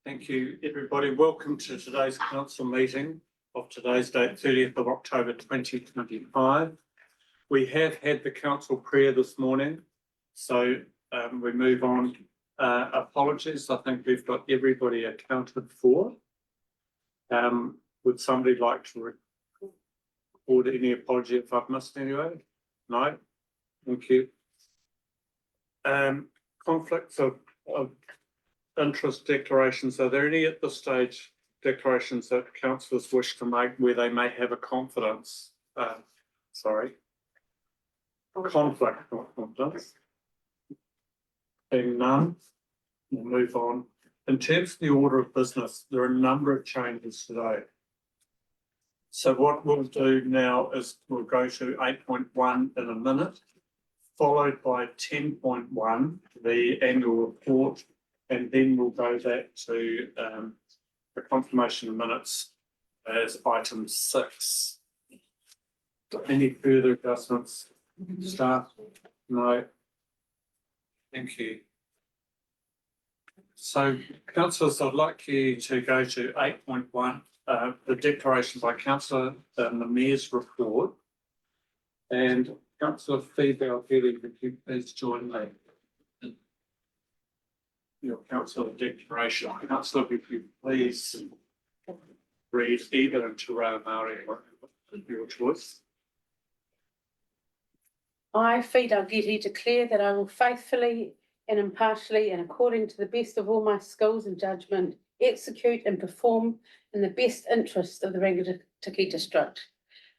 Thank you, everybody. Welcome to today's council meeting of today's date, 30th of October 2025. We have had the council prayer this morning, so we move on. Apologies, I think we've got everybody accounted for. Would somebody like to record any apology if I've missed anyway? No? Thank you. Conflicts of interest declarations. Are there any at this stage declarations that councillors wish to make where they may have a confidence? Conflict, not confidence. Being none, we'll move on. In terms of the order of business, there are a number of changes today. So what we'll do now is we'll go to 8.1 in a minute, followed by 10.1, the annual report, and then we'll go back to the confirmation of minutes as item 6. Any further adjustments? Staff? No. Thank you. So, councillors, I'd like you to go to 8.1, the declaration by councillor in the Mayor's report. And Councillor Phoebe, would you please join me? Your councillor declaration. Councillor, if you please read either in Te Reo Māori or your choice. I, Phoebe Dalgety, declare that I will faithfully and impartially and according to the best of all my skills and judgment execute and perform in the best interest of the Rangitikei District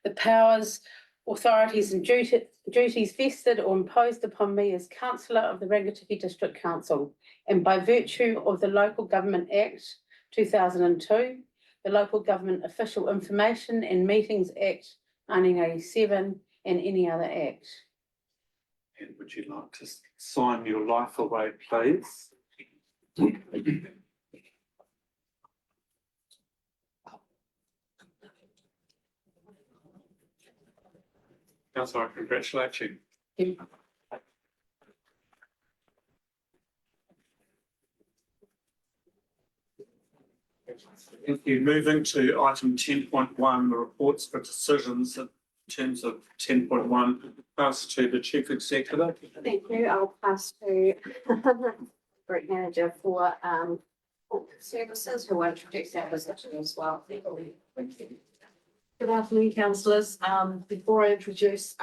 the powers, authorities and duties vested or imposed upon me as Councillor of the Rangitikei District Council, and by virtue of the Local Government Act 2002, the Local Government Official Information and Meetings Act 1987, and any other act. And would you like to sign your life away, please? Councillor, I congratulate you. Thank you. Moving to item 10.1, the reports for decisions in terms of 10.1, pass to the Chief Executive. Thank you. I'll pass to Group Manager for Services, who will introduce our position as well. Thank you. Good afternoon, councillors. Before I introduce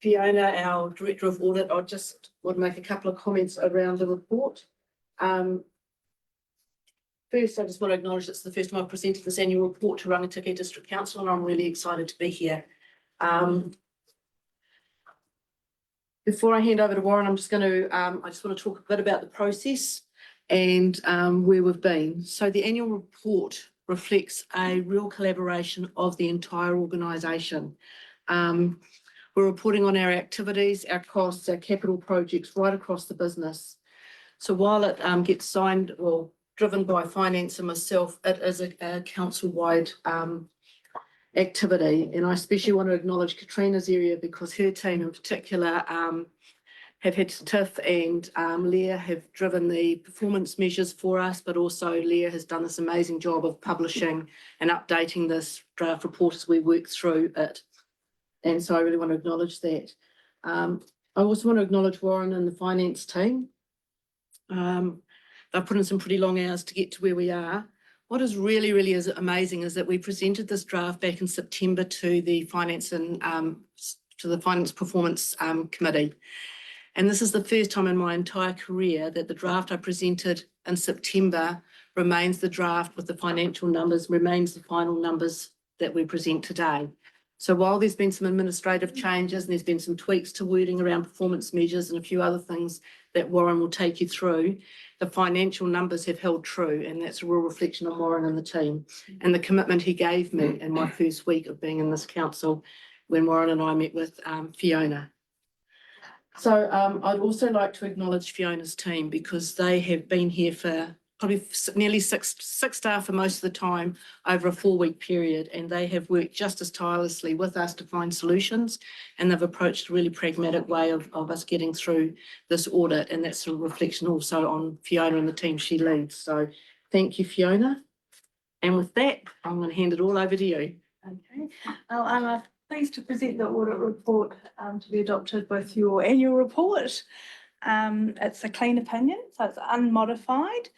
Fiona, our Director of Audit, I just want to make a couple of comments around the report. First, I just want to acknowledge it's the first time I've presented this annual report to Rangitikei District Council, and I'm really excited to be here. Before I hand over to Warren, I'm just going to, I just want to talk a bit about the process and where we've been. So the annual report reflects a real collaboration of the entire organisation. We're reporting on our activities, our costs, our capital projects right across the business. So while it gets signed or driven by finance and myself, it is a council-wide activity. And I especially want to acknowledge Katrina's area because her team in particular have had Tiff and Leah have driven the performance measures for us, but also Leah has done this amazing job of publishing and updating this draft report as we work through it. And so I really want to acknowledge that. I also want to acknowledge Warren and the finance team. They've put in some pretty long hours to get to where we are. What is really is amazing is that we presented this draft back in September to the Finance and to the Finance Performance Committee. And this is the first time in my entire career that the draft I presented in September remains the draft with the financial numbers, remains the final numbers that we present today. So while there's been some administrative changes and there's been some tweaks to wording around performance measures and a few other things that Warren will take you through, the financial numbers have held true, and that's a real reflection on Warren and the team and the commitment he gave me in my first week of being in this council when Warren and I met with Fiona. So I'd also like to acknowledge Fiona's team because they have been here for probably nearly six staff for most of the time over a 4-week period, and they have worked just as tirelessly with us to find solutions, and they've approached a really pragmatic way of us getting through this audit, and that's a reflection also on Fiona and the team she leads. So thank you, Fiona. And with that, I'm going to hand it all over to you. Okay, I'm pleased to present the audit report to be adopted with your annual report. It's a clean opinion, so it's unmodified.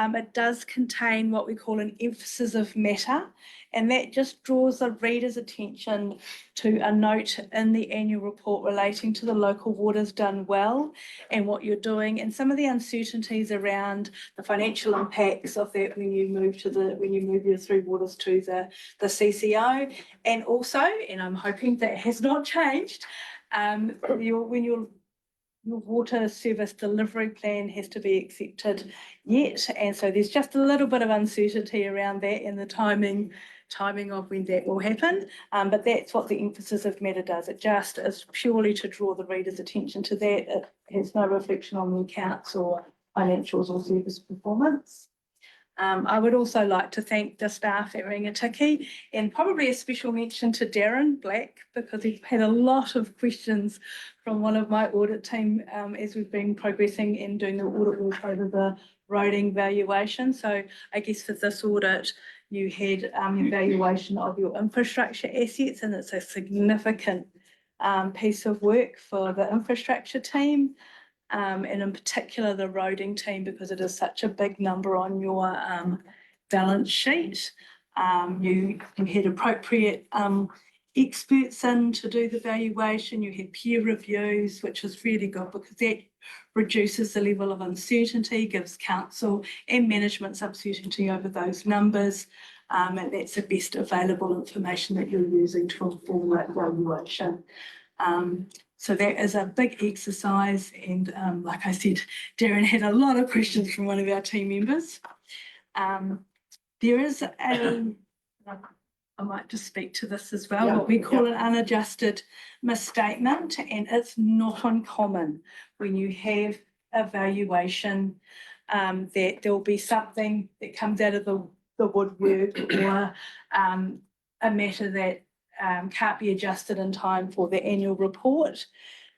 It does contain what we call an emphasis of matter, and that just draws the reader's attention to a note in the annual report relating to the local waters done well and what you're doing, and some of the uncertainties around the financial impacts of that when you move your three waters to the CCO. And also, and I'm hoping that has not changed, when your water service delivery plan has to be accepted yet. And so there's just a little bit of uncertainty around that and the timing of when that will happen. But that's what the emphasis of matter does. It just is purely to draw the reader's attention to that. It has no reflection on the accounts or financials or service performance. I would also like to thank the staff at Rangitikei, and probably a special mention to Darren Black, because he's had a lot of questions from one of my audit team as we've been progressing and doing the audit work over the roading valuation. So I guess for this audit, you had evaluation of your infrastructure assets, and it's a significant piece of work for the infrastructure team. And in particular the roading team, because it is such a big number on your balance sheet. You had appropriate experts in to do the valuation. You had peer reviews, which is really good because that reduces the level of uncertainty, gives council and management some certainty over those numbers. And that's the best available information that you're using to inform that valuation. So that is a big exercise, and like I said, Darren had a lot of questions from one of our team members. There is I might just speak to this as well, what we call an unadjusted misstatement, and it's not uncommon when you have a valuation that there'll be something that comes out of the woodwork or a matter that can't be adjusted in time for the annual report.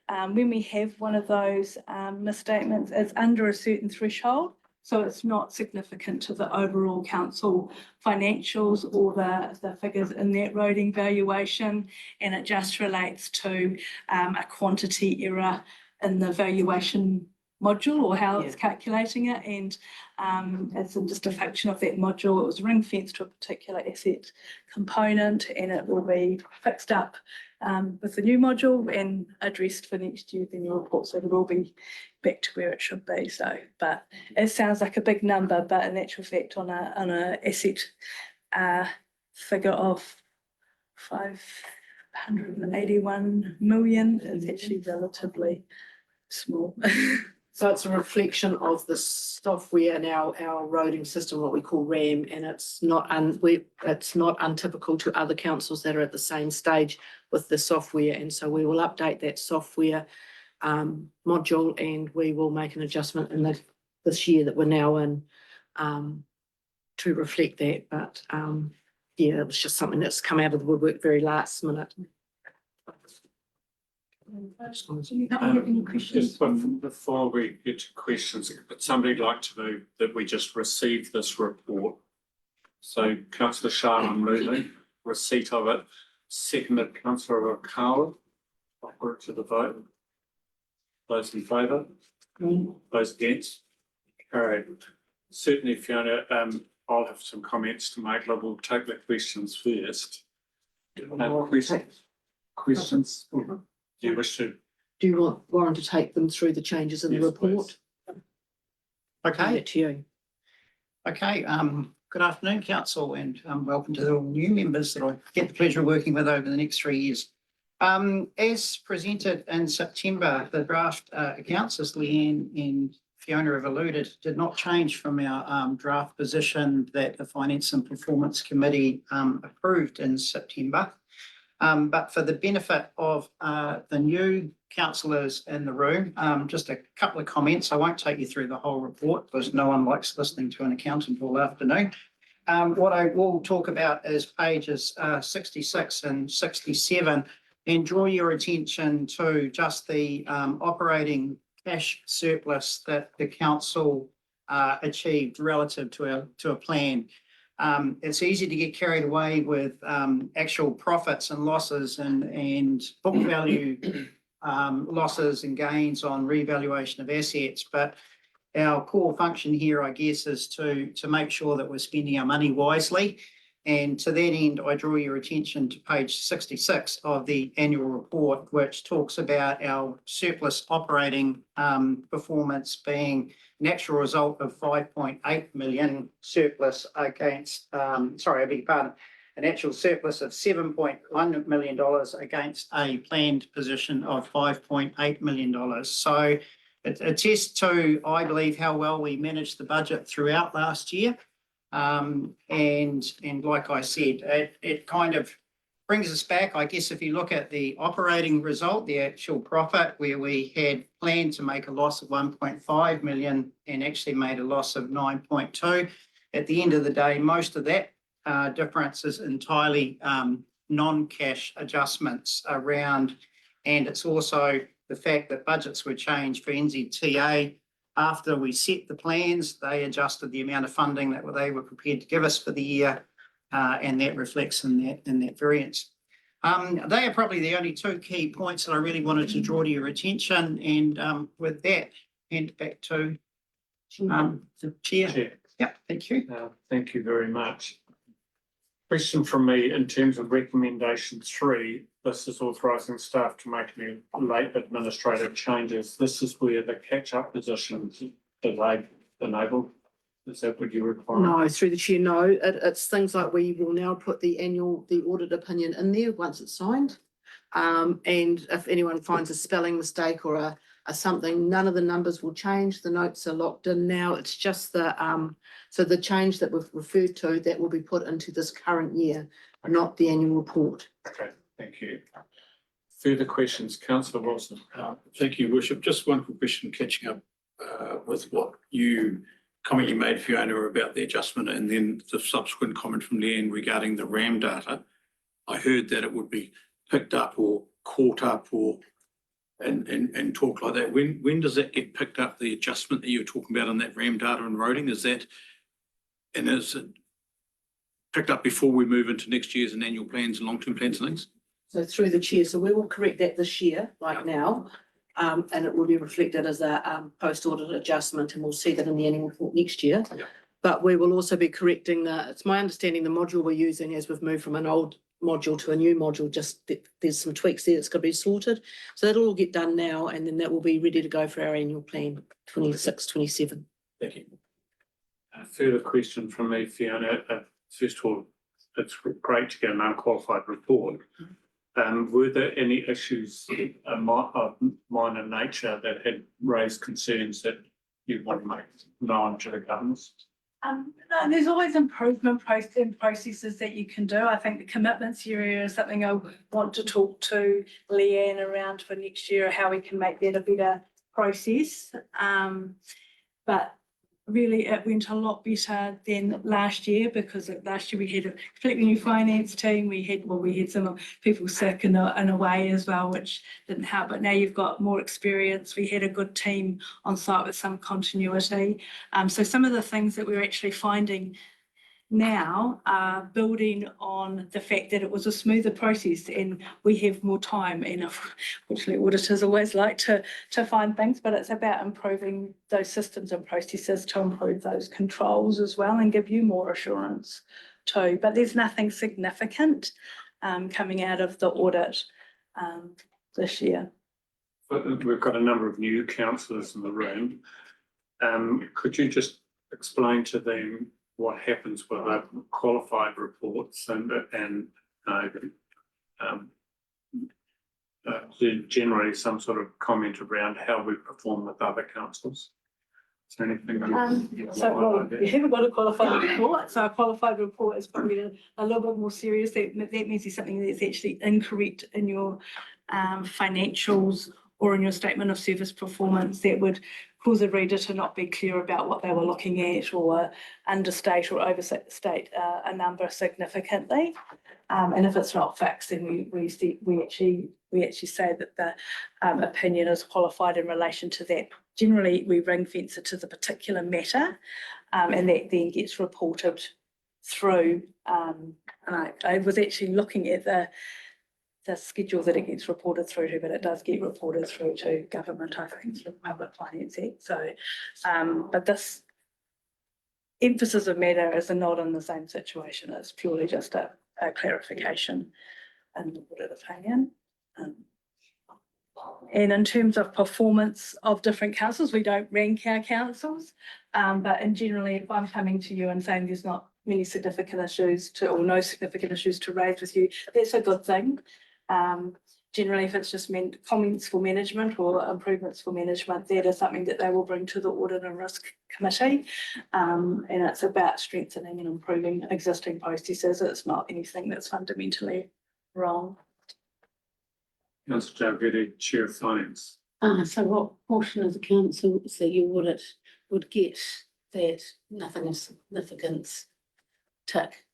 When we have one of those misstatements, it's under a certain threshold, so it's not significant to the overall council financials or the figures in that roading valuation, and it just relates to a quantity error in the valuation module or how it's calculating it, and it's just a function of that module. It was ring fenced to a particular asset component, and it will be fixed up with the new module and addressed for next year in your report, so it will be back to where it should be. So, but it sounds like a big number, but in actual fact on a asset figure of 581 million is actually relatively small. So it's a reflection of the software and our roading system, what we call RAM, and it's not untypical to other councils that are at the same stage with the software. And so we will update that software module, and we will make an adjustment in this year that we're now in to reflect that. But yeah, it was just something that's come out of the woodwork very last minute. Just before we get to questions, would somebody like to move that we just receive this report? So Councillor Sharma, I'm moving receipt of it. Seconded Councillor Okawa. I'll put it to the vote. Those in favour? Those against? Carried. Certainly, Fiona, I'll have some comments to make, but we'll take the questions first. Questions? Do you wish to? Do you want Warren to take them through the changes in the report? Okay, To you. okay. Good afternoon, Council, and welcome to the new members that I get the pleasure of working with over the next 3 years. As presented in September, the draft accounts, as Leanne and Fiona have alluded, did not change from our draft position that the Finance and Performance Committee approved in September. But for the benefit of the new councillors in the room, just a couple of comments. I won't take you through the whole report because no one likes listening to an accountant all afternoon. What I will talk about is pages 66 and 67 and draw your attention to just the operating cash surplus that the council achieved relative to a plan. It's easy to get carried away with actual profits and losses and book value losses and gains on revaluation of assets, but our core function here, I guess, is to make sure that we're spending our money wisely. And to that end, I draw your attention to page 66 of the annual report, which talks about our surplus operating performance being an actual result of 5.8 million surplus against, sorry, I beg your pardon, an actual surplus of $7.1 million against a planned position of $5.8 million. So it attests to, I believe, how well we managed the budget throughout last year. And like I said, it kind of brings us back, I guess, if you look at the operating result, the actual profit, where we had planned to make a loss of 1.5 million and actually made a loss of 9.2. At the end of the day, most of that difference is entirely non-cash adjustments around, and it's also the fact that budgets were changed for NZTA. After we set the plans, they adjusted the amount of funding that they were prepared to give us for the year, and that reflects in that variance. They are probably the only two key points that I really wanted to draw to your attention, and with that, hand it back to the chair. Chair. Yeah, thank you. Thank you very much. Question from me in terms of recommendation 3, this is authorising staff to make any late administrative changes. This is where the catch-up positions are they enabled. Is that what you require? No, through the chair, no. It's things like we will now put the audit opinion in there once it's signed. And if anyone finds a spelling mistake or a something, none of the numbers will change. The notes are locked in now. It's just so the change that we've referred to that will be put into this current year, not the annual report. Okay, thank you. Further questions, councillor Wilson. Thank you, Worship. Just one quick question, catching up with what comment you made, Fiona, about the adjustment and then the subsequent comment from Leanne regarding the RAM data. I heard that it would be picked up or caught up or and talk like that. When does that get picked up, the adjustment that you're talking about on that RAM data and roading? Is it picked up before we move into next year's and annual plans and long-term plans and things? So through the chair, so we will correct that this year, like now, and it will be reflected as a post-audit adjustment, and we'll see that in the annual report next year. Yeah. But we will also be correcting it's my understanding the module we're using as we've moved from an old module to a new module, just there's some tweaks there that's got to be sorted. So that'll all get done now, and then that will be ready to go for our annual plan 26, 27. Thank you. A further question from me, Fiona. First of all, it's great to get an unqualified report. Were there any issues of minor nature that had raised concerns that you want to make known to the governors? No, there's always improvement processes that you can do. I think the commitments area is something I want to talk to Leanne around for next year, how we can make that a better process. But really it went a lot better than last year, because last year we had a completely new finance team. We had some people sick in a way as well, which didn't help. But now you've got more experience. We had a good team on site with some continuity. So some of the things that we're actually finding now are building on the fact that it was a smoother process and we have more time. And unfortunately, auditors always like to find things, but it's about improving those systems and processes to improve those controls as well and give you more assurance too. But there's nothing significant coming out of the audit this year. We've got a number of new councillors in the room. Could you just explain to them what happens with the qualified reports and generally some sort of comment around how we perform with other councils? Is there anything? So, well, you haven't got a qualified report, so a qualified report is probably a little bit more serious. That means there's something that's actually incorrect in your financials or in your statement of service performance that would cause a reader to not be clear about what they were looking at, or understate or overstate a number significantly. And if it's not fixed, then we actually say that the opinion is qualified in relation to that. Generally, we ring fence it to the particular matter, and that then gets reported through. And I was actually looking at the schedule that it gets reported through to, but it does get reported through to government, I think, through Public Finance Act. So, but this emphasis of matter is not in the same situation. It's purely just a clarification in the audit opinion. And in terms of performance of different councils, we don't rank our councils, but in generally, if I'm coming to you and saying there's not many significant issues or no significant issues to raise with you, that's a good thing. Generally, if it's just comments for management or improvements for management, that is something that they will bring to the Audit and Risk Committee. And it's about strengthening and improving existing processes. It's not anything that's fundamentally wrong. Councillor Jalgety, Chair of Finance. So what portion of the council that you audit would get that nothing of significance tick?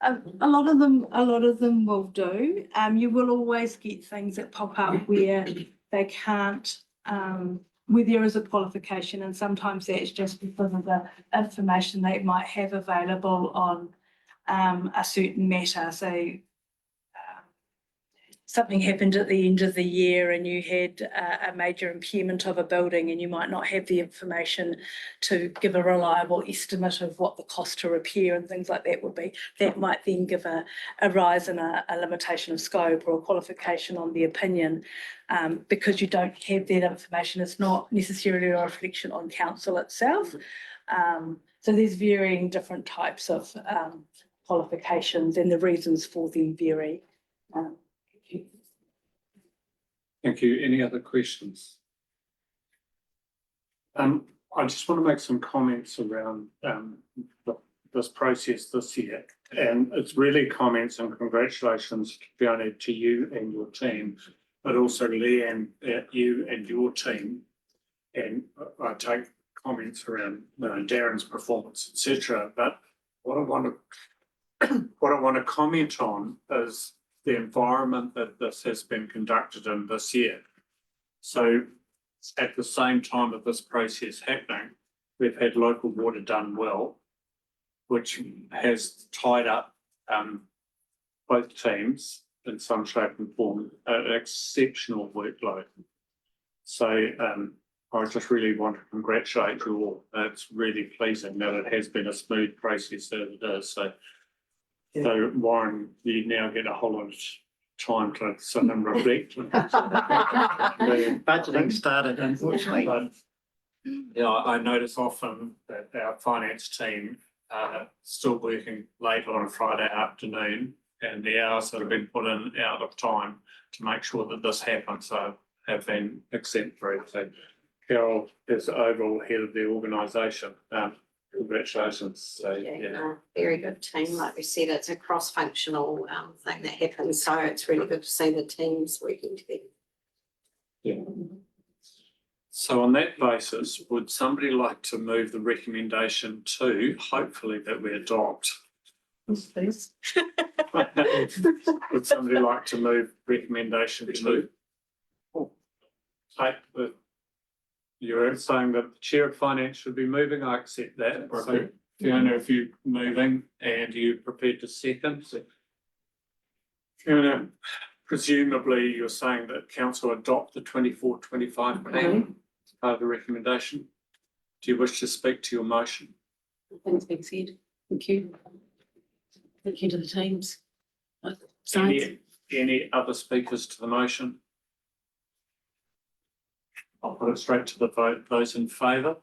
A lot of them will do. You will always get things that pop up where they can't, where there is a qualification, and sometimes that's just because of the information they might have available on a certain matter. So something happened at the end of the year and you had a major impairment of a building, and you might not have the information to give a reliable estimate of what the cost to repair and things like that would be. That might then give a rise in a limitation of scope or a qualification on the opinion. Because you don't have that information, it's not necessarily a reflection on council itself. So there's varying different types of qualifications, and the reasons for them vary. Thank you. Any other questions? I just want to make some comments around this process this year. And it's really comments and congratulations, Fiona, to you and your team, but also Leanne, you and your team. And I take comments around Darren's performance, etc. But what I want to comment on is the environment that this has been conducted in this year. So at the same time of this process happening, we've had local water done well, which has tied up both teams in some shape and form, an exceptional workload. So I just really want to congratulate you all. It's really pleasing that it has been a smooth process as it is. So Warren, you now get a whole lot of time to sit and reflect. Budgeting started, unfortunately. But, I notice often that our finance team are still working late on a Friday afternoon, and the hours that have been put in out of time to make sure that this happens have been exemplary. So Carol is the overall head of the organisation. Congratulations. So, No, very good team. Like we said, it's a cross-functional thing that happens. So it's really good to see the teams working together. Yeah. So on that basis, would somebody like to move the recommendation to, hopefully that we adopt? Please. Would somebody like to move recommendation to? You're saying that the Chair of Finance should be moving, I accept that. So Fiona, if you're moving and you're prepared to second. Fiona, presumably you're saying that council adopt the 24-25 plan as part of the recommendation. Do you wish to speak to your motion? Thanks, being said. Thank you. Thank you to the teams. Any other speakers to the motion? I'll put it straight to the vote. Those in favour?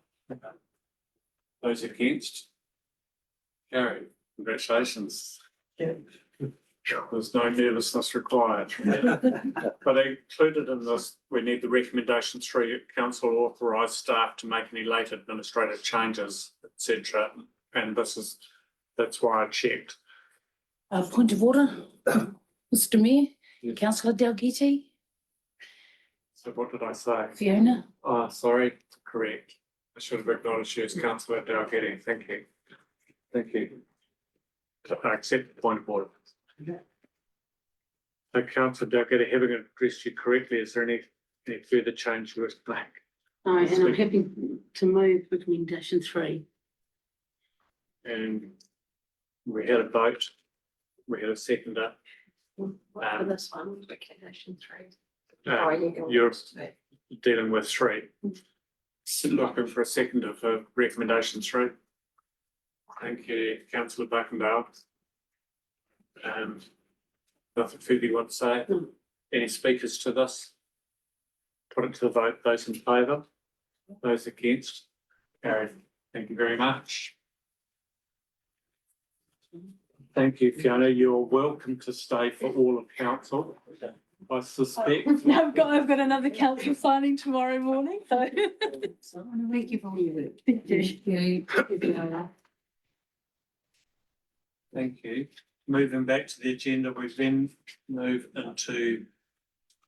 Those against? Carried. Congratulations. There's no nervousness required. But included in this, we need the recommendation 3, council authorise staff to make any late administrative changes, etc. And that's why I checked. Point of order, Mr Mayor, councillor Dalgety, So what did I say? Fiona. Oh, sorry, correct. I should have acknowledged you as councillor Dalgety. Thank you. Thank you. I accept the point of order. So councillor Dalgety, having addressed you correctly, is there any further change you wish to make? No, and I'm happy to move recommendation 3. And we had a vote. We had a seconder. For this one, recommendation 3. You're dealing with 3. Looking for a seconder for recommendation 3. Thank you, councillor Buckendale. Nothing further you want to say? No. Any speakers to this? Put it to the vote. Those in favour? Those against? Carried. Thank you very much. Thank you, Fiona. You're welcome to stay for all of council. I suspect. I've got another council signing tomorrow morning, so. Thank you for all your work. Thank you. Thank you. Moving back to the agenda, we then move into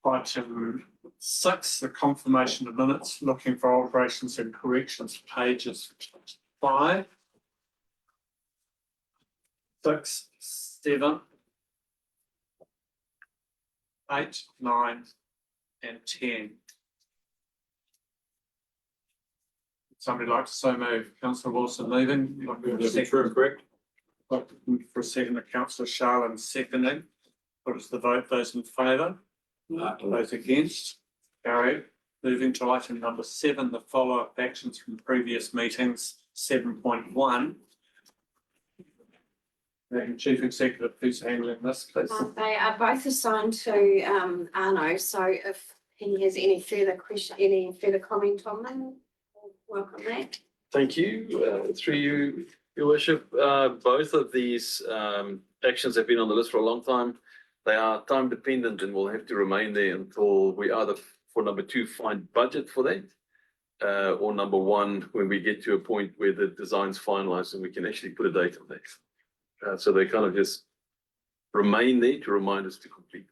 item 6, the confirmation of minutes, looking for alterations and corrections, pages 5, 6, 7, 8, 9, and 10. Somebody like to so move? Councillor Wilson moving. Correct. For a second, councillor Sharlin seconding. What is the vote? Those in favour? Those against? Carried. Moving to item number 7, the follow-up actions from previous meetings, 7.1. Chief Executive, who's handling this, please? They are both assigned to Arno, so if he has any further comment on them, welcome that. Thank you. Through you, Your Worship, both of these actions have been on the list for a long time. They are time dependent and will have to remain there until we either, for number 2, find budget for that, or number 1, when we get to a point where the design's finalised and we can actually put a date on that. So they kind of just remain there to remind us to complete.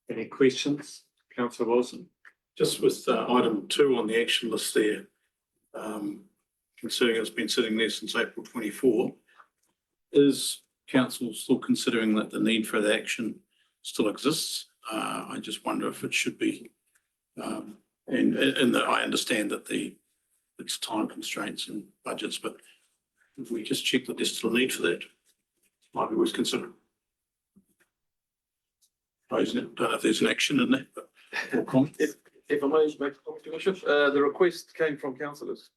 Any questions, councillor Wilson? Just with item 2 on the action list there, considering it's been sitting there since April 24, is council still considering that the need for the action still exists? I just wonder if it should be, and that I understand that it's time constraints and budgets, but if we just check that there's still a need for that, might be worth considering. I don't know if there's an action in that, but. If I may make a comment, Your Worship, the request came from councillors.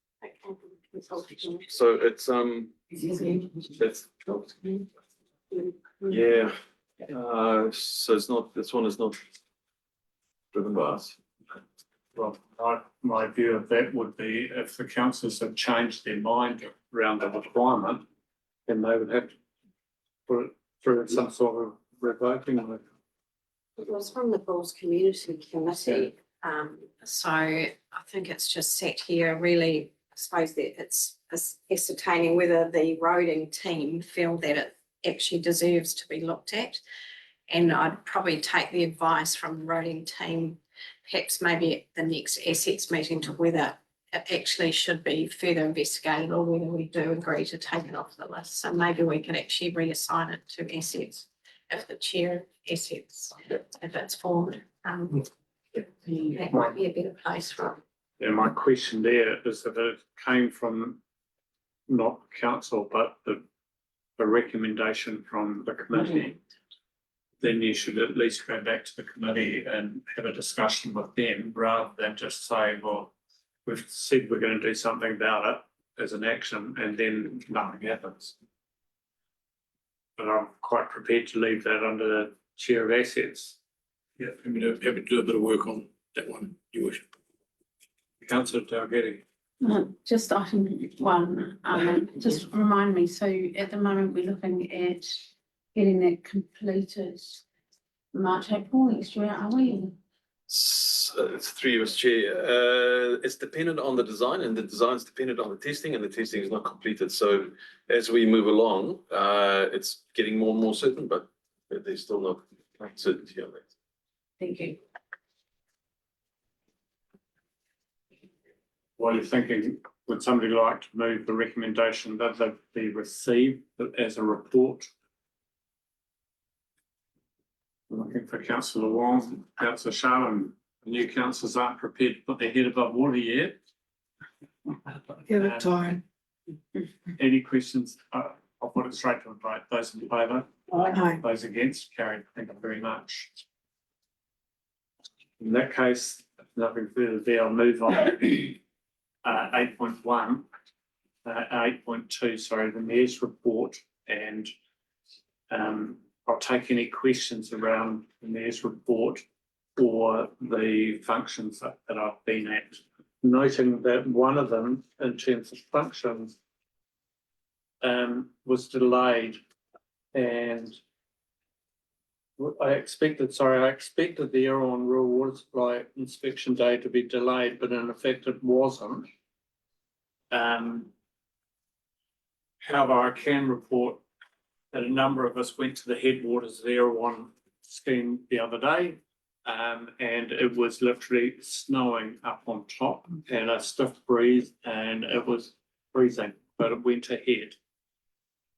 So it's yeah. So it's not, this one is not driven by us. Well, my view of that would be if the councillors have changed their mind around the requirement, then they would have to put it through some sort of revoking of it. It was from the Bulls Community Committee, so I think it's just sat here really, I suppose that it's ascertaining whether the roading team feel that it actually deserves to be looked at. And I'd probably take the advice from the roading team, perhaps maybe at the next assets meeting, to whether it actually should be further investigated or whether we do agree to take it off the list. So maybe we could actually reassign it to assets if the chair of assets, if it's formed. That might be a better place for it. Yeah, my question there is that it came from not council, but the recommendation from the committee. Then you should at least go back to the committee and have a discussion with them rather than just say, well, we've said we're going to do something about it as an action and then nothing happens. But I'm quite prepared to leave that under the chair of assets. Yeah, happy to do a bit of work on that one, Your Worship. Councillor Dalgety. Just item 1, just remind me, so at the moment we're looking at getting that completed March, April next year, are we? It's through you, Mr. Chair. It's dependent on the design, and the design is dependent on the testing, and the testing is not completed. So as we move along, it's getting more and more certain, but there's still not certainty on that. Thank you. While you're thinking, would somebody like to move the recommendation that they be received as a report? I'm looking for councillor Wong, councillor Sharman. The new councillors aren't prepared to put their head above water yet. Give it time. Any questions? I'll put it straight to a vote. Those in favour? Aye. Those against? Carried. Thank you very much. In that case, if nothing further there, I'll move on. 8.1, 8.2, sorry, the mayor's report, and I'll take any questions around the mayor's report or the functions that I've been at. Noting that one of them, in terms of functions, was delayed, and I expected the Erewhon Rural Water Supply inspection day to be delayed, but in effect it wasn't. However, I can report that a number of us went to the headwaters of the Erewhon scheme the other day, and it was literally snowing up on top and a stiff breeze, and it was freezing, but it went ahead.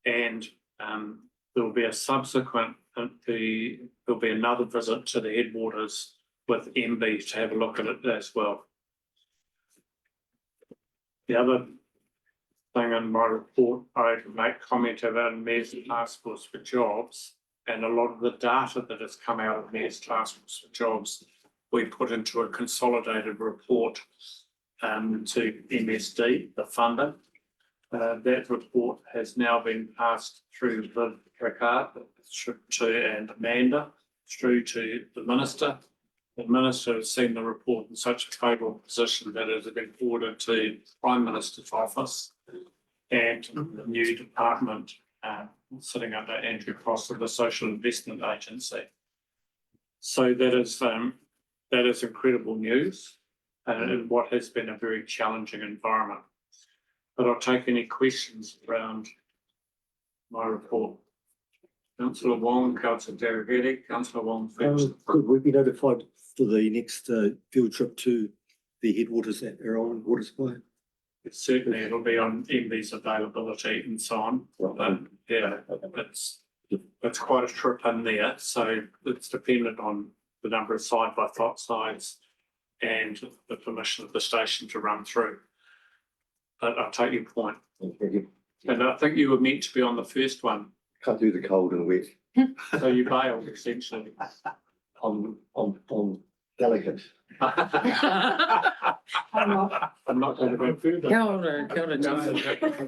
And there will be a subsequent, there'll be another visit to the headwaters with MB to have a look at it as well. The other thing in my report, I make comment about Mayor's Task Force for Jobs, and a lot of the data that has come out of Mayor's Task Force for Jobs, we put into a consolidated report to MSD, the funder. That report has now been passed through Liv Rickard and Amanda, through to the Minister. The Minister has seen the report in such a favourable position that it has been forwarded to the Prime Minister's office and the new department sitting under Andrew Cross of the Social Investment Agency. So that is incredible news in what has been a very challenging environment. But I'll take any questions around my report. Councillor Wong, Councillor Deroghetti, Councillor Wong first. Could we be notified for the next field trip to the headwaters at Erewhon Water Supply? Certainly, it'll be on MB's availability and so on. But yeah, it's quite a trip in there. So it's dependent on the number of side-by-sides and the permission of the station to run through. But I'll take your point. Thank you. And I think you were meant to be on the first one, Can't do the cold and wet. so you bailed essentially. I'm delicate. I'm not going to go further.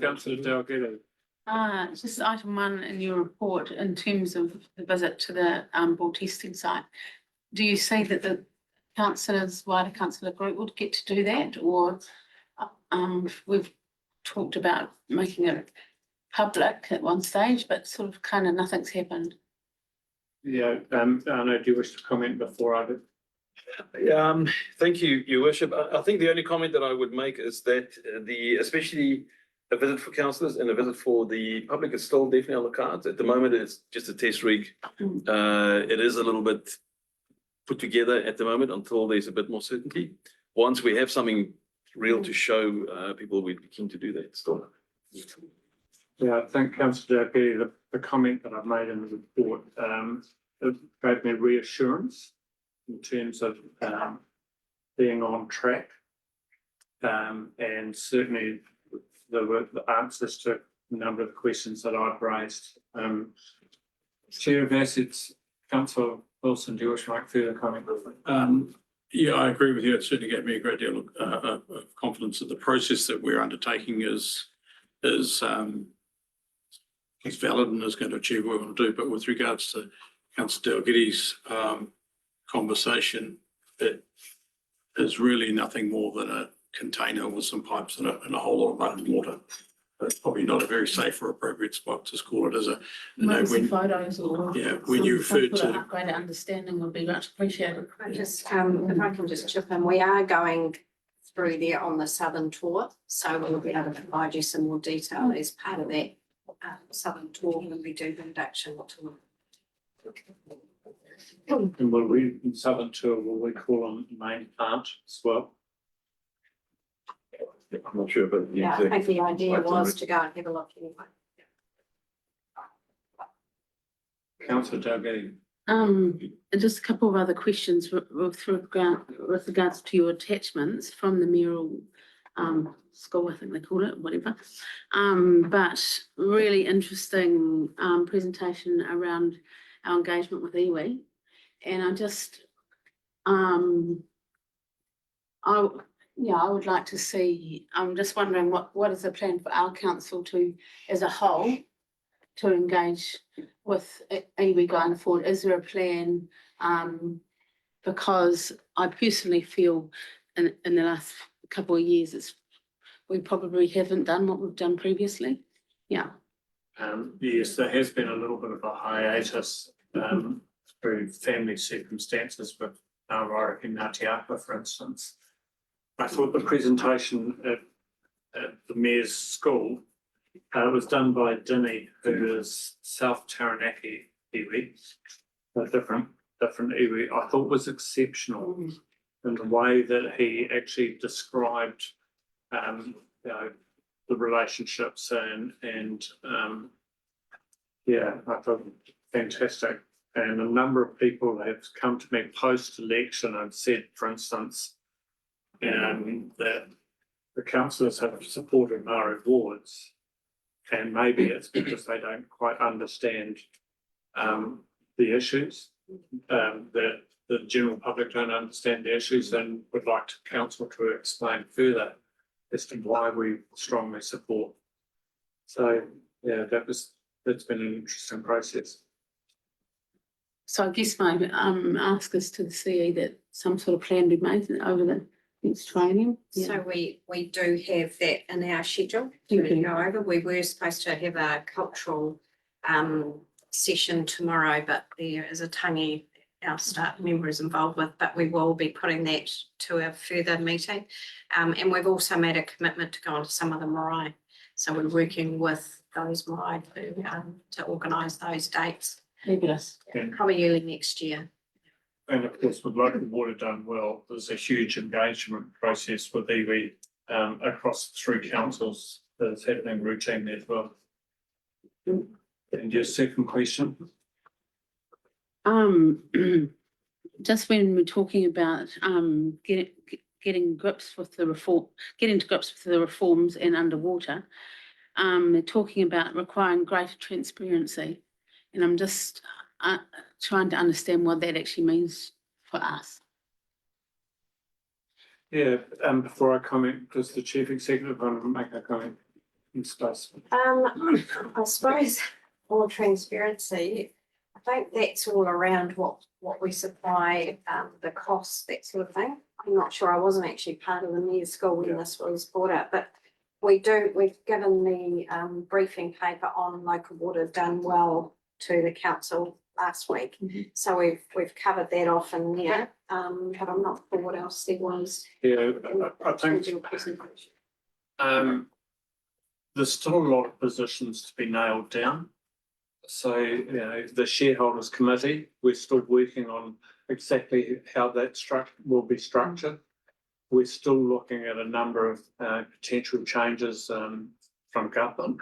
Councillor Delgado. Just item 1 in your report in terms of the visit to the ball testing site. Do you see that the councillors, wider councillor group would get to do that, or we've talked about making it public at one stage, but sort of kind of nothing's happened. Yeah, Arno, do you wish to comment before I do? Thank you, Your Worship. I think the only comment that I would make is that especially a visit for councillors and a visit for the public is still definitely on the cards. At the moment, it's just a test rig. It is a little bit put together at the moment until there's a bit more certainty. Once we have something real to show people, we'd be keen to do that still. Yeah, I think Councillor Delgado, the comment that I've made in the report, it gave me reassurance in terms of being on track. And certainly there were the answers to a number of the questions that I've raised. Chair of Assets, Councillor Wilson, do you wish to make further comment? Yeah, I agree with you. It certainly gave me a great deal of confidence that the process that we're undertaking is valid and is going to achieve what we want to do. But with regards to Councillor Delgetti's conversation, it is really nothing more than a container with some pipes in it and a whole lot of mud and water. It's probably probably not a very safe or appropriate spot to call it as a, you know, Maybe some when, photos or. yeah, when you some referred sort of to, Greater understanding would be much appreciated. I just, if I can just chip in, we are going through there on the southern tour, so we'll be able to provide you some more detail as part of that southern tour when we do the induction tour. And will we, in Southern Tour, will we call on main plant as well? I'm not sure, but Yeah, I think the idea was to go and have a look anyway. Councillor Dalgety. Just a couple of other questions with regards to your attachments from the mayoral school, I think they call it, whatever. But really interesting presentation around our engagement with iwi. And I just I would like to see, I'm just wondering what is the plan for our council to, as a whole, to engage with iwi going forward? Is there a plan? Because I personally feel in the last couple of years, we probably haven't done what we've done previously. Yeah. Yes, there has been a little bit of a hiatus through family circumstances with Ngāwari Ngāti Apa, for instance. I thought the presentation at the Mayor's School was done by Dinny, who is South Taranaki iwi, a different iwi. I thought was exceptional in the way that he actually described, you know, the relationships and yeah, I thought fantastic. And a number of people have come to me post-election and said, for instance, that the councillors have supported Maori wards, and maybe it's because they don't quite understand the issues, that the general public don't understand the issues, and would like to council to explain further as to why we strongly support. So yeah, that's been an interesting process. So I guess my ask is to the CE that some sort of plan be made over the next training. Yeah. So we do have that in our schedule to go over. We were supposed to have a cultural session tomorrow, but there is a tangi our staff member is involved with, but we will be putting that to a further meeting. And we've also made a commitment to go on to some of the marae. So we're working with those marae to organise those dates. Fabulous. Probably early next year. And of course, with local water done well, there's a huge engagement process with iwi across 3 councils that's happening routinely as well. And your second question? Just when we're talking about getting grips with the reform, getting to grips with the reforms in underwater, they're talking about requiring greater transparency, and I'm just trying to understand what that actually means for us. Yeah, before I comment, does the chief executive want to make a comment in space? I suppose more transparency, I think that's all around what we supply, the costs, that sort of thing. I'm not sure, I wasn't actually part of the Mayor's School when this was brought up, but we've given the briefing paper on local water done well to the council last week. So we've covered that off in there, but I'm not sure what else there was. Yeah, I think there's still a lot of positions to be nailed down. So, you know, the shareholders committee, we're still working on exactly how that will be structured. We're still looking at a number of potential changes from government,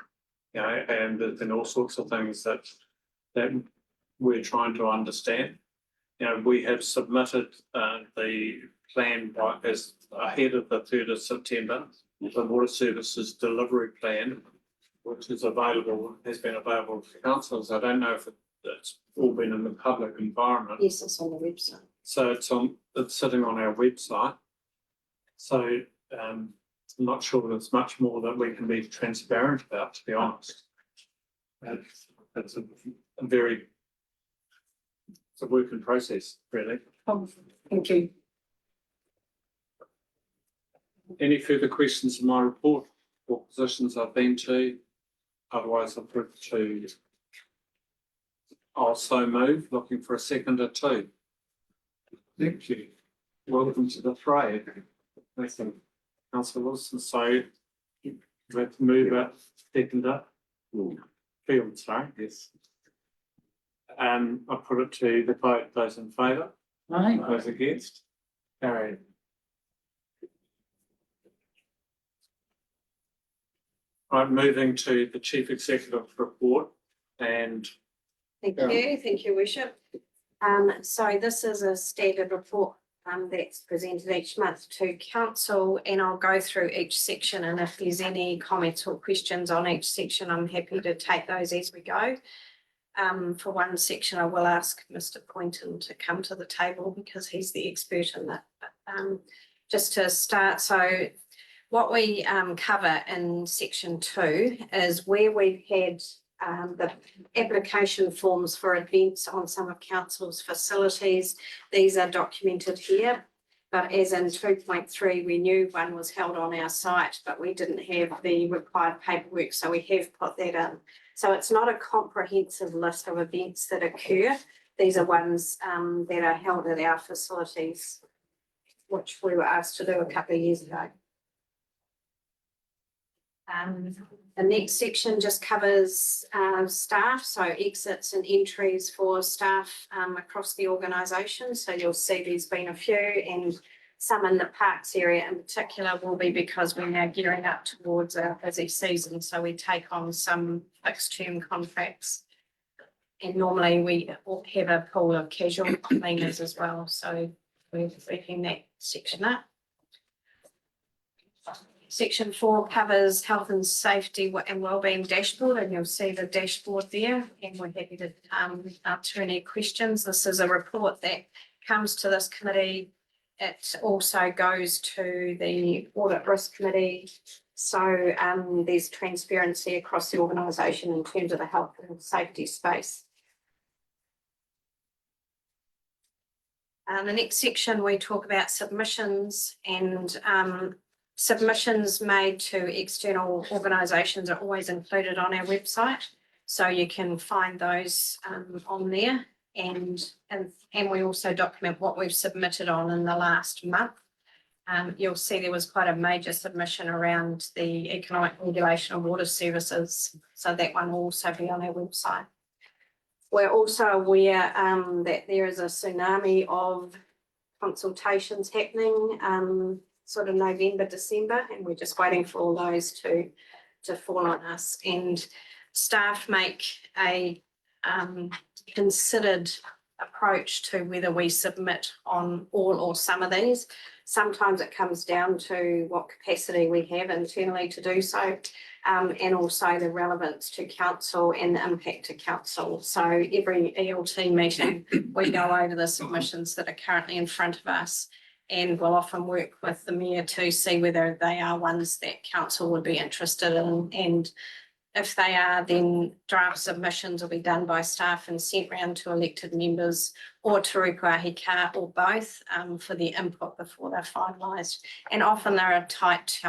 you know, and there's been all sorts of things that we're trying to understand. You know, we have submitted the plan as ahead of the 3rd of September, the water services delivery plan, which is available, has been available to councils. I don't know if it's all been in the public environment. Yes, it's on the website. So it's sitting on our website. So I'm not sure there's much more that we can be transparent about, to be honest. It's a work in process, really. Thank you. Any further questions in my report or positions I've been to? Otherwise, I'll put it to. Also move, looking for a seconder too. Thank you. Welcome to the fray. Thank you, Councillor Wilson. So we have to move it, seconder. Field, sorry, yes. I put it to the vote. Those in favour? Aye. Those against? Carried. I'm moving to the Chief Executive report and Thank you, Worship. So this is a standard report that's presented each month to council, and I'll go through each section, and if there's any comments or questions on each section, I'm happy to take those as we go. For one section, I will ask Mr. Poynton to come to the table because he's the expert in that. Just to start, so what we cover in section 2 is where we've had the application forms for events on some of council's facilities. These are documented here, but as in 2.3, we knew one was held on our site, but we didn't have the required paperwork, so we have put that in. So it's not a comprehensive list of events that occur. These are ones that are held at our facilities, which we were asked to do a couple of years ago. The next section just covers staff, so exits and entries for staff across the organisation. So you'll see there's been a few, and some in the parks area in particular will be because we're now gearing up towards our busy season. So we take on some fixed term contracts, and normally we have a pool of casual cleaners as well. So we're breaking that section up. Section 4 covers health and safety and wellbeing dashboard, and you'll see the dashboard there, and we're happy to answer any questions. This is a report that comes to this committee. It also goes to the audit risk committee. So there's transparency across the organisation in terms of the health and safety space. The next section, we talk about submissions, and submissions made to external organisations are always included on our website. So you can find those on there, and we also document what we've submitted on in the last month. You'll see there was quite a major submission around the economic regulation of water services. So that one will also be on our website. We're also aware that there is a tsunami of consultations happening sort of November, December, and we're just waiting for all those to fall on us. And staff make a considered approach to whether we submit on all or some of these. Sometimes it comes down to what capacity we have internally to do so, and also the relevance to council and the impact to council. So every ELT meeting, we go over the submissions that are currently in front of us, and we'll often work with the mayor to see whether they are ones that council would be interested in. And if they are, then draft submissions will be done by staff and sent round to elected members or to Rukuahi or both for the input before they're finalised. And often they're a tight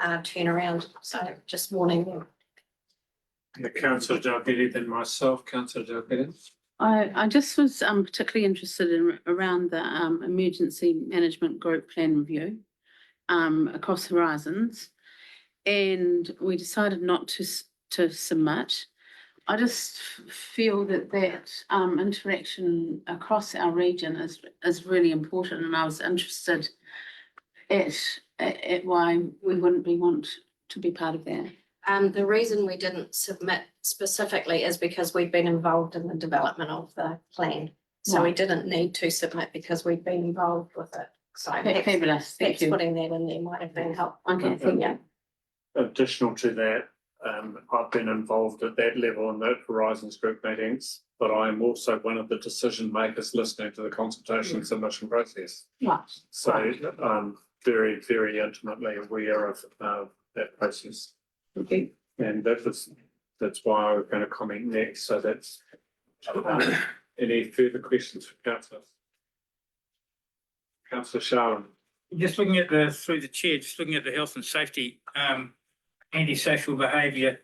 turnaround, so just warning them. Councillor Dalgety, then myself, Councillor Dalgety. I just was particularly interested in around the emergency management group plan review across Horizons, and we decided not to submit. I just feel that interaction across our region is really important, and I was interested at why we wouldn't want to be part of that. The reason we didn't submit specifically is because we've been involved in the development of the plan. So we didn't need to submit because we've been involved with it. So Fabulous, thank you. putting that in there might have been helpful. Okay, thank you. Additional to that, I've been involved at that level in the Horizons Group meetings, but I'm also one of the decision makers listening to the consultation submission process. Right. So I'm very, very intimately aware of that process. Okay. And that's why I was going to comment next. So that's any further questions for councillors? Councillor Sharman. Just looking at through the chair, just looking at the health and safety, antisocial behaviour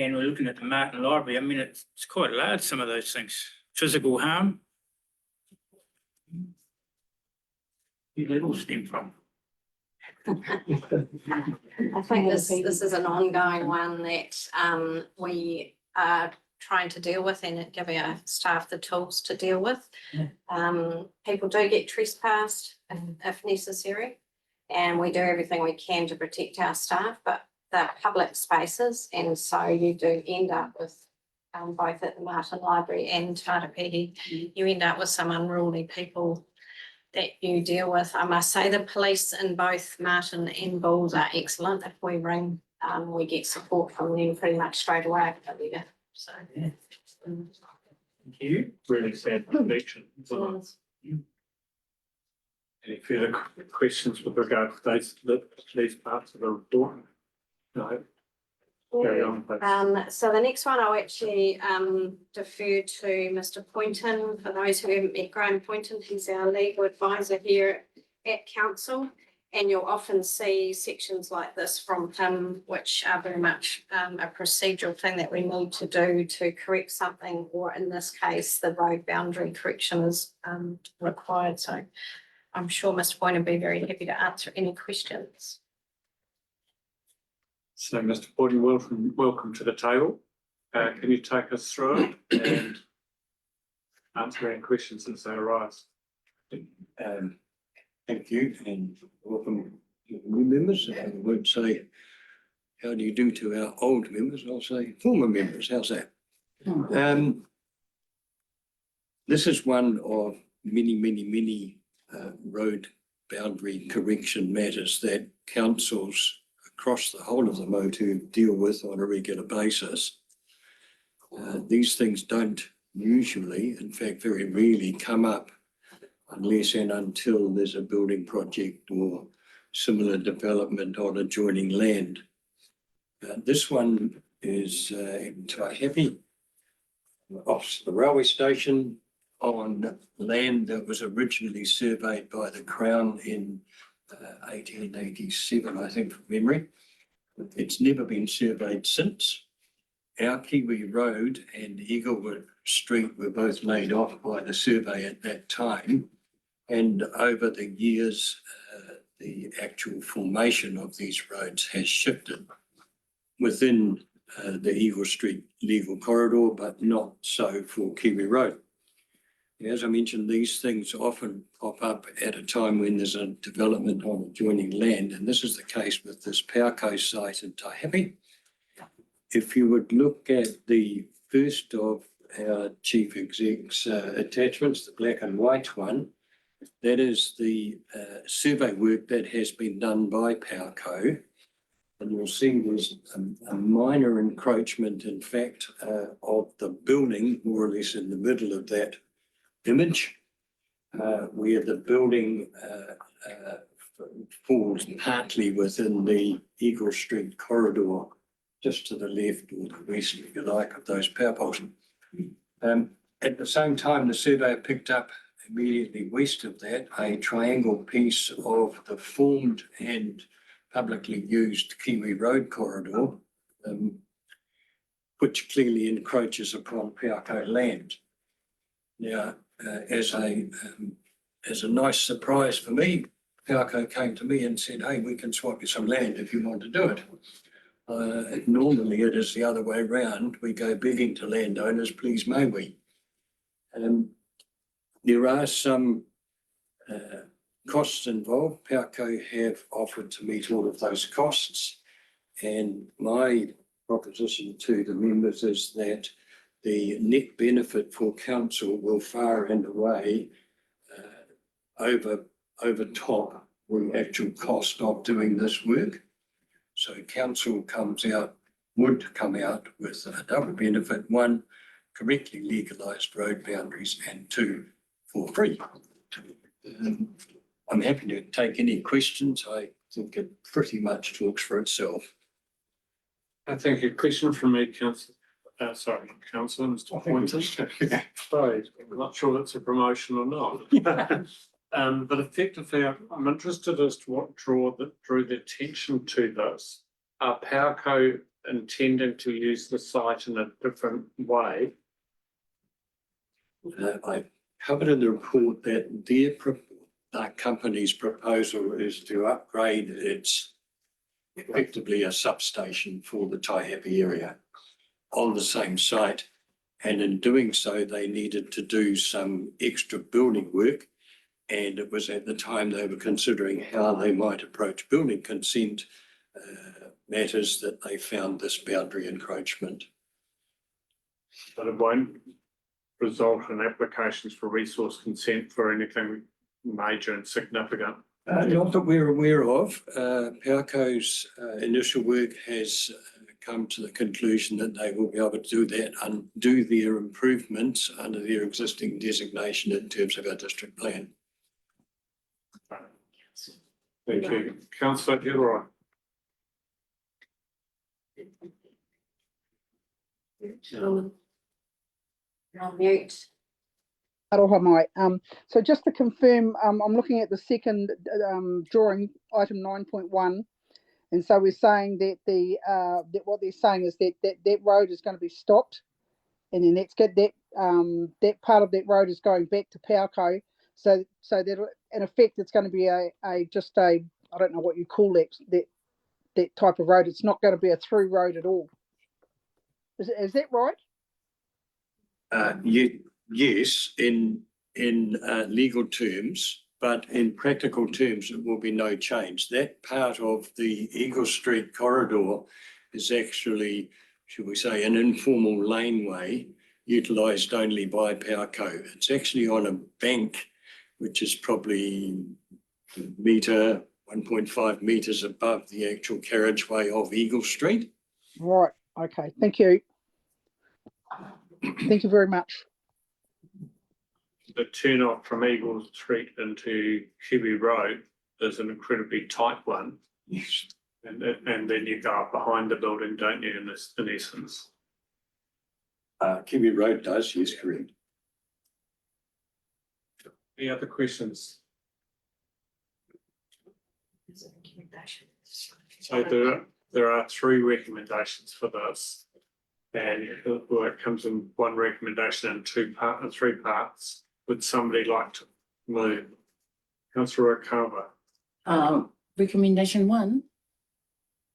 And we're looking at the Martin Library. I mean, it's quite large, some of those things. Physical harm. Where did it all stem from? I think this is an ongoing one that we are trying to deal with and give our staff the tools to deal with. People do get trespassed if necessary, and we do everything we can to protect our staff, but they're public spaces, and so you do end up with both at the Martin Library and Tarapehi, you end up with some unruly people that you deal with. I must say the police in both Martin and Bulls are excellent. If we ring, we get support from them pretty much straight away. So. Thank you. Really sad conviction. Any further questions with regard to these parts of the report? No. Carry on, please. So the next one I'll actually defer to Mr. Poynton. For those who haven't met Graham Poynton, he's our legal advisor here at council. And you'll often see sections like this from him, which are very much a procedural thing that we need to do to correct something, or in this case, the road boundary correction is required. So I'm sure Mr. Poynton will be very happy to answer any questions. So, Mr. Porty, welcome to the table. Can you take us through it and answer any questions as they arise? Thank you and welcome to the new members. I won't say how do you do to our old members, I'll say former members. How's that? This is one of many road boundary correction matters that councils across the whole of the Motu deal with on a regular basis. These things don't usually, in fact, very rarely come up unless and until there's a building project or similar development on adjoining land. This one is in Taihape, off the railway station, on land that was originally surveyed by the Crown in 1887, I think, from memory. It's never been surveyed since. Our Kiwi Road and Eaglewood Street were both laid off by the survey at that time. And over the years, the actual formation of these roads has shifted within the Eagle Street legal corridor, but not so for Kiwi Road. As I mentioned, these things often pop up at a time when there's a development on adjoining land, and this is the case with this Powerco site in Taihape. If you would look at the first of our chief exec's attachments, the black and white one, that is the survey work that has been done by Powerco. And you'll see there's a minor encroachment, in fact, of the building, more or less in the middle of that image, where the building falls partly within the Eagle Street corridor, just to the left or the west, if you like, of those power poles. At the same time, the surveyor picked up immediately west of that a triangle piece of the formed and publicly used Kiwi Road corridor, which clearly encroaches upon Powerco land. Now, as a nice surprise for me, Powerco came to me and said, "Hey, we can swap you some land if you want to do it." Normally it is the other way around. We go begging to landowners, please may we. There are some costs involved. Powerco have offered to meet all of those costs. And my proposition to the members is that the net benefit for council will far and away over top the actual cost of doing this work. So council would come out with a double benefit: one, correctly legalised road boundaries, and two, for free. I'm happy to take any questions. I think it pretty much talks for itself. I think a question from me, Councillor, Councillor Mr. Poynton. Sorry, I'm not sure that's a promotion or not. But effectively, I'm interested as to what drew the attention to this. Are Powerco intending to use the site in a different way. I covered in the report that that company's proposal is to upgrade its effectively a substation for the Taihape area on the same site. And in doing so, they needed to do some extra building work. And it was at the time they were considering how they might approach building consent matters that they found this boundary encroachment. But it won't result in applications for resource consent for anything major and significant. Not that we're aware of. Powerco's initial work has come to the conclusion that they will be able to do that and do their improvements under their existing designation in terms of our district plan. Thank you. Councillor Gilroy. You're on mute. Aroha mai. So just to confirm, I'm looking at the second drawing, item 9.1. And so we're saying that that what they're saying is that road is going to be stopped. And then that's good. That part of that road is going back to Powerco. So that in effect, it's going to be a I don't know what you call that type of road. It's not going to be a through road at all. Is that right? Yes, in legal terms, but in practical terms, it will be no change. That part of the Eagle Street corridor is actually, should we say, an informal laneway utilised only by Powerco. It's actually on a bank, which is probably 1.5 metres above the actual carriageway of Eagle Street. Right. Okay. Thank you. Thank you very much. The turn off from Eagle Street into Kiwi Road is an incredibly tight one. Yes. And then you go up behind the building, don't you, in essence? Kiwi Road does, yes, correct. Any other questions? So there are three recommendations for this. And it comes in one recommendation in three parts. Would somebody like to move? Councillor Okawa. Recommendation 1.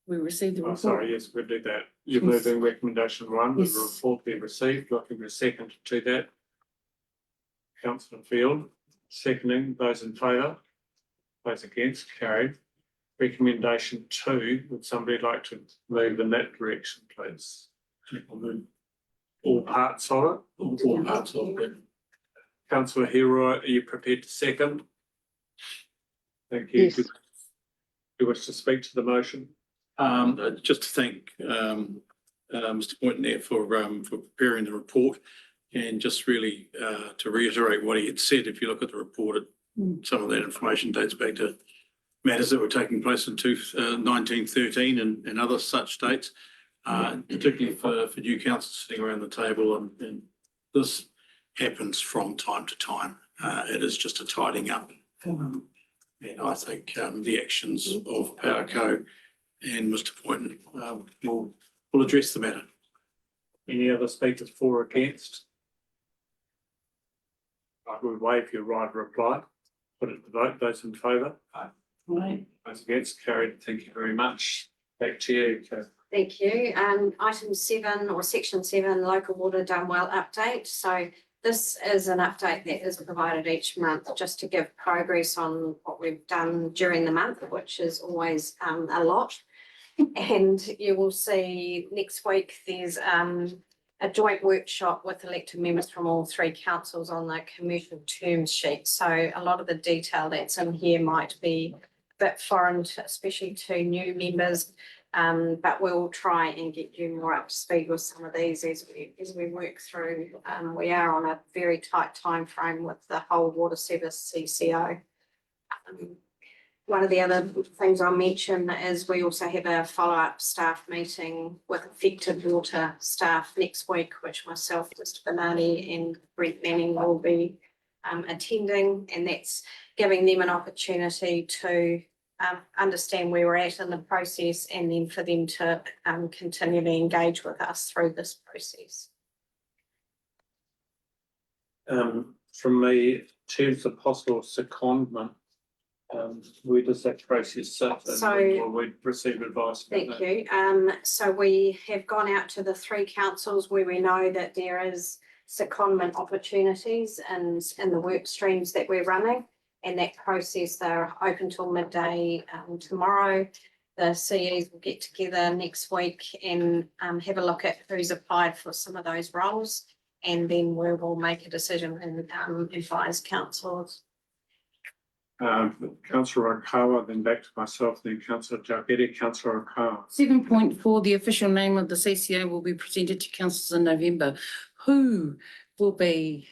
We received the Oh, report. sorry, yes, we'll do that. You're moving recommendation 1, with the Yes. report being received, looking for a second to that. Councillor Field, seconding, those in favour? Those against, carried. Recommendation 2, would somebody like to move in that direction, please? All parts of it? All parts of it. Councillor Hero, are you prepared to second? Thank you. Yes. You wish to speak to the motion? Just to thank Mr. Poynton there for preparing the report, and just really to reiterate what he had said. If you look at the report, some of that information dates back to matters that were taking place in 1913 and other such dates, particularly for new councils sitting around the table, and this happens from time to time. It is just a tidying up. And I think the actions of Powerco and Mr. Poynton will address the matter. Any other speakers for or against? I will waive your right of reply. Put it to vote. Those in favour? Right. Those against, carried. Thank you very much. Back to you, Kath. Thank you. Item 7 or section 7, local water done well update. So this is an update that is provided each month just to give progress on what we've done during the month, which is always a lot. And you will see next week there's a joint workshop with elected members from all 3 councils on the commercial terms sheet. So a lot of the detail that's in here might be a bit foreign, especially to new members. But we'll try and get you more up to speed with some of these as we work through. We are on a very tight time frame with the whole water service CCO. One of the other things I'll mention is we also have a follow-up staff meeting with affected water staff next week, which myself, Mr. Bernardi and Brent Manning will be attending, and that's giving them an opportunity to understand where we're at in the process and then for them to continually engage with us through this process. From me, in terms of possible secondment, where does that process sit? And So- when will we receive advice? about Thank that? you. So we have gone out to the 3 councils where we know that there is secondment opportunities and in the work streams that we're running. And that process, they're open till midday tomorrow. The CEs will get together next week and have a look at who's applied for some of those roles. And then we will make a decision and advise councils. Councillor Okawa, then back to myself, then Councillor Jargeti, Councillor Okawa. 7.4, the official name of the CCO will be presented to councillors in November. Who will be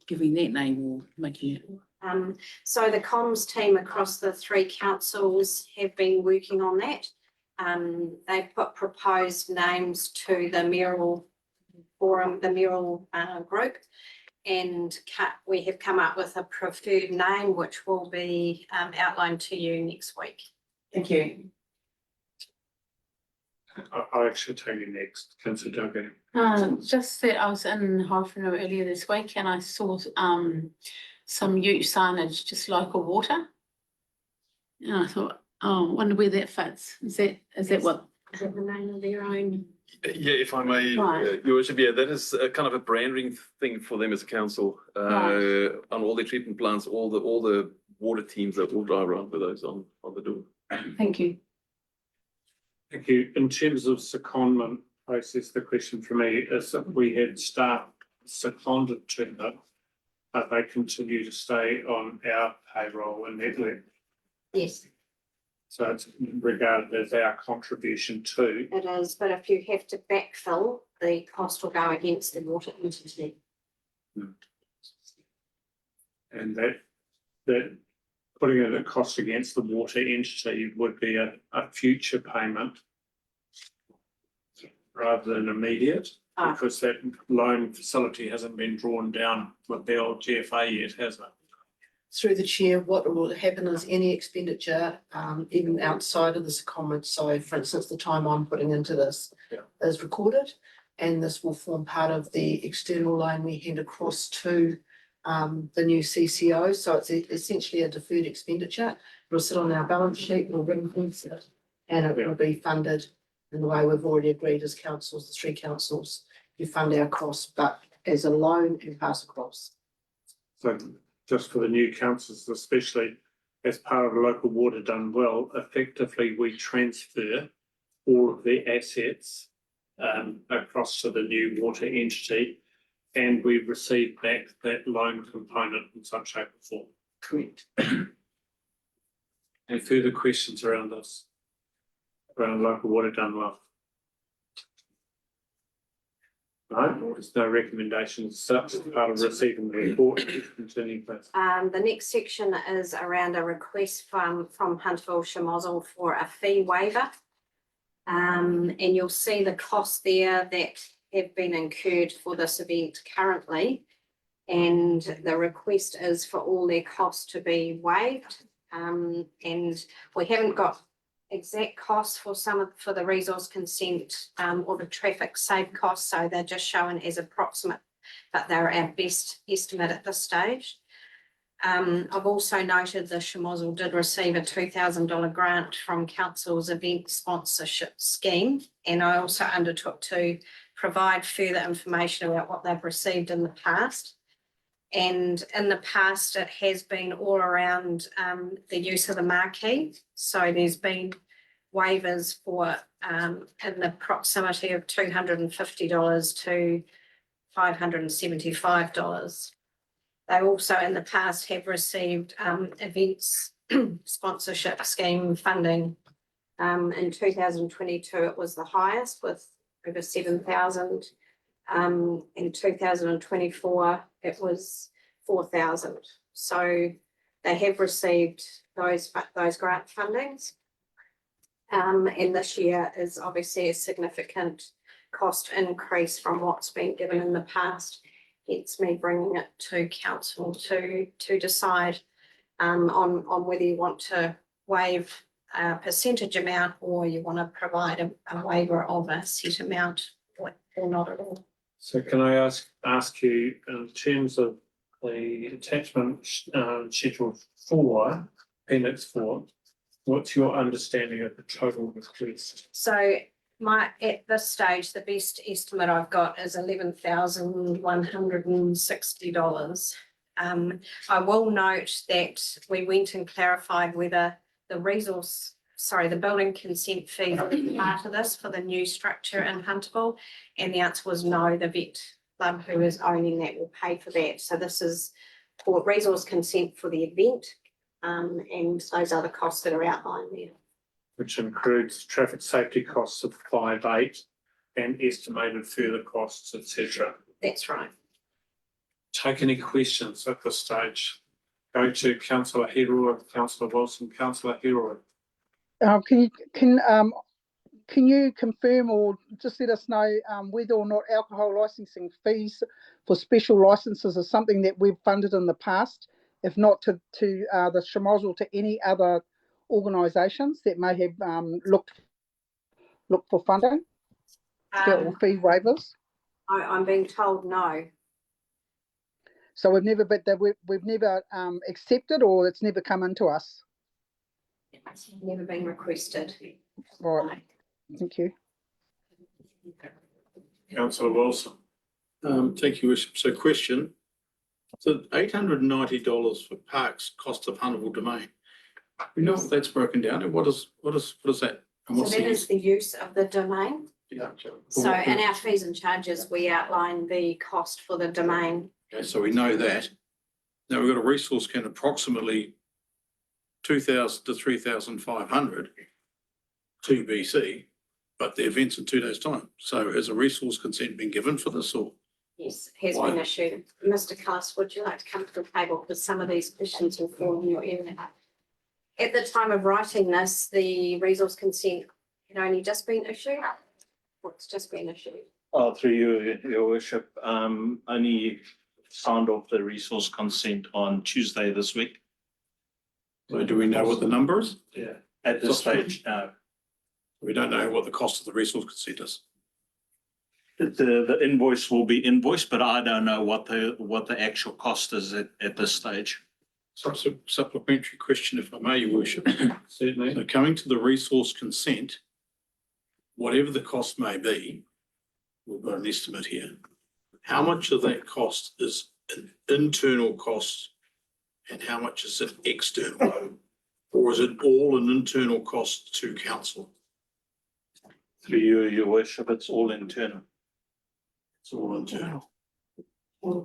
giving that name or making it? So the comms team across the 3 councils have been working on that. They've put proposed names to the mayoral forum, the mayoral group. And we have come up with a preferred name, which will be outlined to you next week. Thank you. I'll actually tell you next, Councillor Jargeti. Just that I was in Horowhenua earlier this week and I saw some ute signage, just local water. And I thought, oh, wonder where that fits. Is that what? Is that the name of their own? Yeah, if I may, Right. Your Worship, yeah, that is a kind of a branding thing for them as a council. Right. On all their treatment plants, all the water teams that will drive around with those on the door. Thank you. Thank you. In terms of secondment process, the question for me is if we had staff seconded to them, but they continue to stay on our payroll and network. Yes, So it's regarded as our contribution to. it is, but if you have to backfill, the cost will go against the water entity. And that putting it at cost against the water entity would be a future payment rather than immediate, Ah. because that loan facility hasn't been drawn down with the old GFA yet, has it? Through the chair, what will happen is any expenditure, even outside of this comment, so for instance, the time I'm putting into this Yeah. is recorded, and this will form part of the external loan we hand across to the new CCO, so it's essentially a deferred expenditure. It'll sit on our balance sheet, we'll ring-fence it, and it will be funded in the way we've already agreed as councils, the 3 councils, you fund our costs, but as a loan and pass across. So just for the new councils, especially as part of local water done well, effectively we transfer all of the assets across to the new water entity, and we receive back that loan component in some shape or form. Correct. Any further questions around this? Around local water done well? No, there's no recommendations, such as part of receiving the report. Continue, please. The next section is around a request from Hunterville Shamozzle for a fee waiver. And you'll see the costs there that have been incurred for this event currently. And the request is for all their costs to be waived. And we haven't got exact costs for for the resource consent or the traffic save costs, so they're just shown as approximate, but they're our best estimate at this stage. I've also noted the Shamozzle did receive a $2,000 grant from Council's event sponsorship scheme, and I also undertook to provide further information about what they've received in the past. And in the past, it has been all around the use of the marquee. So there's been waivers for in the proximity of $250 to $575. They also in the past have received events sponsorship scheme funding. In 2022, it was the highest with over 7,000. In 2024, it was 4,000. So they have received those grant fundings. And this year is obviously a significant cost increase from what's been given in the past. Hence me bringing it to council to decide on whether you want to waive a percentage amount, or you want to provide a waiver of a set amount, or not at all. So can I ask you, in terms of the attachment, schedule 4, appendix 4, what's your understanding of the total request? So at this stage, the best estimate I've got is $11,160. I will note that we went and clarified whether the building consent fee is part of this for the new structure in Hunterville, and the answer was no. The vet club who is owning that will pay for that. So this is for resource consent for the event, and those other costs that are outlined there. Which includes traffic safety costs of 5.8 and estimated further costs, etc. That's right. Take any questions at this stage. Go to councillor Hero, councillor Wilson, councillor Hero. Can you confirm or just let us know whether or not alcohol licensing fees for special licenses is something that we've funded in the past, if not to the Shamozel, to any other organisations that may have looked for funding or fee waivers? I'm being told no. So we've never accepted, or it's never come into us. It's never been requested. Right. Thank you. Councillor Wilson. Thank you, Worship. So question, so $890 for parks, cost of Hunterville Domain. We know what that's broken down, and what is that? And So what's that the is the use of the domain. Yeah. So in our fees and charges, we outline the cost for the domain. Okay, so we know that. Now we've got a resource can approximately 2,000 to 3,500 TBC, but the event's in 2 days' time. So has a resource consent been given for this, or? Yes, has Why? been issued. Mr. Cullis, would you like to come to the table, because some of these questions will fall in your area. At the time of writing this, the resource consent had only just been issued. What's just been issued? Through you, your worship, only signed off the resource consent on Tuesday this week. So do we know what the number is? Yeah. At this stage, We don't know what the cost of the resource consent is. the invoice will be invoiced, but I don't know what the actual cost is at this stage. Supplementary question, if I may, your worship. Certainly. So coming to the resource consent, whatever the cost may be, we've got an estimate here. How much of that cost is an internal cost and how much is it external? Or is it all an internal cost to council? Through you, your worship, it's all internal. It's all internal.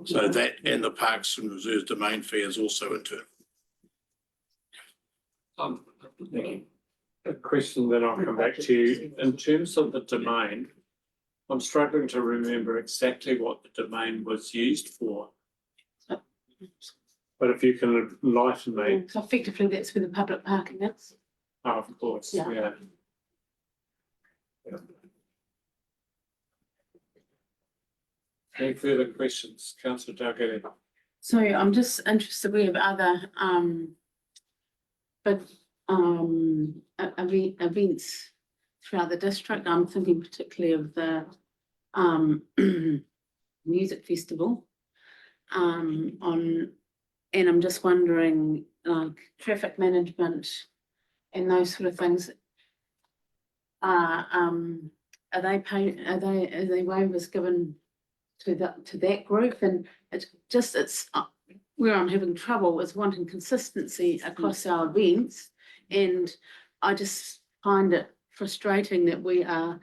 So that and the parks and reserves domain fee is also internal. A question, then I'll come back to you. In terms of the domain, I'm struggling to remember exactly what the domain was used for. But if you can enlighten me, So effectively, that's where the public parking is. of course, Yeah. yeah. Any further questions? Councillor Dalgety. So I'm just interested, we have other, events throughout the district. I'm thinking particularly of the, music festival, and I'm just wondering, like, traffic management and those sort of things. Are they waivers given to that group? And it's where I'm having trouble is wanting consistency across our events. And I just find it frustrating that we are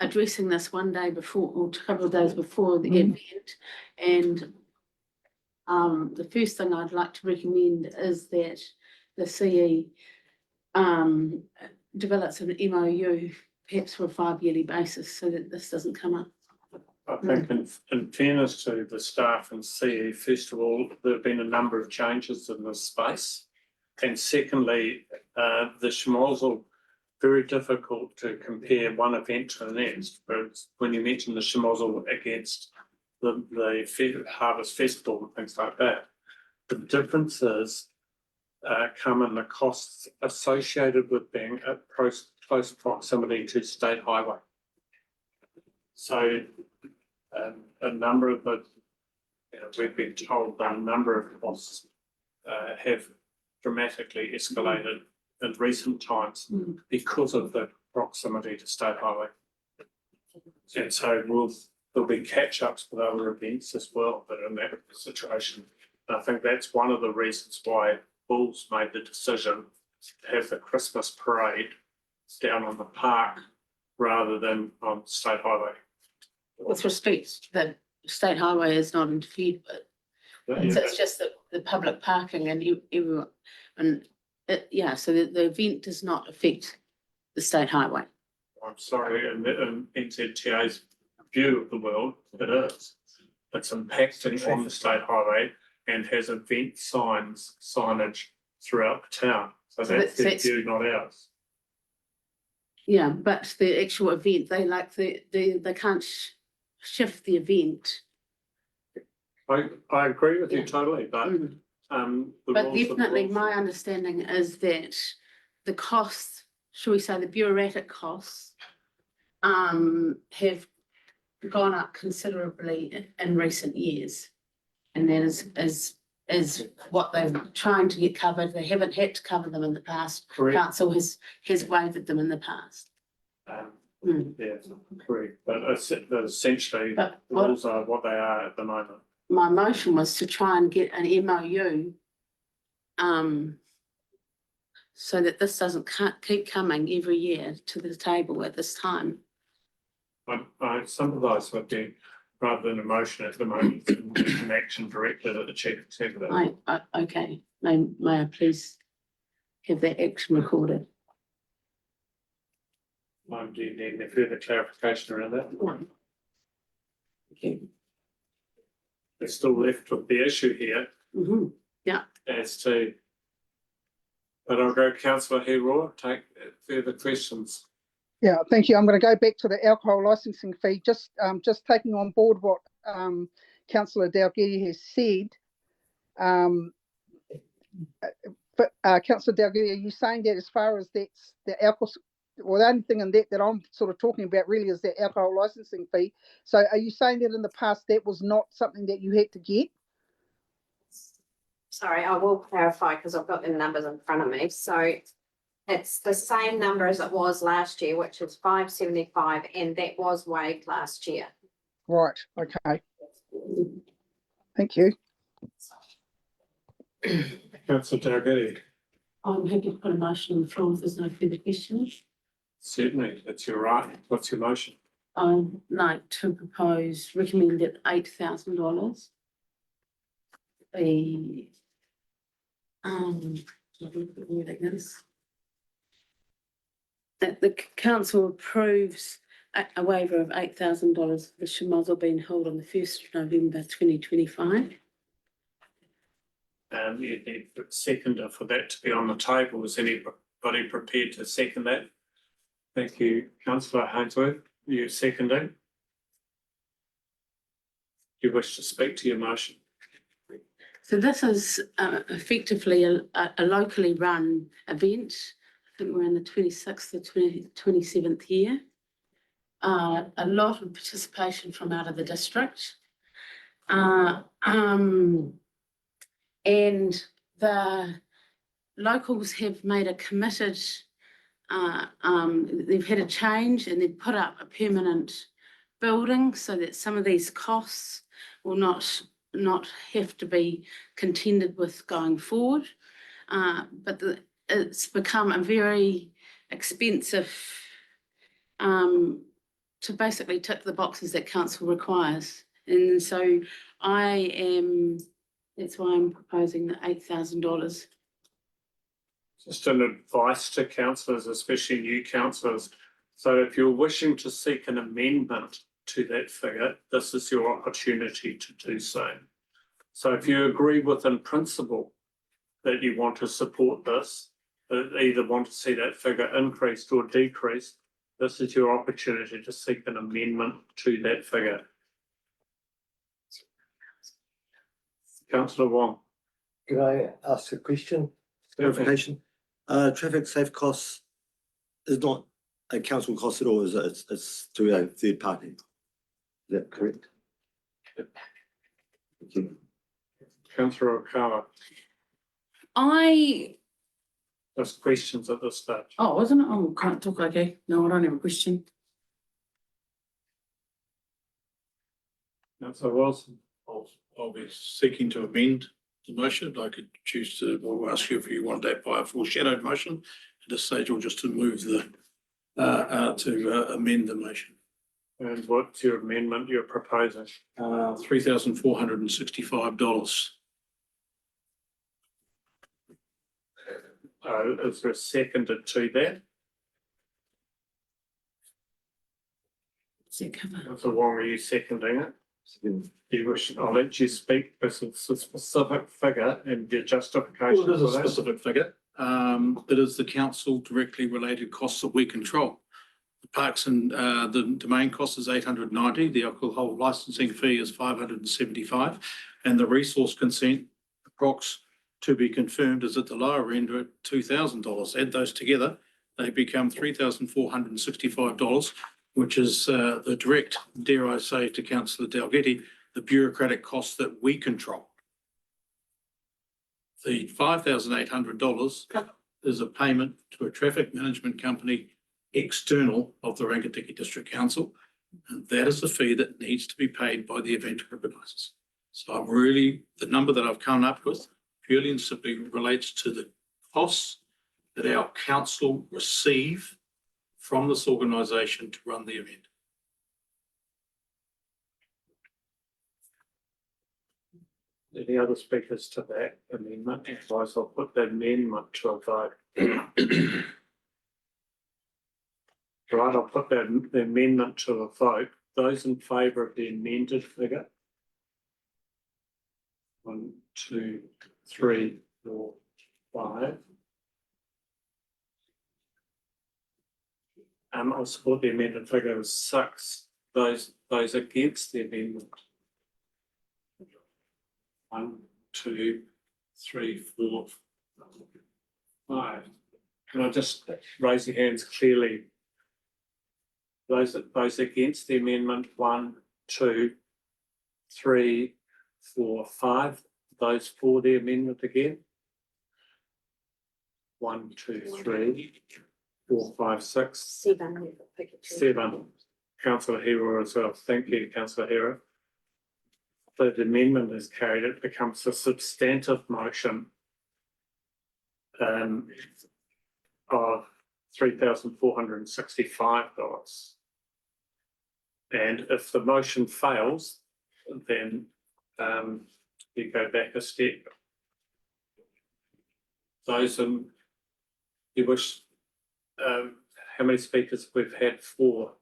addressing this one day before, or a couple of days before the event. And the first thing I'd like to recommend is that the CE develops an MOU, perhaps for a 5-yearly basis, so that this doesn't come up. I think in fairness to the staff and CE, first of all, there have been a number of changes in this space. And secondly, the Shamozel, very difficult to compare one event to the next. But when you mention the Shamozel against the Harvest Festival and things like that, the difference is come in the costs associated with being at close proximity to state highway. So a number of the, we've been told that a number of costs have dramatically escalated in recent times because of the proximity to state highway. And so there'll be catch-ups with other events as well that are in that situation. And I think that's one of the reasons why Bulls made the decision to have the Christmas parade down on the park rather than on state highway. With respect, the state highway is not interfered with. It's just the public parking and everyone, and so the event does not affect the state highway. I'm sorry, in NZTA's view of the world, it is. It's impacting on the state highway and has event signage throughout the town. So that's their view, not ours. Yeah, but the actual event, they can't shift the event. I agree with you totally, but But definitely my understanding is that the costs, shall we say, the bureaucratic costs have gone up considerably in recent years. And that is what they're trying to get covered. They haven't had to cover them in the past. Correct. Council has waived them in the past. Yeah, correct, but essentially, But the rules are what they are at the moment. my motion was to try and get an MOU so that this doesn't keep coming every year to the table at this time. I sympathise with you, rather than emotion at the moment, an action directed at the chief executive. Okay, may I please have that action recorded? Do you need any further clarification around that? Thank you. We're still left with the issue here as to, but I'll go councillor Hero, take further questions. Yeah, thank you. I'm going to go back to the alcohol licensing fee. Just taking on board what Councillor Dalgety has said. Councillor Dalgety, are you saying that as far as that's the alcohol, well, the only thing in that I'm sort of talking about really is the alcohol licensing fee. So are you saying that in the past that was not something that you had to get? Sorry, I will clarify because I've got the numbers in front of me. So it's the same number as it was last year, which is $5.75, and that was waived last year. Right, okay. Thank you. Councillor Dalgety. I'm happy to put a motion on the floor if there's no further questions. Certainly, that's your right. What's your motion? I'd like to recommend at $8,000. That the council approves a waiver of $8,000 for the Shamozzle being held on the 1st of November 2025. You need a seconder for that to be on the table. Is anybody prepared to second that? Thank you, councillor Hainsworth. You seconding? Do you wish to speak to your motion? So this is effectively a locally run event. I think we're in the 26th or 27th year. A lot of participation from out of the district. And the locals have made a committed, they've had a change and they've put up a permanent building so that some of these costs will not have to be contended with going forward. But it's become a very expensive to basically tick the boxes that council requires. And so that's why I'm proposing the $8,000. Just an advice to councillors, especially new councillors. So if you're wishing to seek an amendment to that figure, this is your opportunity to do so. So if you agree with in principle that you want to support this, either want to see that figure increased or decreased, this is your opportunity to seek an amendment to that figure. Councillor Wong. Can I ask a question? clarification. Traffic safe costs is not a council cost at all, is it? It's through a third party. Is that correct? Thank you. Councillor O'Carr, there's questions at this stage. Oh, wasn't it? Oh, can't talk, okay. No, I don't have a question. Councillor Wilson, I'll be seeking to amend the motion. I could choose to, or ask you if you want that by a foreshadowed motion at this stage, or just to move the, to amend the motion. and what's your amendment you're proposing? $3,465. Is there a seconded to that? What's that cover? Councillor Wong, are you seconding it? You wish, I'll let you speak, because it's a specific figure and your justification Well, it is a for that. specific figure. It is the council directly related costs that we control. The parks and the domain cost is $890, the alcohol licensing fee is $575, and the resource consent approx to be confirmed is at the lower end at $2,000. Add those together, they become $3,465, which is the direct, dare I say to Councillor Dalgety, the bureaucratic costs that we control. The $5,800 is a payment to a traffic management company external of the Rangitikei District Council. And that is the fee that needs to be paid by the event organisers. So I'm really, the number that I've come up with purely and simply relates to the costs that our council receive from this organisation to run the event. Any other speakers to that amendment? Otherwise, I'll put the amendment to a vote. Right, I'll put the amendment to a vote. Those in favour of the amended figure? 1, 2, 3, 4, 5. I'll support the amended figure of 6. Those against the amendment? 1, 2, 3, 4, 5. Can I just raise your hands clearly? Those against the amendment, 1, 2, 3, 4, 5. Those for the amendment again? 1, 2, 3, 4, 5, 6. 7. 7. Councillor Hera as well. Thank you, Councillor Hera. The amendment is carried. It becomes a substantive motion of $3,465. And if the motion fails, then you go back a step. Those you wish, how many speakers we've had for?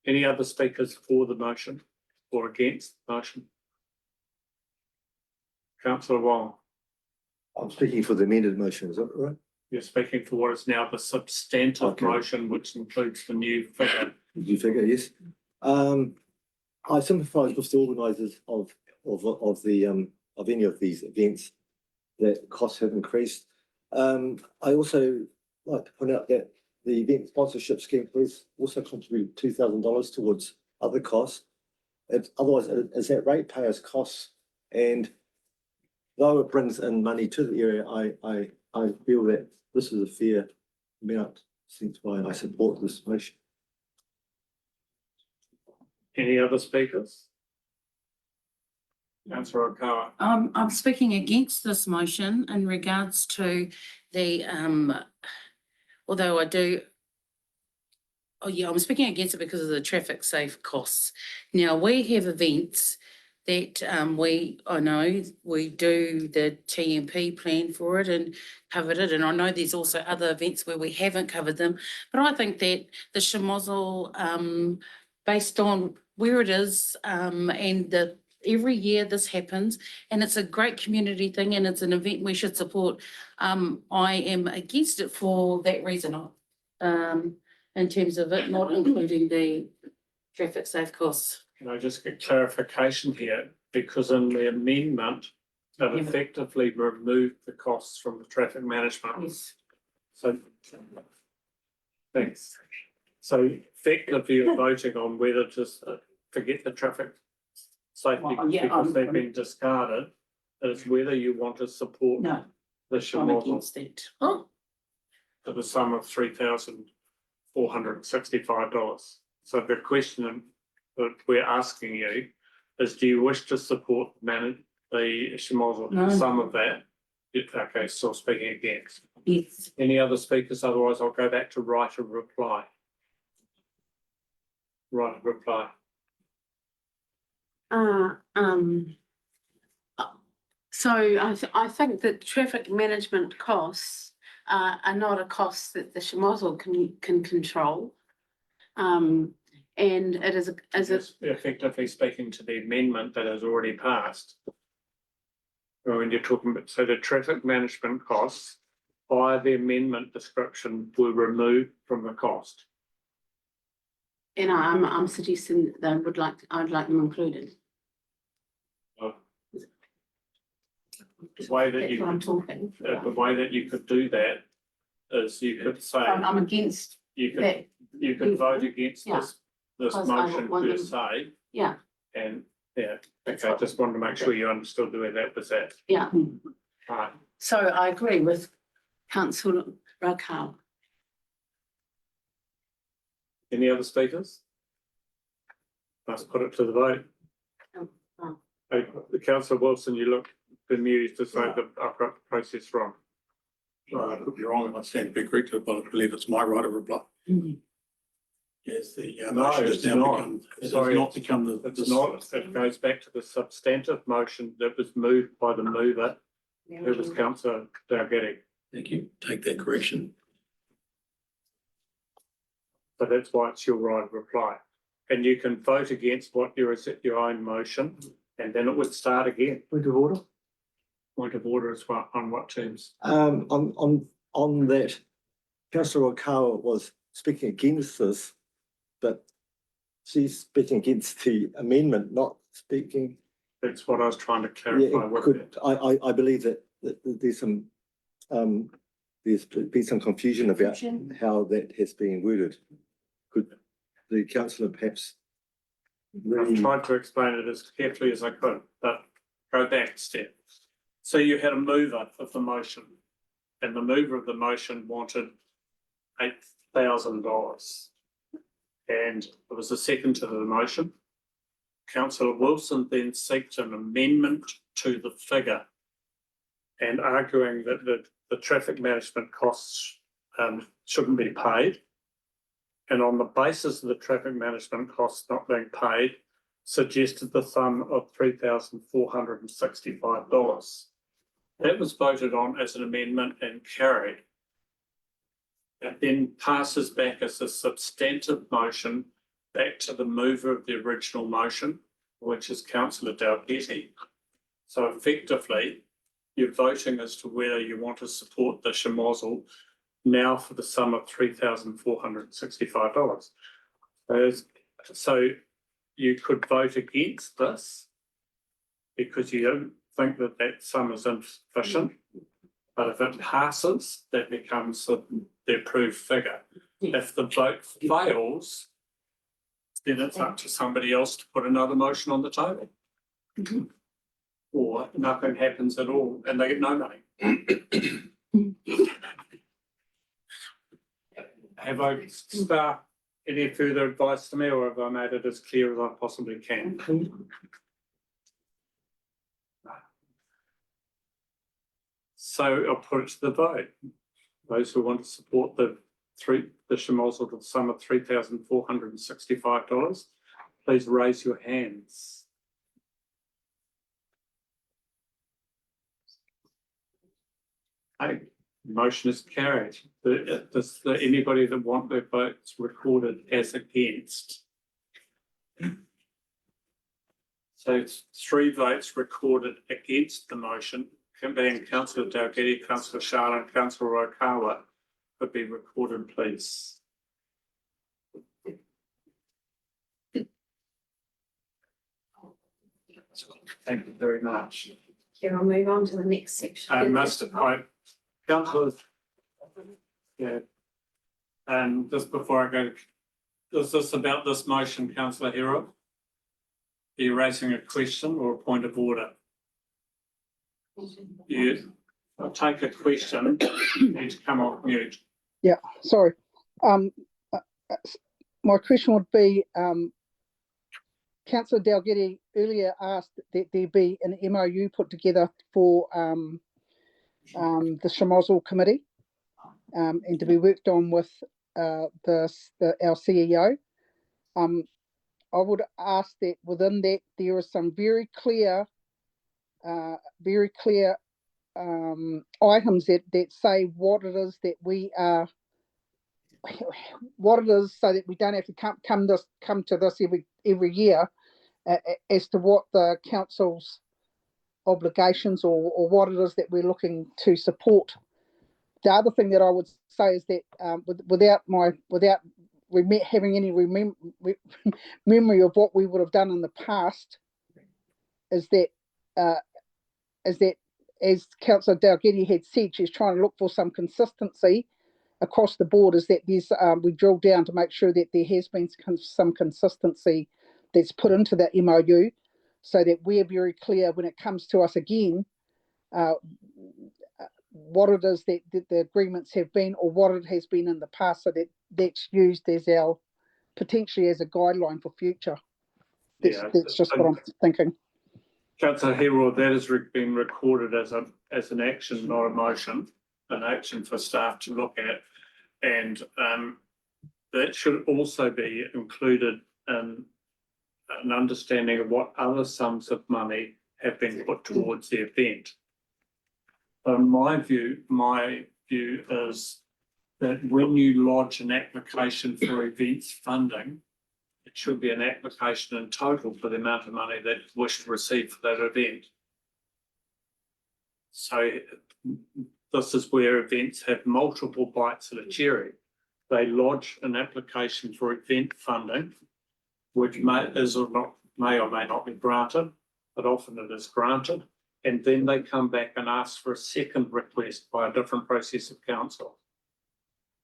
Any other speakers for the motion or against the motion? Councillor Wong, I'm speaking for the amended motion, is that right? you're speaking for what is now the substantive Okay. motion, which includes the new figure. You figure, yes. I sympathise with the organisers of any of these events that costs have increased. I also like to point out that the event sponsorship scheme please also contribute $2,000 towards other costs. Otherwise, it's at ratepayers' costs, and though it brings in money to the area, I feel that this is a fair amount, since why I support this motion. Any other speakers? Councillor O'Carr. I'm speaking against this motion in regards to the, although I do, I'm speaking against it because of the traffic safe costs. Now, we have events that I know we do the TMP plan for it and covered it, and I know there's also other events where we haven't covered them, but I think that the Shamozzle, based on where it is, and every year this happens, and it's a great community thing, and it's an event we should support. I am against it for that reason, in terms of it not including the traffic safe costs. Can I just get clarification here? Because in the amendment, and effectively remove the costs from the traffic management. Yes. So, thanks. So effectively you're voting on whether to forget the traffic safety Well, yeah, because they've I'm- been discarded. It's whether you want to support No, the I'm Shamozzle against it. Oh, to the sum of $3,465. So the question that we're asking you is, do you wish to support the Shamozzle to No. the sum of that? Okay, still speaking against. yes. Any other speakers? Otherwise, I'll go back to right of reply. Right of reply. So I think that traffic management costs are not a cost that the Shamozzle can control. And it is Effectively speaking to the amendment that has already passed. When you're talking about, so the traffic management costs by the amendment description were removed from the cost. and I'm suggesting that I'd like them included. The way that That's what I'm talking. the way that you could do that is you could say, I'm against you that, could vote against Yeah. this Because I motion want per them- se, yeah, and, yeah, That's okay, what- just wanted to make sure you understood where that was at. yeah. Right, So I agree with councillor Rakawa. any other speakers? Let's put it to the vote. Oh. Hey, Councillor Wilson, you look bemused to say that I've got the process wrong. I could be wrong, I stand to be corrected, but I believe it's my right of reply. Yes, the No, motion has it's now not. become, it has Sorry, not become the. It's not, it goes back to the substantive motion that was moved by the mover, who was councillor Dalgety. Thank you, take that correction. So that's why it's your right of reply. And you can vote against what is your own motion, and then it would start again. Point of order. Point of order as well, on what terms? On that, councillor Okawa was speaking against this, but she's speaking against the amendment, not speaking. That's what I was trying to Yeah, clarify it with could, it. I believe that there's some, there's been some confusion about how that has been worded. Could the councillor perhaps? I've tried to explain it as carefully as I could, but go back a step. So you had a mover of the motion, and the mover of the motion wanted $8,000. And it was a second to the motion. Councillor Wilson then seeked an amendment to the figure and arguing that the traffic management costs shouldn't be paid. And on the basis of the traffic management costs not being paid, suggested the sum of $3,465. That was voted on as an amendment and carried. It then passes back as a substantive motion back to the mover of the original motion, which is councillor Dalgety. So effectively, you're voting as to whether you want to support the Shamozzle now for the sum of $3,465. So you could vote against this because you don't think that that sum is insufficient. But if it passes, that becomes the approved figure. If the vote fails, then it's up to somebody else to put another motion on the table. Or nothing happens at all and they get no money. Have I staff any further advice to me, or have I made it as clear as I possibly can? So I'll put it to the vote. Those who want to support the Shamozzle to the sum of $3,465, please raise your hands. Okay, motion is carried. Does anybody that want their votes recorded as against? So it's 3 votes recorded against the motion, being councillor Dalgety, councillor Sharla, and councillor Okawa, could be recorded, please. Thank you very much. Here, I'll move on to the next section. Councillors. Yeah. And just before I go, is this about this motion, councillor Hero? Are you raising a question or a point of order? You, I'll take a question, you need to come off mute. Yeah, sorry. My question would be, Councillor Dalgety earlier asked that there be an MOU put together for the Shamozzle Committee and to be worked on with our CEO. I would ask that within that there is some very clear items that say what it is that we are, what it is, so that we don't have to come to this every year as to what the council's obligations or what it is that we're looking to support. The other thing that I would say is that without having any memory of what we would have done in the past, is that as Councillor Dalgety had said, she's trying to look for some consistency across the board, is that there's we drill down to make sure that there has been some consistency that's put into that MOU, so that we're very clear when it comes to us again what it is that the agreements have been or what it has been in the past, so that that's used as our potentially as a guideline for future. That's just what I'm thinking. Councillor Hero, that has been recorded as an action, not a motion, an action for staff to look at, and that should also be included in an understanding of what other sums of money have been put towards the event. My view is that when you lodge an application for events funding, it should be an application in total for the amount of money that you wish to receive for that event. So this is where events have multiple bites of the cherry. They lodge an application for event funding, which may or may not be granted, but often it is granted. And then they come back and ask for a second request by a different process of council.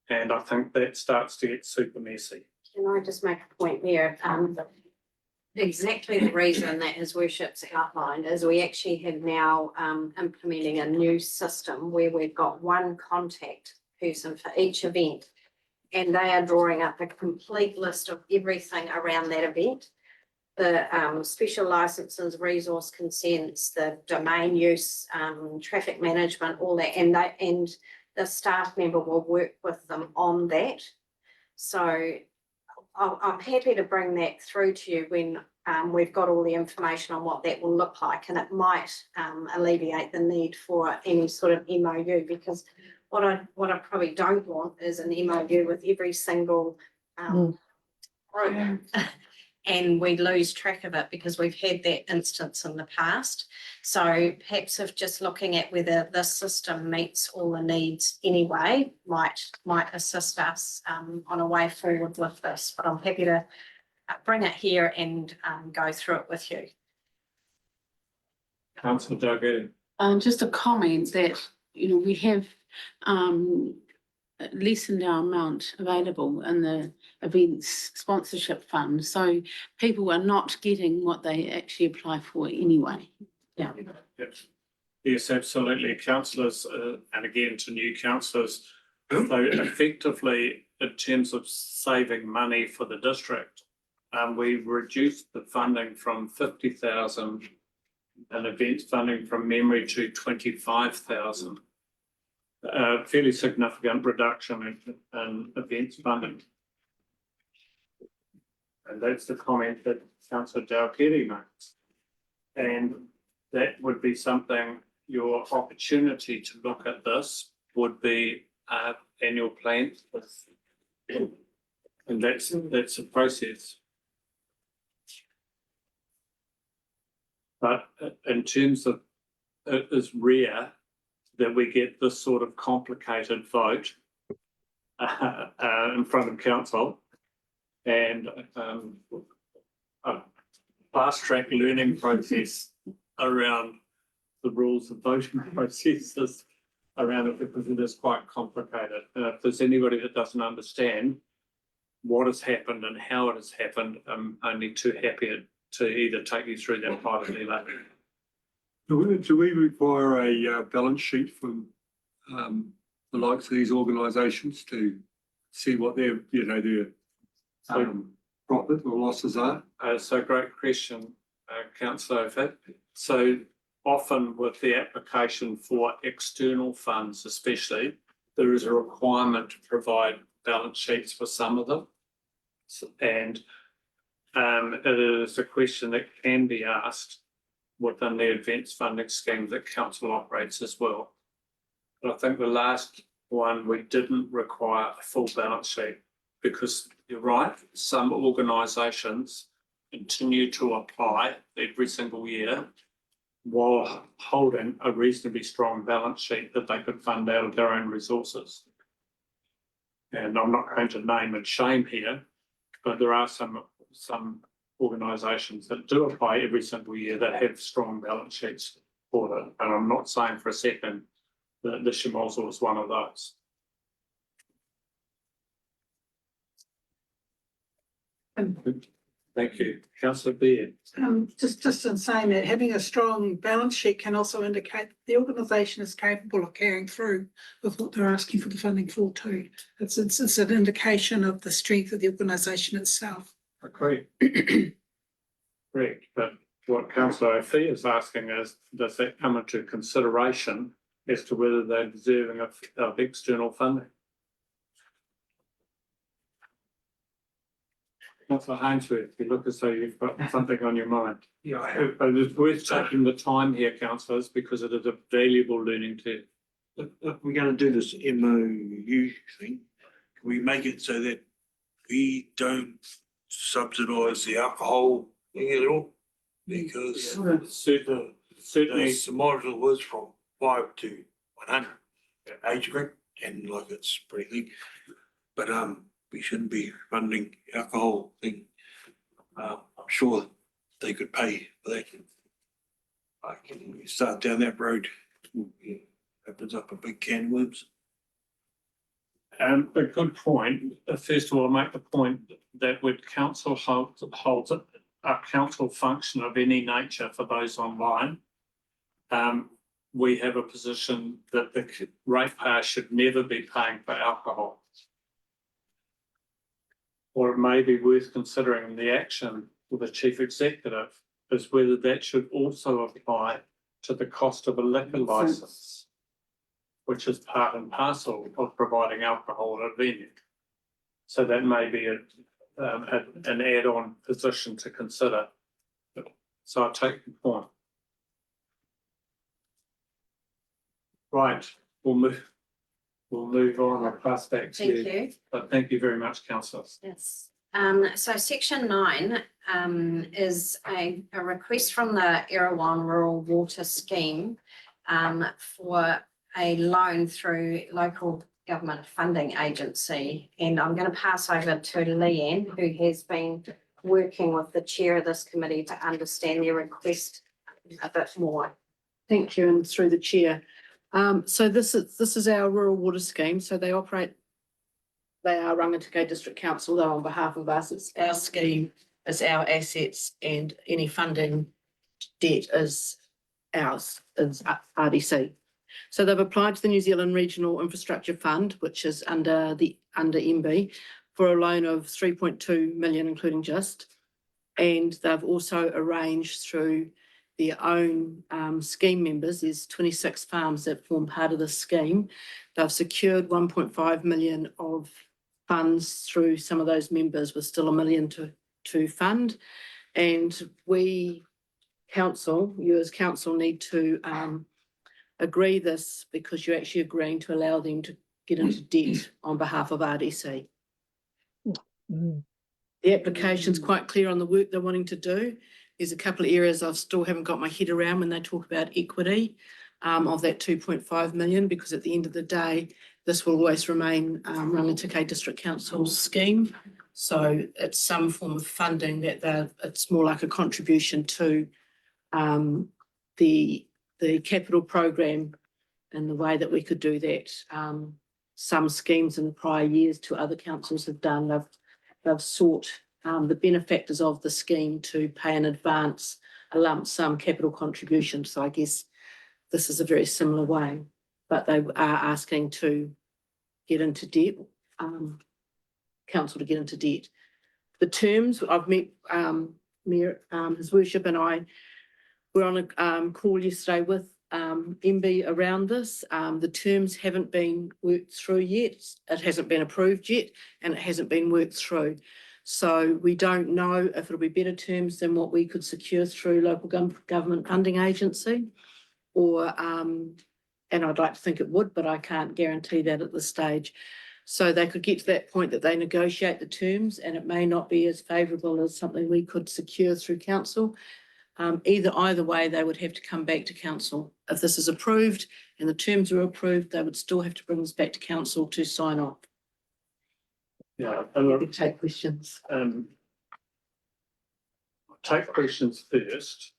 And I think that starts to get super messy. Can I just make a point there? Exactly the reason that His Worship's outlined is we actually have now implementing a new system where we've got one contact person for each event, and they are drawing up a complete list of everything around that event. The special licenses, resource consents, the domain use, traffic management, all that, and the staff member will work with them on that. So I'm happy to bring that through to you when we've got all the information on what that will look like, and it might alleviate the need for any sort of MOU, because what I probably don't want is an MOU with every single group. And we lose track of it, because we've had that instance in the past. So perhaps if just looking at whether this system meets all the needs anyway might assist us on a way forward with this. But I'm happy to bring it here and go through it with you. Councillor Dalgety. Just a comment that, we have lessened our amount available in the events sponsorship fund, so people are not getting what they actually apply for anyway. Yeah. Yes, absolutely, councillors, and again to new councillors. So effectively, in terms of saving money for the district, we've reduced the funding from 50,000 and events funding from memory to 25,000. A fairly significant reduction in events funding. And that's the comment that Councillor Dalgety makes. And that would be something, your opportunity to look at this would be annual plan. And that's a process. But in terms of, it is rare that we get this sort of complicated vote in front of council, and a fast track learning process around the rules of voting processes around it because it is quite complicated. And if there's anybody that doesn't understand what has happened and how it has happened, I'm only too happy to either take you through that privately later. Do we require a balance sheet from the likes of these organisations to see what their, their profit or losses are? So great question, councillor Fit. So often with the application for external funds especially, there is a requirement to provide balance sheets for some of them. And it is a question that can be asked within the advanced funding scheme that council operates as well. But I think the last one, we didn't require a full balance sheet because you're right, some organisations continue to apply every single year while holding a reasonably strong balance sheet that they could fund out of their own resources. And I'm not going to name and shame here, but there are some organisations that do apply every single year that have strong balance sheets for it. And I'm not saying for a second that the Shimozel is one of those. Thank you. Councillor Beard. Just in saying that, having a strong balance sheet can also indicate the organisation is capable of carrying through with what they're asking for the funding for too. It's an indication of the strength of the organisation itself. Agreed. Correct, but what councillor O'Fee is asking is, does that come into consideration as to whether they're deserving of external funding? Councillor Hainsworth, you look as though you've got something on your mind. Yeah, I have. But it's worth taking the time here, councillors, because it is a valuable learning too. If we're going to do this MOU thing, can we make it so that we don't subsidise the alcohol thing at all? Because Certainly, the model was from 5 to 100 age group, and like it's pretty big. But we shouldn't be funding alcohol thing. I'm sure they could pay for that. Can we start down that road? It opens up a big can of worms. a good point. First of all, make the point that when council holds a council function of any nature for those online, we have a position that the ratepayer should never be paying for alcohol. Or it may be worth considering the action for the chief executive is whether that should also apply to the cost of a liquor licence, which is part and parcel of providing alcohol at a venue. So that may be an add-on position to consider. So I take your point. Right, we'll move on. I'll pass back to you. Thank you. But thank you very much, councillors. Yes. So section 9 is a request from the Erawan Rural Water Scheme for a loan through local government funding agency. And I'm going to pass over to Leanne, who has been working with the chair of this committee to understand their request a bit more. Thank you, and through the chair. So this is our rural water scheme. So they are Rangitikei District Council, though on behalf of us, it's our scheme, it's our assets, and any funding debt is ours, is RDC. So they've applied to the New Zealand Regional Infrastructure Fund, which is under MB, for a loan of 3.2 million, including GIST. And they've also arranged through their own scheme members, there's 26 farms that form part of the scheme. They've secured 1.5 million of funds through some of those members, with still $1 million to fund. And we, council, you as council need to agree this, because you're actually agreeing to allow them to get into debt on behalf of RDC. The application's quite clear on the work they're wanting to do. There's a couple of areas I still haven't got my head around when they talk about equity of that 2.5 million, because at the end of the day, this will always remain Rangitikei District Council's scheme. So it's some form of funding that it's more like a contribution to the the capital program and the way that we could do that. Some schemes in the prior years to other councils have done, they've sought the benefactors of the scheme to pay in advance a lump sum capital contribution. So I guess this is a very similar way, but they are asking to get into debt, council to get into debt. The terms, I've met Mayor, His Worship and I were on a call yesterday with MB around this. The terms haven't been worked through yet. It hasn't been approved yet, and it hasn't been worked through. So we don't know if it'll be better terms than what we could secure through local government funding agency, or and I'd like to think it would, but I can't guarantee that at this stage. So they could get to that point that they negotiate the terms, and it may not be as favourable as something we could secure through council. Either way, they would have to come back to council. If this is approved and the terms are approved, they would still have to bring this back to council to sign off. Yeah, We could take questions. Take questions first,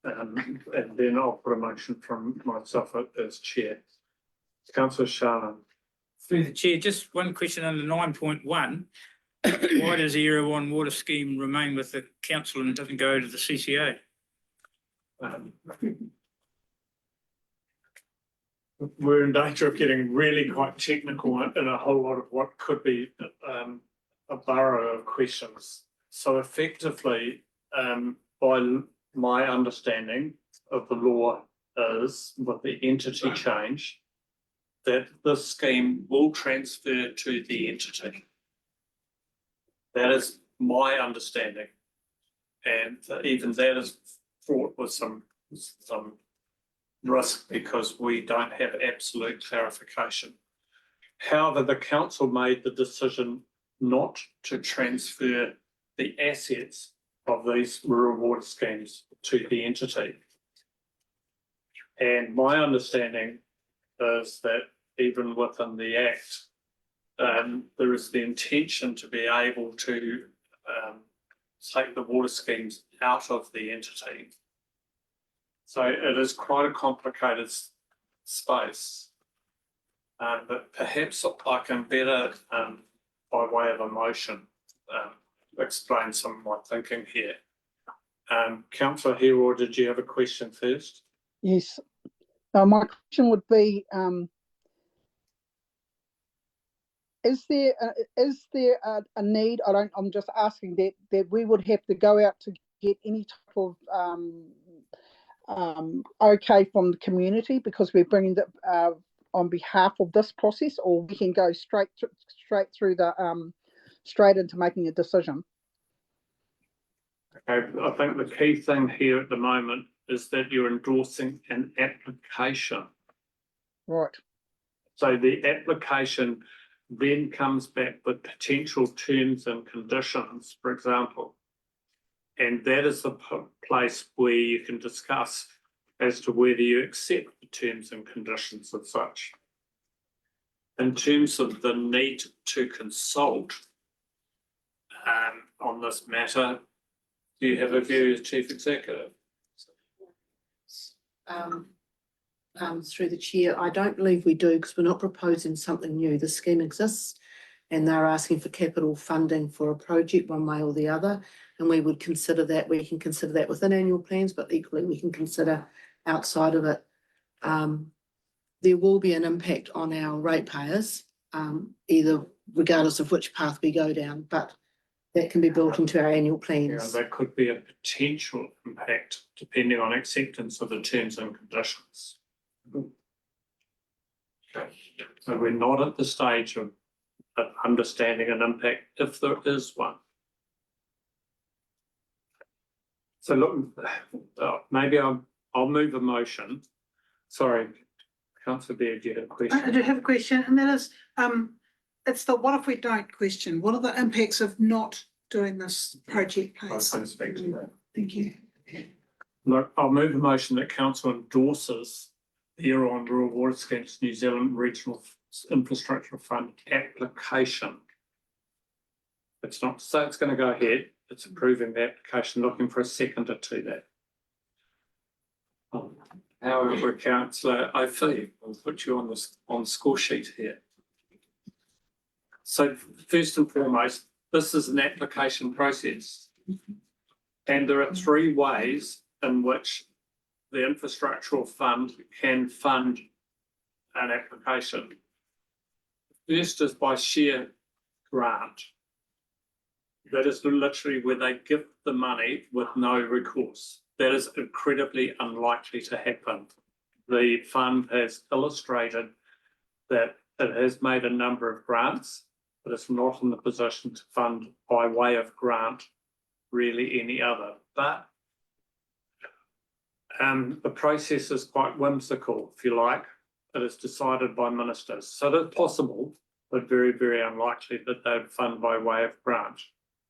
and then I'll put a motion from myself as chair. Councillor Shannon. Through the chair, just one question under 9.1. Why does the Erewhon Water Scheme remain with the council and doesn't go to the CCA? We're in danger of getting really quite technical in a whole lot of what could be a borough of questions. So effectively, by my understanding of the law is, with the entity change, that this scheme will transfer to the entity. That is my understanding. And even that is fraught with some risk because we don't have absolute clarification. However, the council made the decision not to transfer the assets of these rural water schemes to the entity. And my understanding is that even within the Act, there is the intention to be able to take the water schemes out of the entity. So it is quite a complicated space. But perhaps I can better, by way of a motion, explain some of my thinking here. Councillor Hero, did you have a question first? Yes. My question would be, is there a need? I'm just asking that we would have to go out to get any type of okay from the community because we're bringing the on behalf of this process, or we can go straight through the straight into making a decision. Okay, I think the key thing here at the moment is that you're endorsing an application. Right. So the application then comes back with potential terms and conditions, for example. And that is the place where you can discuss as to whether you accept the terms and conditions as such. In terms of the need to consult on this matter, do you have a view as Chief Executive? Through the chair, I don't believe we do because we're not proposing something new. The scheme exists and they're asking for capital funding for a project one way or the other. And we would consider that, we can consider that within annual plans, but equally we can consider outside of it. There will be an impact on our ratepayers, either regardless of which path we go down, but that can be built into our annual plans. Yeah, there could be a potential impact depending on acceptance of the terms and conditions. Okay. So we're not at the stage of understanding an impact if there is one. So look, maybe I'll move a motion. Sorry, Councillor Baird, you had a question. I do have a question, and that is, it's the what if we don't question. What are the impacts of not doing this project, please? I can speak to that. Thank you. Look, I'll move a motion that council endorses the Erewhon Rural Water Schemes New Zealand Regional Infrastructure Fund application. It's not to say it's going to go ahead, it's approving the application, looking for a seconder to that. However, councillor O'Fee, I'll put you on on score sheet here. So first and foremost, this is an application process. And there are three ways in which the infrastructural fund can fund an application. First is by share grant. That is literally where they give the money with no recourse. That is incredibly unlikely to happen. The fund has illustrated that it has made a number of grants, but it's not in the position to fund by way of grant really any other. But the process is quite whimsical, if you like. It is decided by ministers. So it is possible, but very, very unlikely that they would fund by way of grant.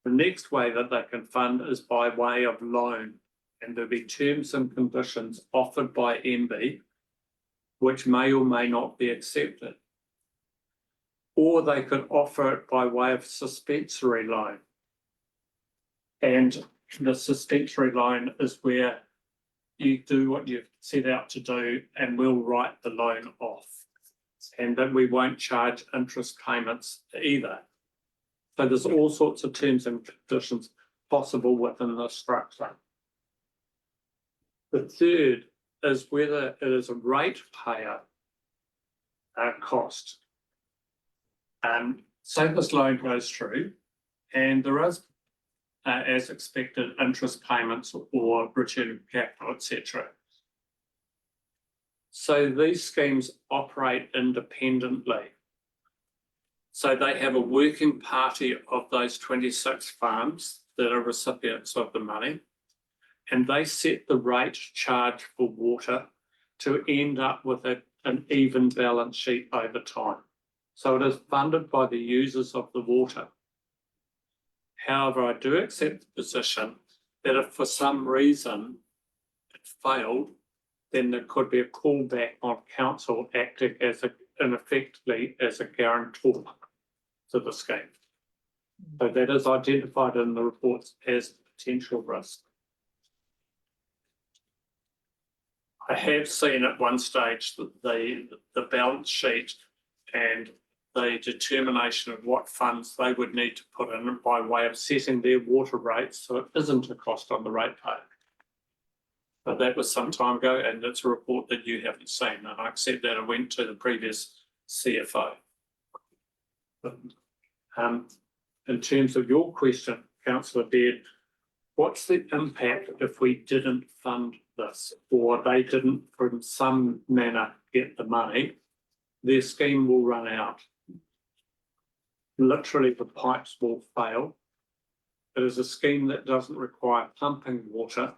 The next way that they can fund is by way of loan. And there'll be terms and conditions offered by MB, which may or may not be accepted. Or they could offer it by way of suspensory loan. And the suspensory loan is where you do what you've set out to do and we'll write the loan off. And that we won't charge interest payments either. So there's all sorts of terms and conditions possible within the structure. The third is whether it is a ratepayer cost. So this loan goes through and there is, as expected, interest payments or return of capital, etc. So these schemes operate independently. So they have a working party of those 26 farms that are recipients of the money, and they set the rate charged for water to end up with an even balance sheet over time. So it is funded by the users of the water. However, I do accept the position that if for some reason it failed, then there could be a callback on council acting as effectively as a guarantor to the scheme. So that is identified in the reports as potential risk. I have seen at one stage that the balance sheet and the determination of what funds they would need to put in by way of setting their water rates, so it isn't a cost on the ratepayer. But that was some time ago, and it's a report that you haven't seen, and I accept that it went to the previous CFO. But, in terms of your question, Councillor Baird, what's the impact if we didn't fund this, or they didn't, from some manner, get the money? Their scheme will run out. Literally, the pipes will fail. It is a scheme that doesn't require pumping water,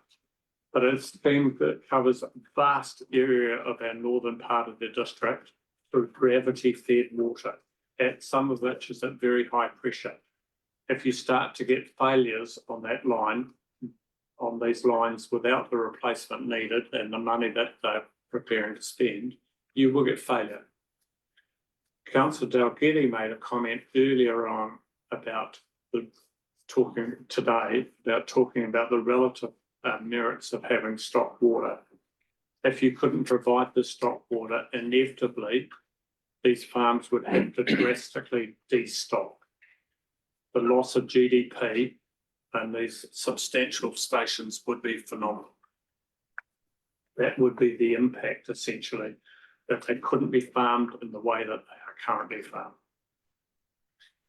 but it's a scheme that covers a vast area of our northern part of the district through gravity-fed water, at some of which is at very high pressure. If you start to get failures on that line, on these lines without the replacement needed and the money that they're preparing to spend, you will get failure. Councillor Dalgety made a comment earlier on about talking about the relative merits of having stock water. If you couldn't provide the stock water, inevitably these farms would have to drastically destock. The loss of GDP and these substantial stations would be phenomenal. That would be the impact, essentially, that they couldn't be farmed in the way that they are currently farmed.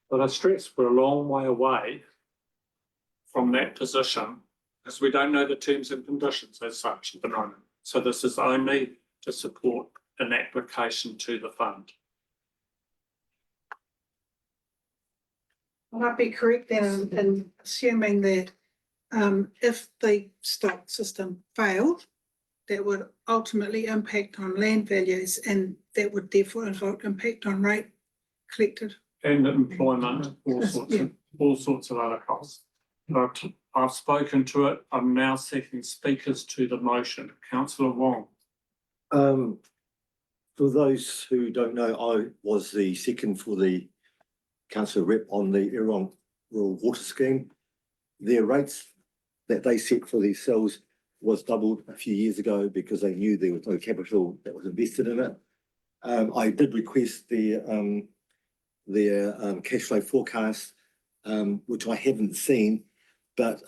But I stress we're a long way away from that position, because we don't know the terms and conditions as such at the moment. So this is only to support an application to the fund. Would I be correct then in assuming that if the stock system failed, that would ultimately impact on land values and that would therefore impact on rate collected? And employment, all sorts of other costs. But I've spoken to it. I'm now seeking speakers to the motion. Councillor Wong. For those who don't know, I was the second for the council rep on the Erong Rural Water Scheme. Their rates that they set for themselves was doubled a few years ago because they knew there was no capital that was invested in it. I did request their cash flow forecast, which I haven't seen, but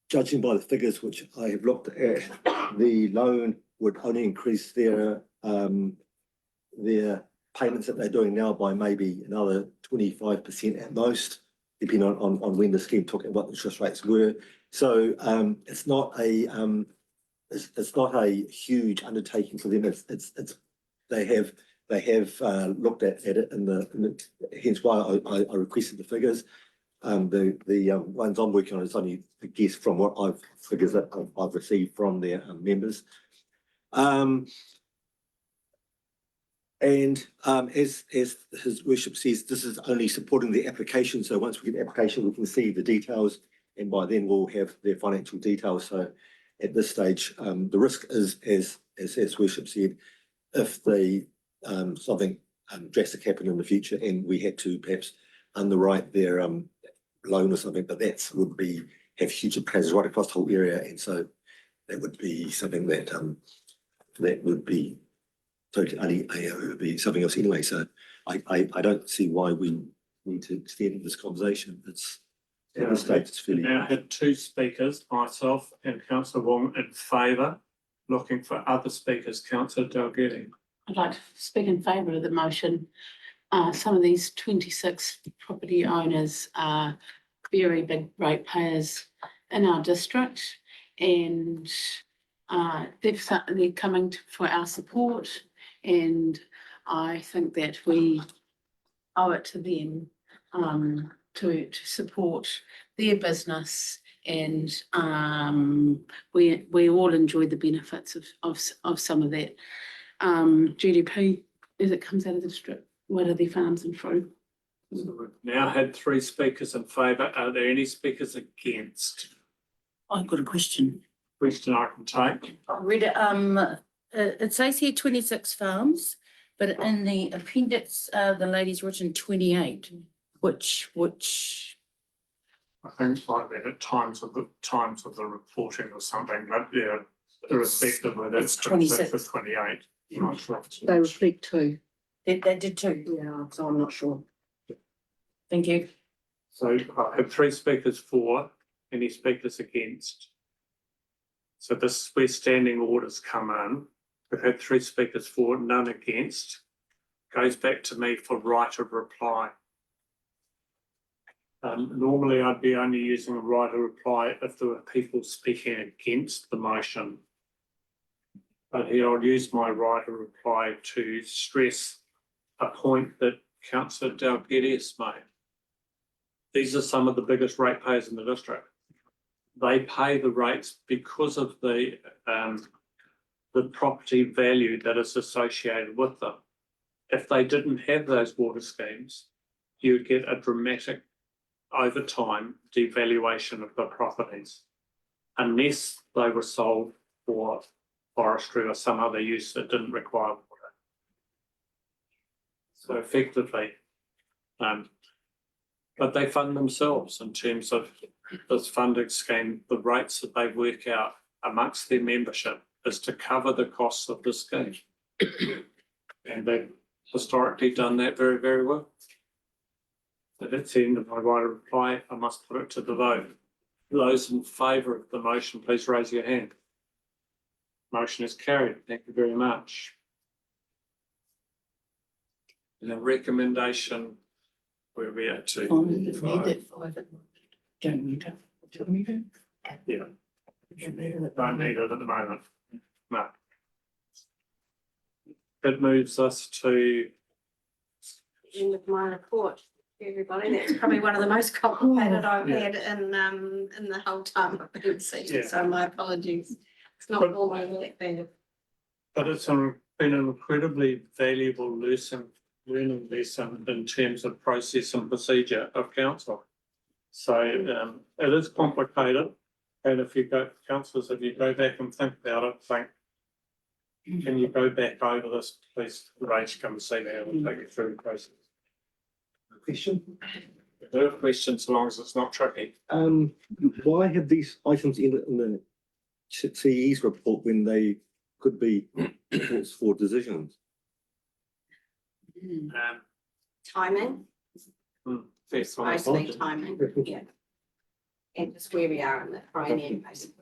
judging by the figures which I have looked at, the loan would only increase their payments that they're doing now by maybe another 25% at most, depending on when the scheme took and what the interest rates were. So it's not a huge undertaking for them. They have looked at it hence why I requested the figures. The ones I'm working on is only a guess from what figures that I've received from their members. And as his worship says, this is only supporting the application. So once we get the application, we can see the details, and by then we'll have their financial details. So at this stage, the risk is, as worship said, if something drastic happened in the future and we had to perhaps underwrite their loan or something, but that would have huge implications right across the whole area, and so that would be something that would be totally would be something else anyway. So I don't see why we need to extend this conversation. It's at this stage, it's fairly. Now had two speakers, myself and Councillor Wong, in favour. Looking for other speakers. Councillor Dalgety. I'd like to speak in favour of the motion. Some of these 26 property owners are very big ratepayers in our district, and they're coming for our support, and I think that we owe it to them to support their business, and we all enjoy the benefits of some of that GDP as it comes out of the district. What are their farms and fruit? So we've now had three speakers in favour. Are there any speakers against? I've got a question. Question I can take. I read it, it says here 26 farms, but in the appendix, the lady's written 28, which I think it might have been at times of the reporting or something, but yeah, irrespective of that, It's 26. for 28. I'm not sure. They reflect two. they did too, yeah, so I'm not sure. Thank you. So I have three speakers for, any speakers against? So this is where standing orders come in. We've had three speakers for, none against. Goes back to me for right of reply. Normally I'd be only using a right of reply if there were people speaking against the motion. But here I'll use my right of reply to stress a point that Councillor Dalgety has made. These are some of the biggest ratepayers in the district. They pay the rates because of the property value that is associated with them. If they didn't have those water schemes, you would get a dramatic, over time, devaluation of the properties, unless they were sold for forestry or some other use that didn't require water. So effectively, but they fund themselves in terms of this funding scheme. The rates that they work out amongst their membership is to cover the costs of the scheme. And they've historically done that very, very well. So that's the end of my right of reply. I must put it to the vote. Those in favour of the motion, please raise your hand. Motion is carried. Thank you very much. And the recommendation, where we at to? Don't need it. Don't need it. Yeah. Don't need it at the moment. No. It moves us to. End of my report, everybody. That's probably one of the most complicated I've had in the whole time I've been seated, so my apologies. It's not normally that bad. But it's been an incredibly valuable learning lesson in terms of process and procedure of council. So it is complicated, and if you go, councillors, if you go back and think about it, can you go back over this, please? Rach, come and see me, and we'll take you through the process. Question? No questions, so long as it's not tricky. Why have these items in CE's report when they could be reports for decisions? Timing, First one. mostly timing, yeah. And just where we are in the triennium, basically.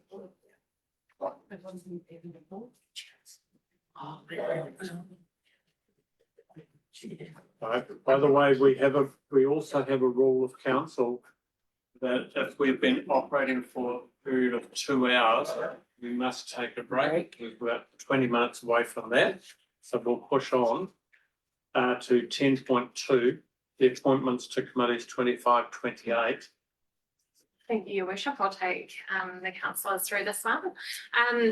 By the way, we also have a rule of council that if we've been operating for a period of 2 hours, we must take a break. We're about 20 minutes away from that. So we'll push on to 10.2, the appointments to committees 25, 28. Thank you, Your Worship. I'll take the councillors through this one.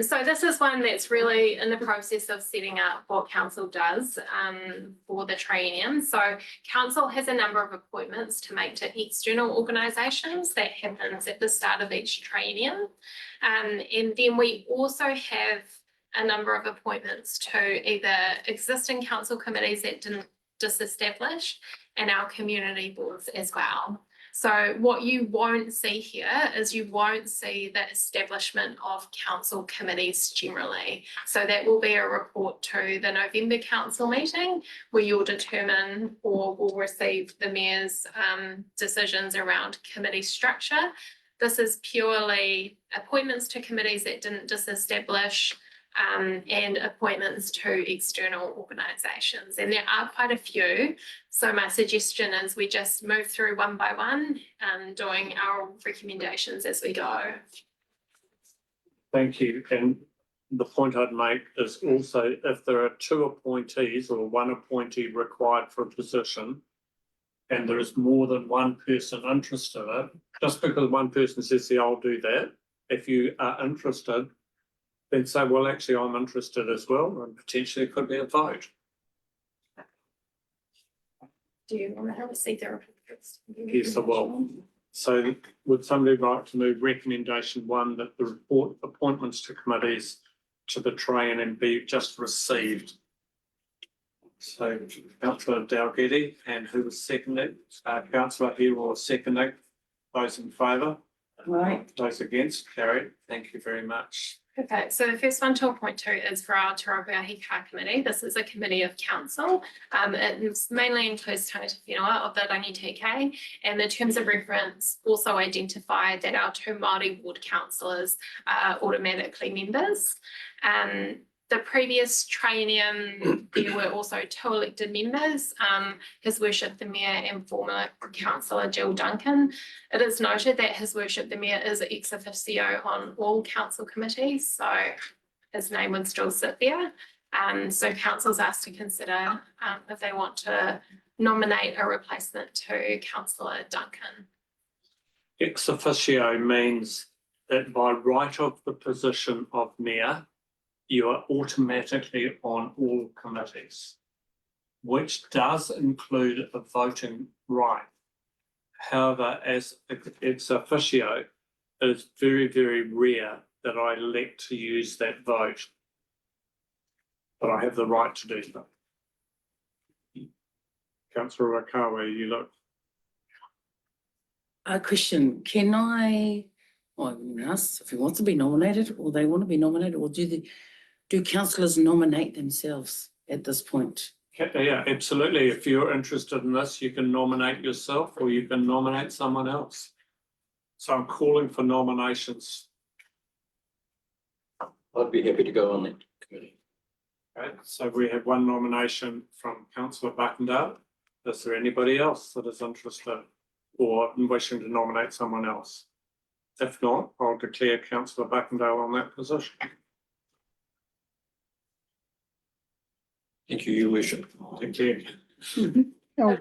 So this is one that's really in the process of setting up what council does for the triennium. So council has a number of appointments to make to external organisations that happens at the start of each triennium. And then we also have a number of appointments to either existing council committees that didn't disestablish and our community boards as well. So what you won't see here is you won't see the establishment of council committees generally. So that will be a report to the November council meeting where you'll determine or will receive the mayor's decisions around committee structure. This is purely appointments to committees that didn't disestablish and appointments to external organisations. And there are quite a few. So my suggestion is we just move through one by one, doing our recommendations as we go. Thank you. And the point I'd make is also if there are 2 appointees or 1 appointee required for a position, and there is more than 1 person interested in it, just because 1 person says, yeah, I'll do that, if you are interested, then say, well, actually, I'm interested as well, and potentially it could be a vote. Do you want to receive the reports? Yes, I will. So would somebody like to move recommendation 1 that the report appointments to committees to the triennium be just received? So Councillor Dalgety, and who was seconding? Councillor Hill was seconding. Those in favour? Right. Those against? Carried. Thank you very much. Okay, so the first one to appoint to is for our Te Raupeahi Ka Committee. This is a committee of council. It mainly includes tangata whenua of the Rangiteke, and the terms of reference also identify that our 2 Māori ward councillors are automatically members. The previous triennium, there were also 2 elected members, His Worship the Mayor and former councillor Jill Duncan. It is noted that His Worship the Mayor is ex officio on all council committees, so his name would still sit there. So council's asked to consider if they want to nominate a replacement to councillor Duncan. Ex officio means that by right of the position of mayor, you are automatically on all committees, which does include a voting right. However, as ex officio, it is very, very rare that I elect to use that vote. But I have the right to do so. Councillor Rakawa, you look. A question, can I, well, everyone else, if he wants to be nominated or they want to be nominated, or do councillors nominate themselves at this point? Yeah, absolutely. If you're interested in this, you can nominate yourself or you can nominate someone else. So I'm calling for nominations. I'd be happy to go on that committee. Okay, so we have 1 nomination from Councillor Buckendale. Is there anybody else that is interested or wishing to nominate someone else? If not, I'll declare Councillor Buckendale on that position. Thank you, Your Worship. Thank you. Oh,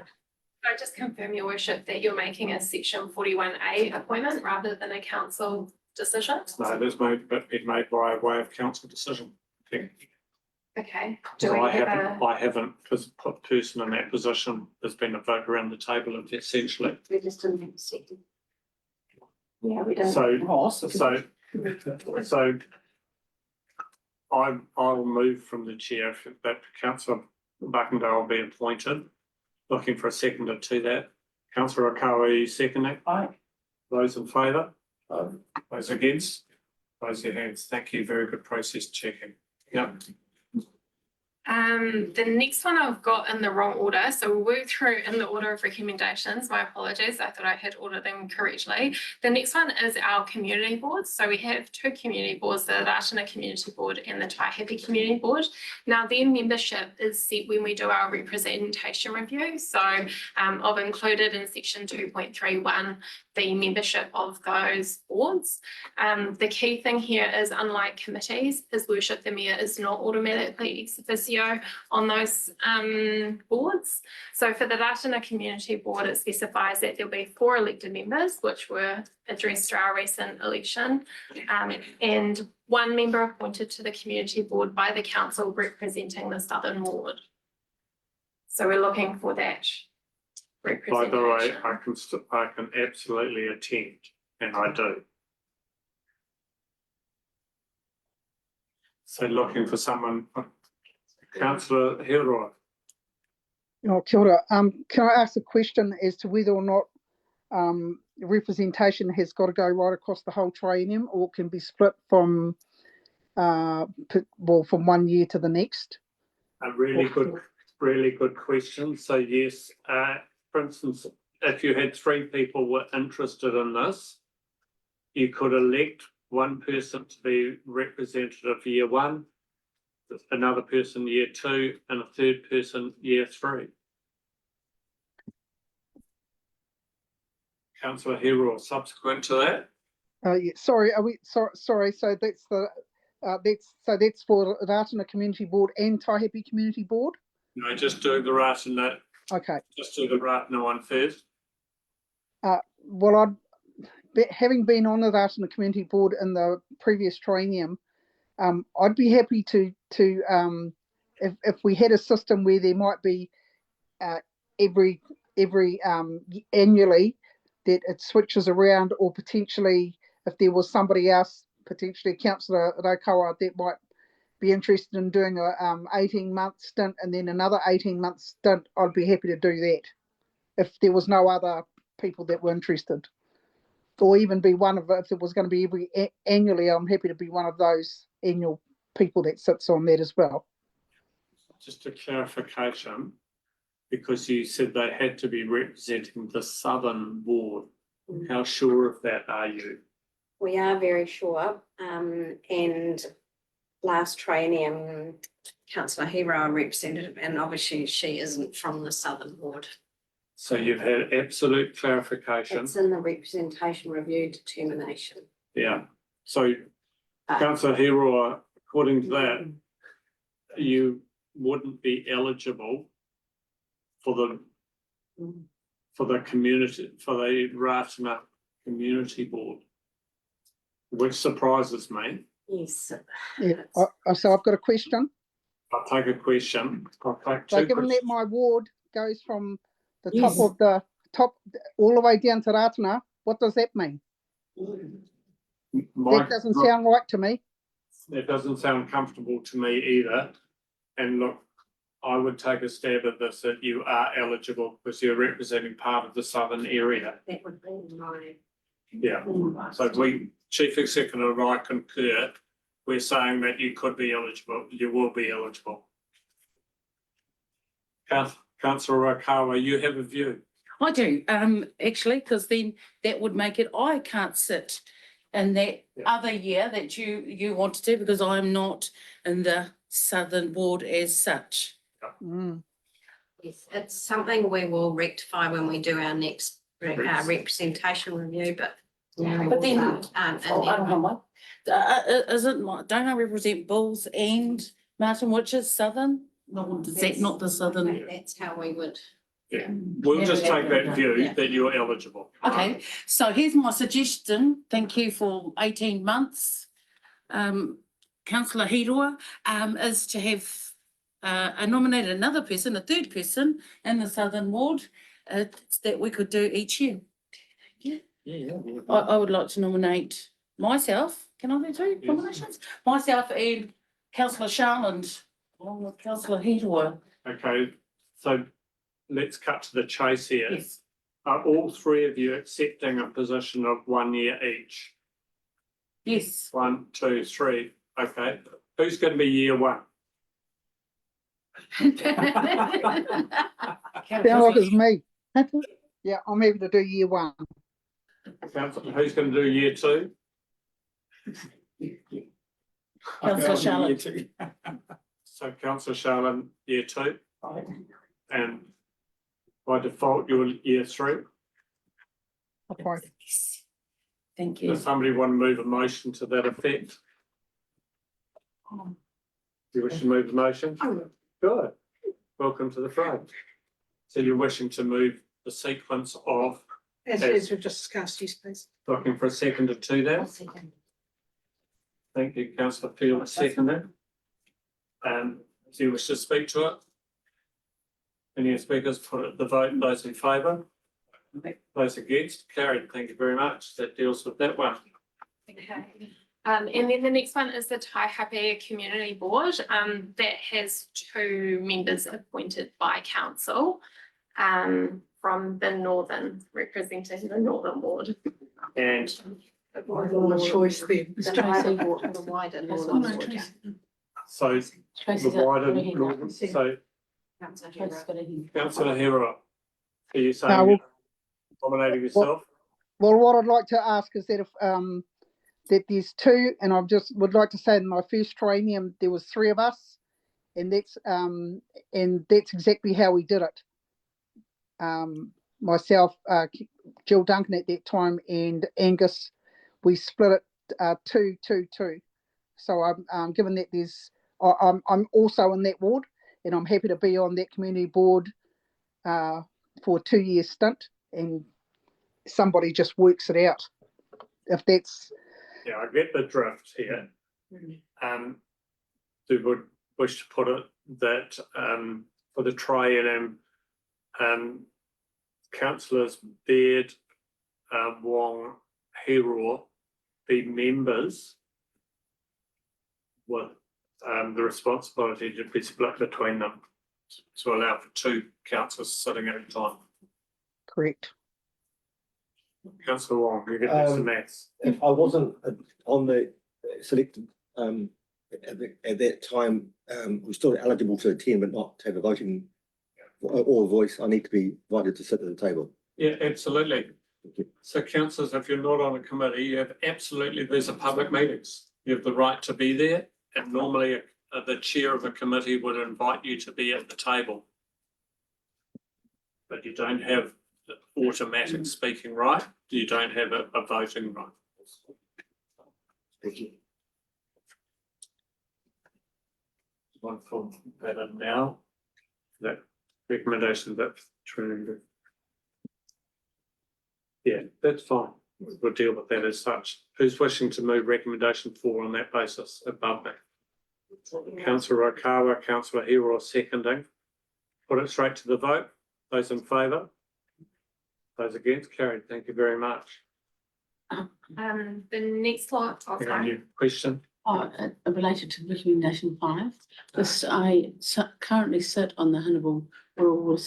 Could I just confirm, Your Worship, that you're making a section 41A appointment rather than a council decision? No, there's been made by way of council decision. Okay. So Do we I have haven't, because the person in that position, there's been a vote around the table of essentially. We just didn't have a second. Yeah, we don't. So I'll move from the chair if that Councillor Buckendale will be appointed. Looking for a seconder to that. Councillor Okawa, are you seconding? Aye. Those in favour? Those against? Raise your hands. Thank you. Very good process checking. Yep. The next one I've got in the wrong order, so we'll work through in the order of recommendations. My apologies, I thought I had ordered them correctly. The next one is our community boards. So we have two community boards, the Ratana Community Board and the Taihape Community Board. Now their membership is set when we do our representation review. So I've included in section 2.31 the membership of those boards. The key thing here is, unlike committees, His Worship the Mayor is not automatically ex officio on those boards. So for the Ratana Community Board, it specifies that there'll be 4 elected members, which were addressed through our recent election, and 1 member appointed to the community board by the council representing the Southern Ward. So we're looking for that By representation. the way, I can absolutely attend, and I do. So looking for someone, councillor Hiroa. Oh, kia ora. Can I ask a question as to whether or not representation has got to go right across the whole triennium, or can be split from from 1 year to the next? A really good question. So yes, for instance, if you had 3 people were interested in this, you could elect one person to be representative year 1, another person year 2, and a third person year 3. Councillor Hero, subsequent to that? Yeah, sorry, are we sorry? So that's the that's for the Ratana Community Board and Taihape Community Board. No, just do the Ratana. Okay. Just do the Ratana one first. Well, having been on the Ratana Community Board in the previous triennium, I'd be happy to if we had a system where there might be every annually that it switches around, or potentially if there was somebody else, potentially Councillor Raukawa, that might be interested in doing a 18-month stint and then another 18-month stint, I'd be happy to do that if there was no other people that were interested. Or even be one of, if it was going to be annually, I'm happy to be one of those annual people that sits on that as well. Just a clarification, because you said they had to be representing the Southern Ward. How sure of that are you? We are very sure, and last triennium, councillor Hero representative, and obviously she isn't from the Southern Ward. So you've had absolute clarification. It's in the representation review determination. Yeah. So councillor Hero, according to that, you wouldn't be eligible for the community, for the Ratana Community Board, which surprises me. Yes. Yeah. So I've got a question. I'll take a question. I'll take So two given that questions. my ward goes from the Yes. top of the top all the way down to Ratana, what does that mean? That doesn't sound right to me. That doesn't sound comfortable to me either. And look, I would take a stab at this, that you are eligible because you're representing part of the southern area. That would be my. Yeah, so Chief Executive and I concur. We're saying that you could be eligible, you will be eligible. Councillor Raukawa, you have a view? I do, actually, because then that would make it, I can't sit in that other year that you want to do, because I'm not in the Southern Ward as such. Yes, it's something we will rectify when we do our next representation review, but. But then, I don't know what, is it, don't I represent Bulls and Martin, which is Southern? No, is that not the Southern? That's how we would. Yeah, we'll just take that view that you're eligible. Okay, so here's my suggestion. Thank you for 18 months. Councillor Hiroa, is to have nominate another person, a third person in the Southern Ward, that we could do each year. I would like to nominate myself. Can I do 2 nominations? Myself and Councillor Sharland, along with Councillor Hiroa. Okay, so let's cut to the chase here. Yes. Are all 3 of you accepting a position of 1 year each? Yes. 1, 2, 3. Okay, who's going to be year 1? Sounds like it's me. Yeah, I'm happy to do year 1. Councillor, who's going to do year 2? Councillor Charlotte. So councillor Charlotte, year 2, and by default, you're year 3. Okay. Thank you. Does somebody want to move a motion to that effect? You wish to move the motion? Good. Welcome to the front. So you're wishing to move the sequence of, As we've just discussed, yes, please. looking for a seconder to that? Thank you, councillor Field, seconded. Do you wish to speak to it? Any speakers put it to the vote, those in favour? Those against, carried, thank you very much, that deals with that one. Okay. And then the next one is the Taihape Community Board, that has 2 members appointed by council, from the northern, representing the northern ward. And Choice there. The wider northern ward. so Tracy's the wider, got a hand up. northern- so Councillor Tracy's Hero. got a hand. councillor Hero, are you No, saying well- you're nominating yourself? Well, what I'd like to ask is that if that there's 2, and I just would like to say in my first triennium there was 3 of us, and that's exactly how we did it. Myself, Jill Duncan at that time, and Angus, we split it 2, 2, 2. So I'm given that I'm also in that ward, and I'm happy to be on that community board for a 2-year stint, and somebody just works it out. If that's Yeah, I get the drift here. Do would wish to put it that for the triennium, councillors Baird, Wong, Hero be members with the responsibility to be split between them to allow for 2 councillors sitting at a time. correct. Councillor Wong, you get this to maths. If I wasn't on the selected, at that time, we're still eligible to attend, but not to have a voting or a voice. I need to be invited to sit at the table. Yeah, absolutely. So councillors, if you're not on a committee, you have absolutely, these are public meetings. You have the right to be there, and normally the chair of a committee would invite you to be at the table. But you don't have the automatic speaking right, you don't have a voting right. Thank you. One for that in now, that recommendation that's true. Yeah, that's fine. We'll deal with that as such. Who's wishing to move recommendation 4 on that basis above that? Councillor Okawa, Councillor Hero seconding. Put it straight to the vote. Those in favour? Those against? Carried. Thank you very much. The next one, oh, Any sorry. question? Related to recommendation 5, I currently sit on the Hannibal Rural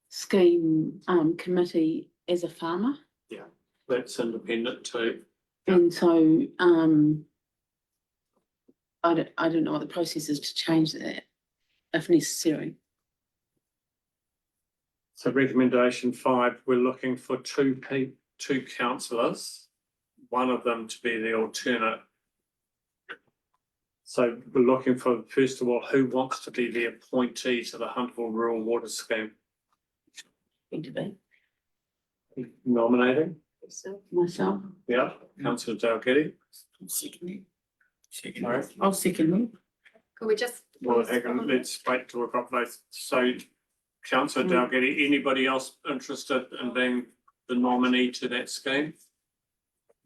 Scheme committee as a farmer. Yeah, that's independent too. And so I don't know what the process is to change that if necessary. So recommendation 5, we're looking for 2 councillors, one of them to be the alternate. So we're looking for, first of all, who wants to be the appointee to the Hunterville Rural Water Scheme? Need to be Nominating? myself. Yeah, councillor Dalgety. I'll second it. Could we just? Well, hang on, let's wait till we've got those. So councillor Dalgety, anybody else interested in being the nominee to that scheme?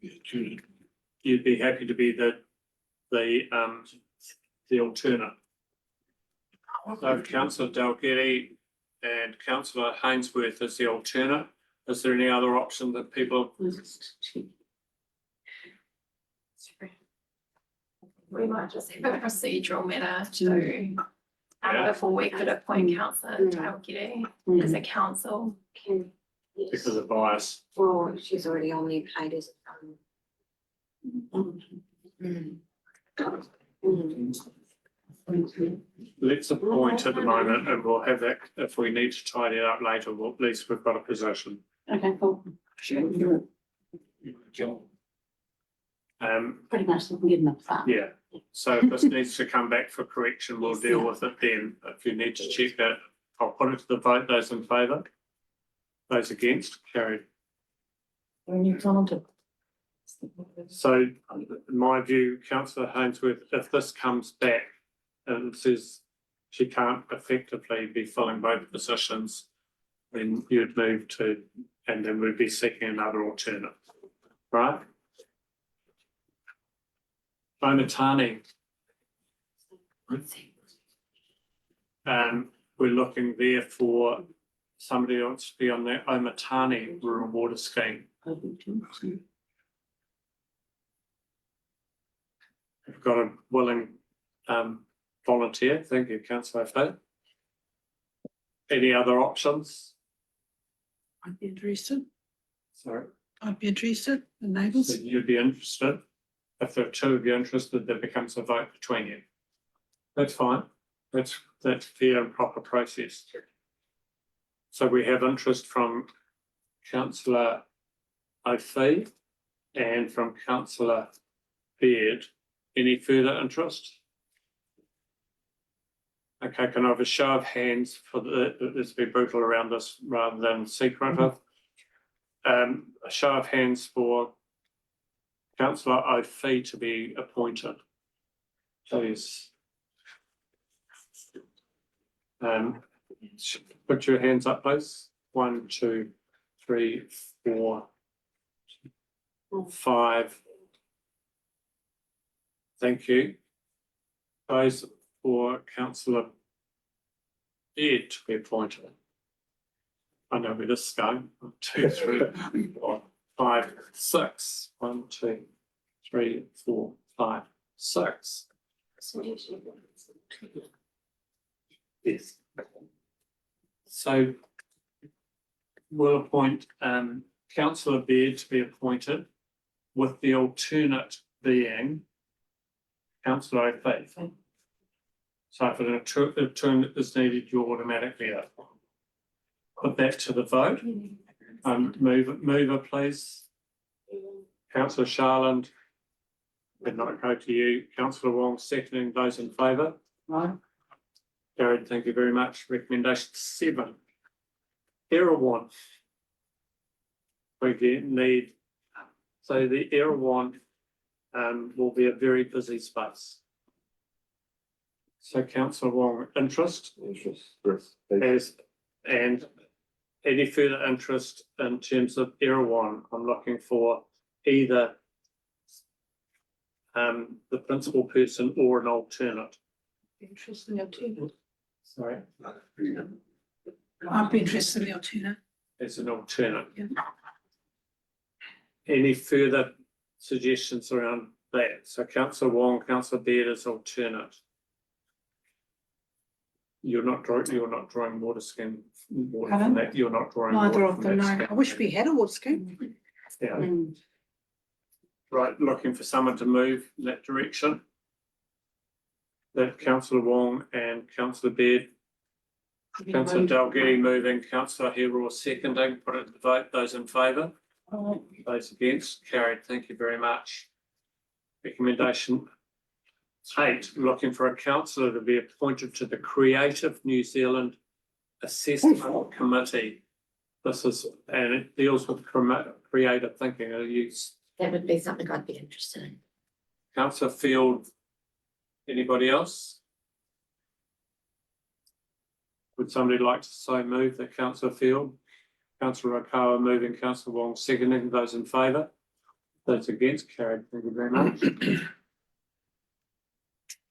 You'd be happy to be the alternate. So councillor Dalgety and councillor Hainsworth is the alternate. Is there any other option that people? We might just have a procedural matter to, before we could appoint councillor Dalgety as a council. Because of bias. Well, she's already on the paid as, Let's appoint at the moment and we'll have that, if we need to tidy it up later, well, at least we've got a position. Okay, cool. Pretty much looking good enough. That. Yeah, so if this needs to come back for correction, we'll deal with it then. If you need to check that, I'll put it to the vote. Those in favour? Those against? Carried. So in my view, councillor Hainsworth, if this comes back and says she can't effectively be filling both positions, then you'd move to, and then we'd be seeking another alternate, right? Omatani. We're looking there for somebody who wants to be on the Omatani Rural Water Scheme. We've got a willing volunteer. Thank you, councillor Fay. Any other options? I'd be interested. Sorry, I'd be interested, the so neighbours. you'd be interested. If there are two of you interested, there becomes a vote between you. That's fine. That's fair and proper process. So we have interest from councillor O'Fee and from councillor Beard. Any further interest? Okay, can I have a show of hands for let's be brutal around this rather than secretive. A show of hands for councillor O'Fee to be appointed. Please. Put your hands up, please. 1, 2, 3, 4, 5. Thank you. Those for councillor Beard to be appointed. I know where this is going. 1, 2, 3, 4, 5, 6. 1, 2, 3, 4, 5, 6. Yes. So we'll appoint councillor Beard to be appointed with the alternate being councillor O'Fee. So if a turn is needed, you automatically put that to the vote. Mover, please. Councillor Sharland. Would not go to you. Councillor Wong seconding. Those in favour? Aye. Carried, thank you very much. Recommendation 7. Erewhon. We need, so the Erewhon will be a very busy space. So councillor Wong, interest? Yes. And any further interest in terms of Erewhon? I'm looking for either the principal person or an alternate. Interested in the alternate. Sorry. I'd be interested in the alternate. As an alternate. Yeah. Any further suggestions around that? So councillor Wong, councillor Beard as alternate. You're not drawing water scheme water from Pardon? that. You're not drawing. Neither water of from them, that no. scheme. I wish we had a water scheme. Yeah. Right, looking for someone to move in that direction. That councillor Wong and councillor Beard. Councillor Dalgety moving, councillor Hero seconding, put it to the vote. Those in favour? Those against? Carried. Thank you very much. Recommendation 8, looking for a councillor to be appointed to the Creative New Zealand Assessment Committee. This is, and it deals with creative thinking. That would be something I'd be interested in. Councillor Field, anybody else? Would somebody like to so move that councillor Field? Councillor Okawa moving, councillor Wong seconding. Those in favour? Those against? Carried. Thank you very much.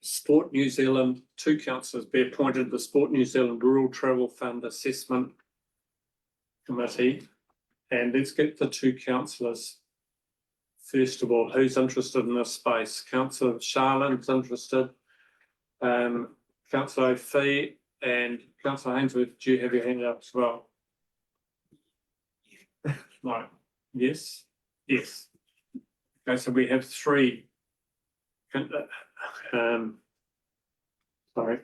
Sport New Zealand, 2 councillors be appointed to the Sport New Zealand Rural Travel Fund Assessment Committee. And let's get the 2 councillors. First of all, who's interested in this space? Councillor Sharland's interested. Councillor O'Fee and councillor Hainsworth, do you have your hand up as well? No. Yes. Yes. Okay, so we have three. Sorry,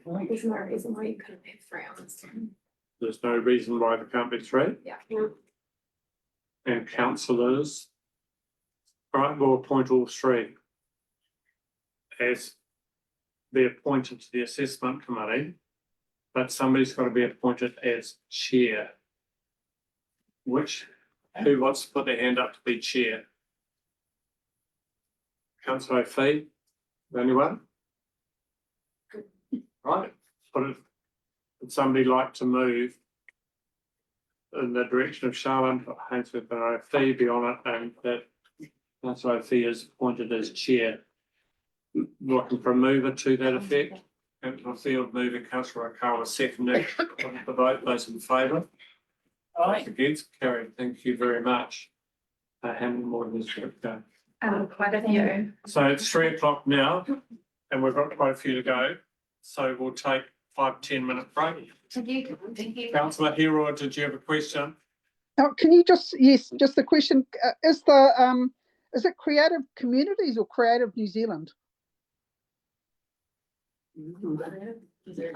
There's no reason why you couldn't have three on this one. there's no reason why there can't be three. Yeah. And councillors. All right, we'll appoint all three. As they're appointed to the assessment committee, but somebody's got to be appointed as chair. Who wants to put their hand up to be chair? Councillor Fee, anyone? Right, would somebody like to move in the direction of Charlotte Hainsworth and Fee be on it, and that Councillor Fee is appointed as chair? Looking for a mover to that effect. Councillor Field moving, Councillor Okawa seconding. The vote, those in favour? Those against, carried. Thank you very much. How many more of this go? Quite a few. So it's 3 o'clock now, and we've got quite a few to go. So we'll take 5-10 minute break. Thank you. Councillor Hero, did you have a question? Can you just the question, is it Creative Communities or Creative New Zealand? Is the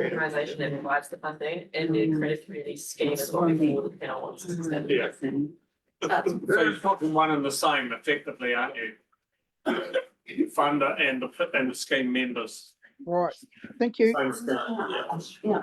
organisation that provides the funding, and the credit community scheme is what we call the panel wants to extend. Yeah. So you're talking one and the same effectively, aren't you? Funder and the scheme members. Right, thank you. Same scheme, yeah.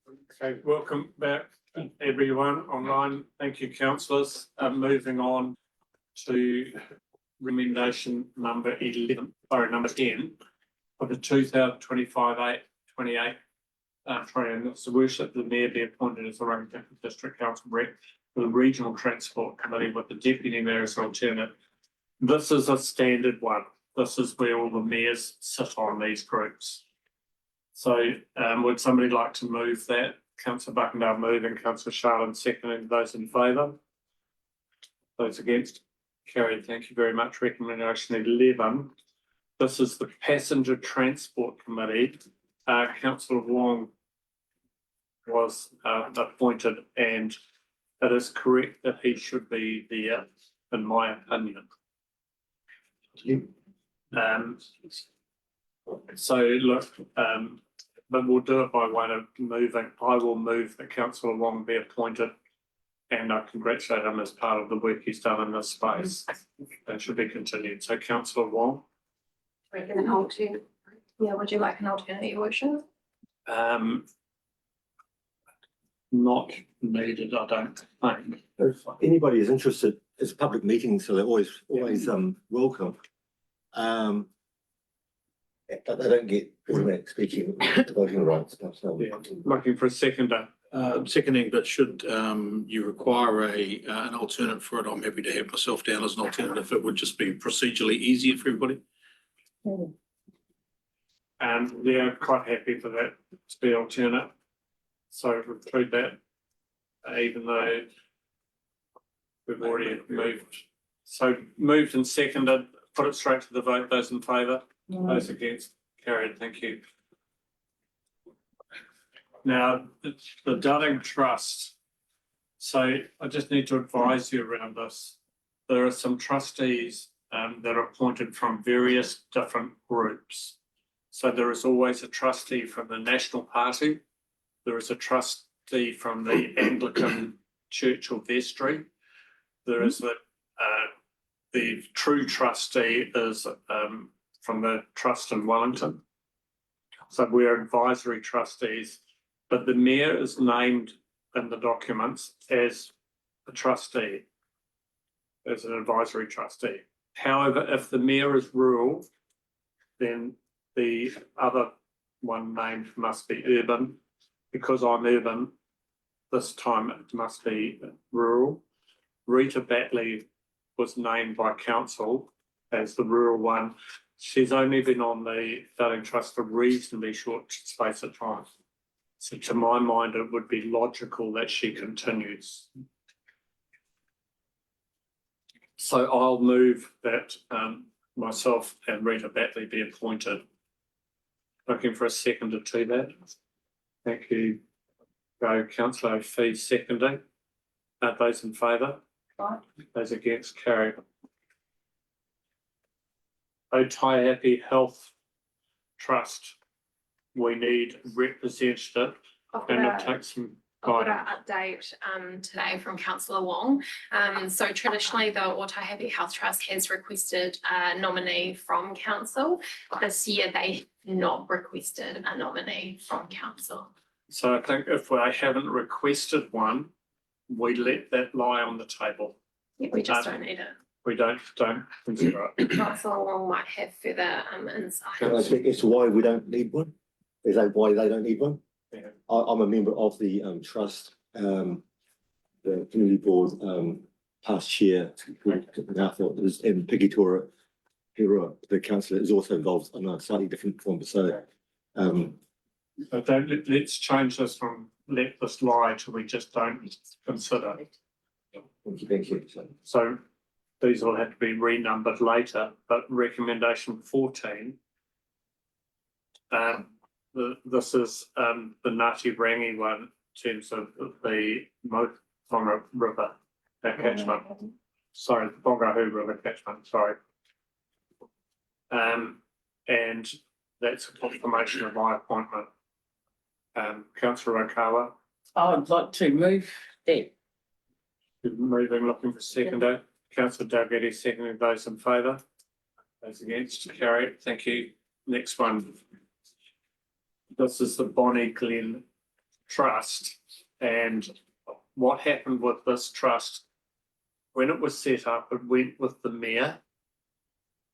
Okay, welcome back, everyone online. Thank you, councillors. Moving on to recommendation number 11, sorry, number 10 for the 2025-28 triennium. It's the worship the mayor be appointed as the Wellington District Council rep for the Regional Transport Committee with the deputy mayor as alternate. This is a standard one. This is where all the mayors sit on these groups. So would somebody like to move that? Councillor Buckendale moving, Councillor Charlton seconding. Those in favour? Those against? Carried. Thank you very much. Recommendation 11. This is the Passenger Transport Committee. Councillor Wong was appointed, and it is correct that he should be there, in my opinion. So look, but we'll do it by way of moving. I will move that Councillor Wong be appointed, and I congratulate him as part of the work he's done in this space. That should be continued. So Councillor Wong. An alternate. Yeah, would you like an alternate, your worship? Not needed, I don't think. If anybody is interested, it's a public meeting, so they're always welcome. But they don't get automatic speaking, voting rights. Yeah. Looking for a seconder. Seconding, but should you require an alternate for it, I'm happy to have myself down as an alternate if it would just be procedurally easier for everybody. And they're quite happy for that to be alternate. So include that, even though we've already moved. So moved and seconded, put it straight to the vote. Those in favour? Those against? Carried. Thank you. Now, the Dunning Trust. So I just need to advise you around this. There are some trustees that are appointed from various different groups. So there is always a trustee from the National Party. There is a trustee from the Anglican Church or Vestry. There is the true trustee is from the Trust in Wellington. So we're advisory trustees, but the mayor is named in the documents as a trustee, as an advisory trustee. However, if the mayor is rural, then the other one named must be urban. Because I'm urban, this time it must be rural. Rita Batley was named by council as the rural one. She's only been on the Dunning Trust for a reasonably short space of time. So to my mind, it would be logical that she continues. So I'll move that myself and Rita Batley be appointed. Looking for a seconder to that. Thank you. Go Councillor O'Fee seconding. Those in favour? Right. Those against? Carried. Otaiapi Health Trust. We need representative and it takes some I've got guidance. an update today from Councillor Wong. So traditionally, the Otaiapi Health Trust has requested a nominee from council. This year, they have not requested a nominee from council. So I think if I haven't requested one, we let that lie on the table. Yeah, we just don't need it. We don't consider it. Councillor Wong might have further insight. Can I speak as to why we don't need one? Is that why they don't need one? Yeah. I'm a member of the trust, the community board, past year. And I thought it was, and Peggy Tora, the councillor, is also involved on a slightly different form. So, So let's change this from let this lie to we just don't consider. thank you. So these will have to be renumbered later, but recommendation 14. This is the Ngati Rangi one in terms of the Motonga River catchment. Sorry, the Pongahu River catchment, sorry. And that's a confirmation of my appointment. Councillor Okawa. I'd like to move that. Moving, looking for seconder. Councillor Dalgety seconding. Those in favour? Those against? Carried. Thank you. Next one. This is the Bonnie Glen trust. And what happened with this trust, when it was set up, it went with the mayor.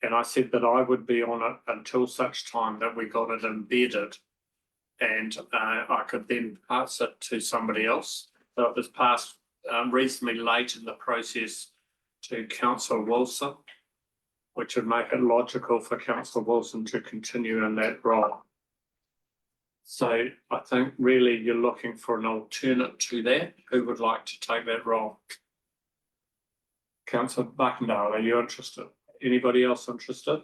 And I said that I would be on it until such time that we got it embedded. And I could then pass it to somebody else. So it was passed reasonably late in the process to Councillor Wilson, which would make it logical for Councillor Wilson to continue in that role. So I think really you're looking for an alternate to that. Who would like to take that role? Councillor Buckendale, are you interested? Anybody else interested?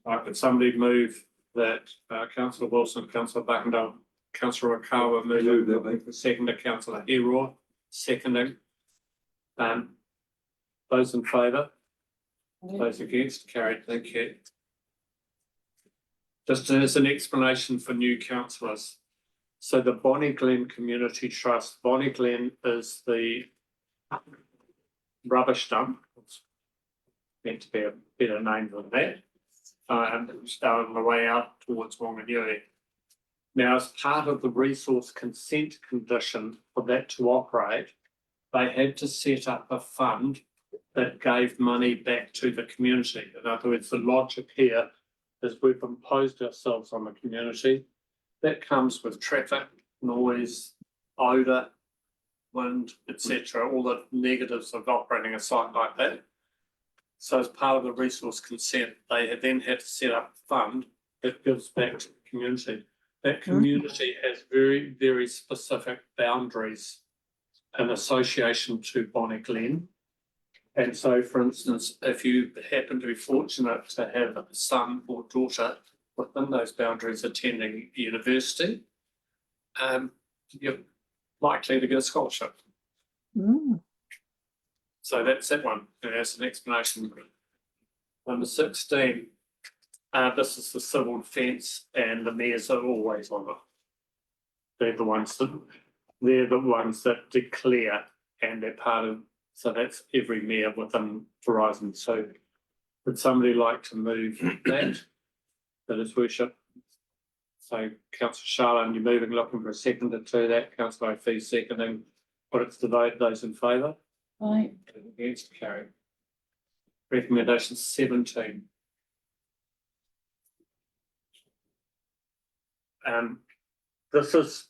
Could somebody move that Councillor Wilson, Councillor Buckendale, Councillor Rakawa move that, seconder Councillor Heroy, seconding. Those in favour? Those against? Carried, thank you. Just as an explanation for new councillors. So the Bonnie Glen Community Trust, Bonnie Glen is the rubbish dump. It's meant to be a better name than that. On the way out towards Wanganui. Now, as part of the resource consent condition for that to operate, they had to set up a fund that gave money back to the community. In other words, the logic here is we've imposed ourselves on the community. That comes with traffic, noise, odour, wind, etc., all the negatives of operating a site like that. So as part of the resource consent, they had then had to set up a fund that gives back to the community. That community has very, very specific boundaries in association to Bonnie Glen. And so, for instance, if you happen to be fortunate to have a son or daughter within those boundaries attending university, you're likely to get a scholarship. So that's that one. And that's an explanation. Number 16, this is the civil defence, and the mayors are always on it. They're the ones that declare, and they're part of. So that's every mayor within Horizon. So would somebody like to move that? That is worship. So Councillor Charlotte, you're moving, looking for a seconder to that. Councillor O'Fee seconding. Put it to the vote. Those in favour? Aye. Against, carried. Recommendation 17. This is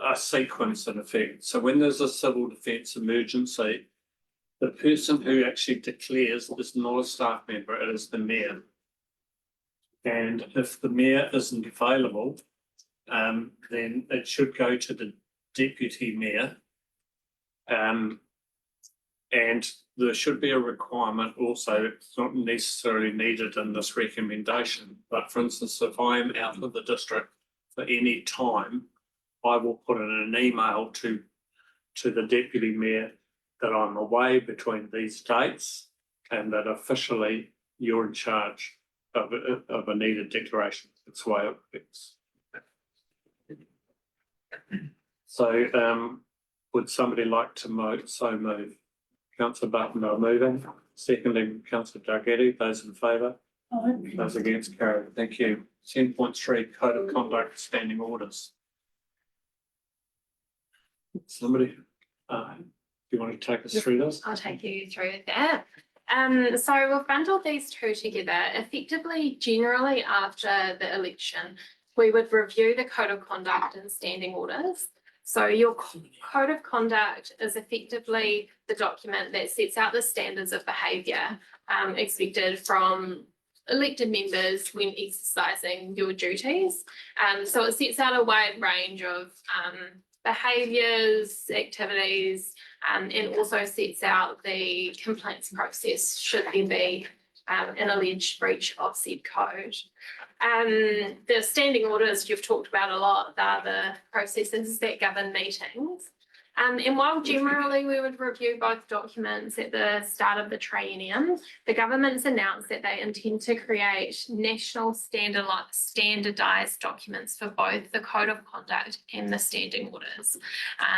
a sequence in effect. So when there's a civil defence emergency, the person who actually declares is not a staff member, it is the mayor. And if the mayor isn't available, then it should go to the deputy mayor. And there should be a requirement also, it's not necessarily needed in this recommendation, but for instance, if I am out of the district for any time, I will put in an email to the deputy mayor that I'm away between these dates and that officially you're in charge of a needed declaration. That's the way it works. So would somebody like to move? So move. Councillor Barton are moving. Seconding Councillor Dargetti. Those in favour? Those against, carried. Thank you. 10.3 Code of Conduct Standing Orders. Somebody, do you want to take us through this? I'll take you through that. So we've bundled these two together. Effectively, generally after the election, we would review the Code of Conduct and Standing Orders. So your Code of Conduct is effectively the document that sets out the standards of behaviour expected from elected members when exercising your duties. So it sets out a wide range of behaviours, activities, and also sets out the complaints process should there be an alleged breach of said code. The standing orders you've talked about a lot, they're the processes that govern meetings. And while generally we would review both documents at the start of the triennium, the government's announced that they intend to create national standardised documents for both the Code of Conduct and the standing orders,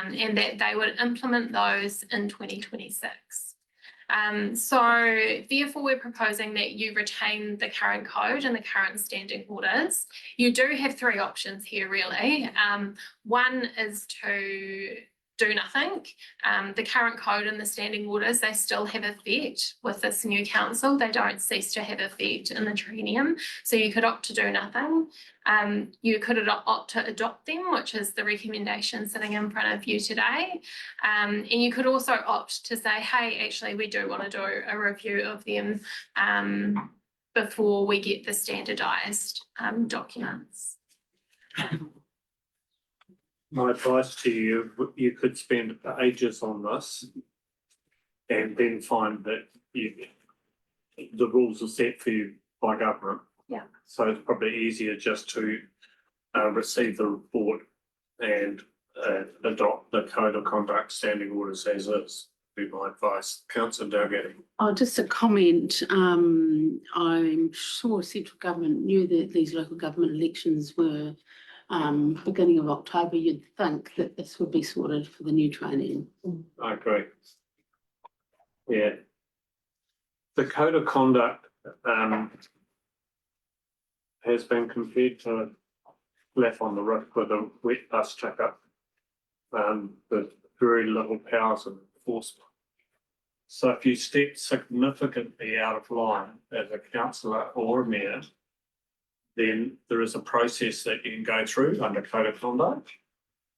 and that they would implement those in 2026. So therefore, we're proposing that you retain the current code and the current standing orders. You do have three options here, really. One is to do nothing. The current code and the standing orders, they still have effect with this new council. They don't cease to have effect in the triennium. So you could opt to do nothing. You could opt to adopt them, which is the recommendation sitting in front of you today. And you could also opt to say, hey, actually, we do want to do a review of them before we get the standardised documents. My advice to you, you could spend ages on this and then find that the rules are set for you by government. Yeah. So it's probably easier just to receive the report and adopt the code of conduct standing orders as is, be my advice. Councillor Dalgety. Oh, just a comment. I'm sure central government knew that these local government elections were beginning of October. You'd think that this would be sorted for the new training. I agree. Yeah. The code of conduct has been compared to left on the roof with a wet bus ticker with very little powers of enforcement. So if you step significantly out of line as a councillor or a mayor, then there is a process that you can go through under code of conduct.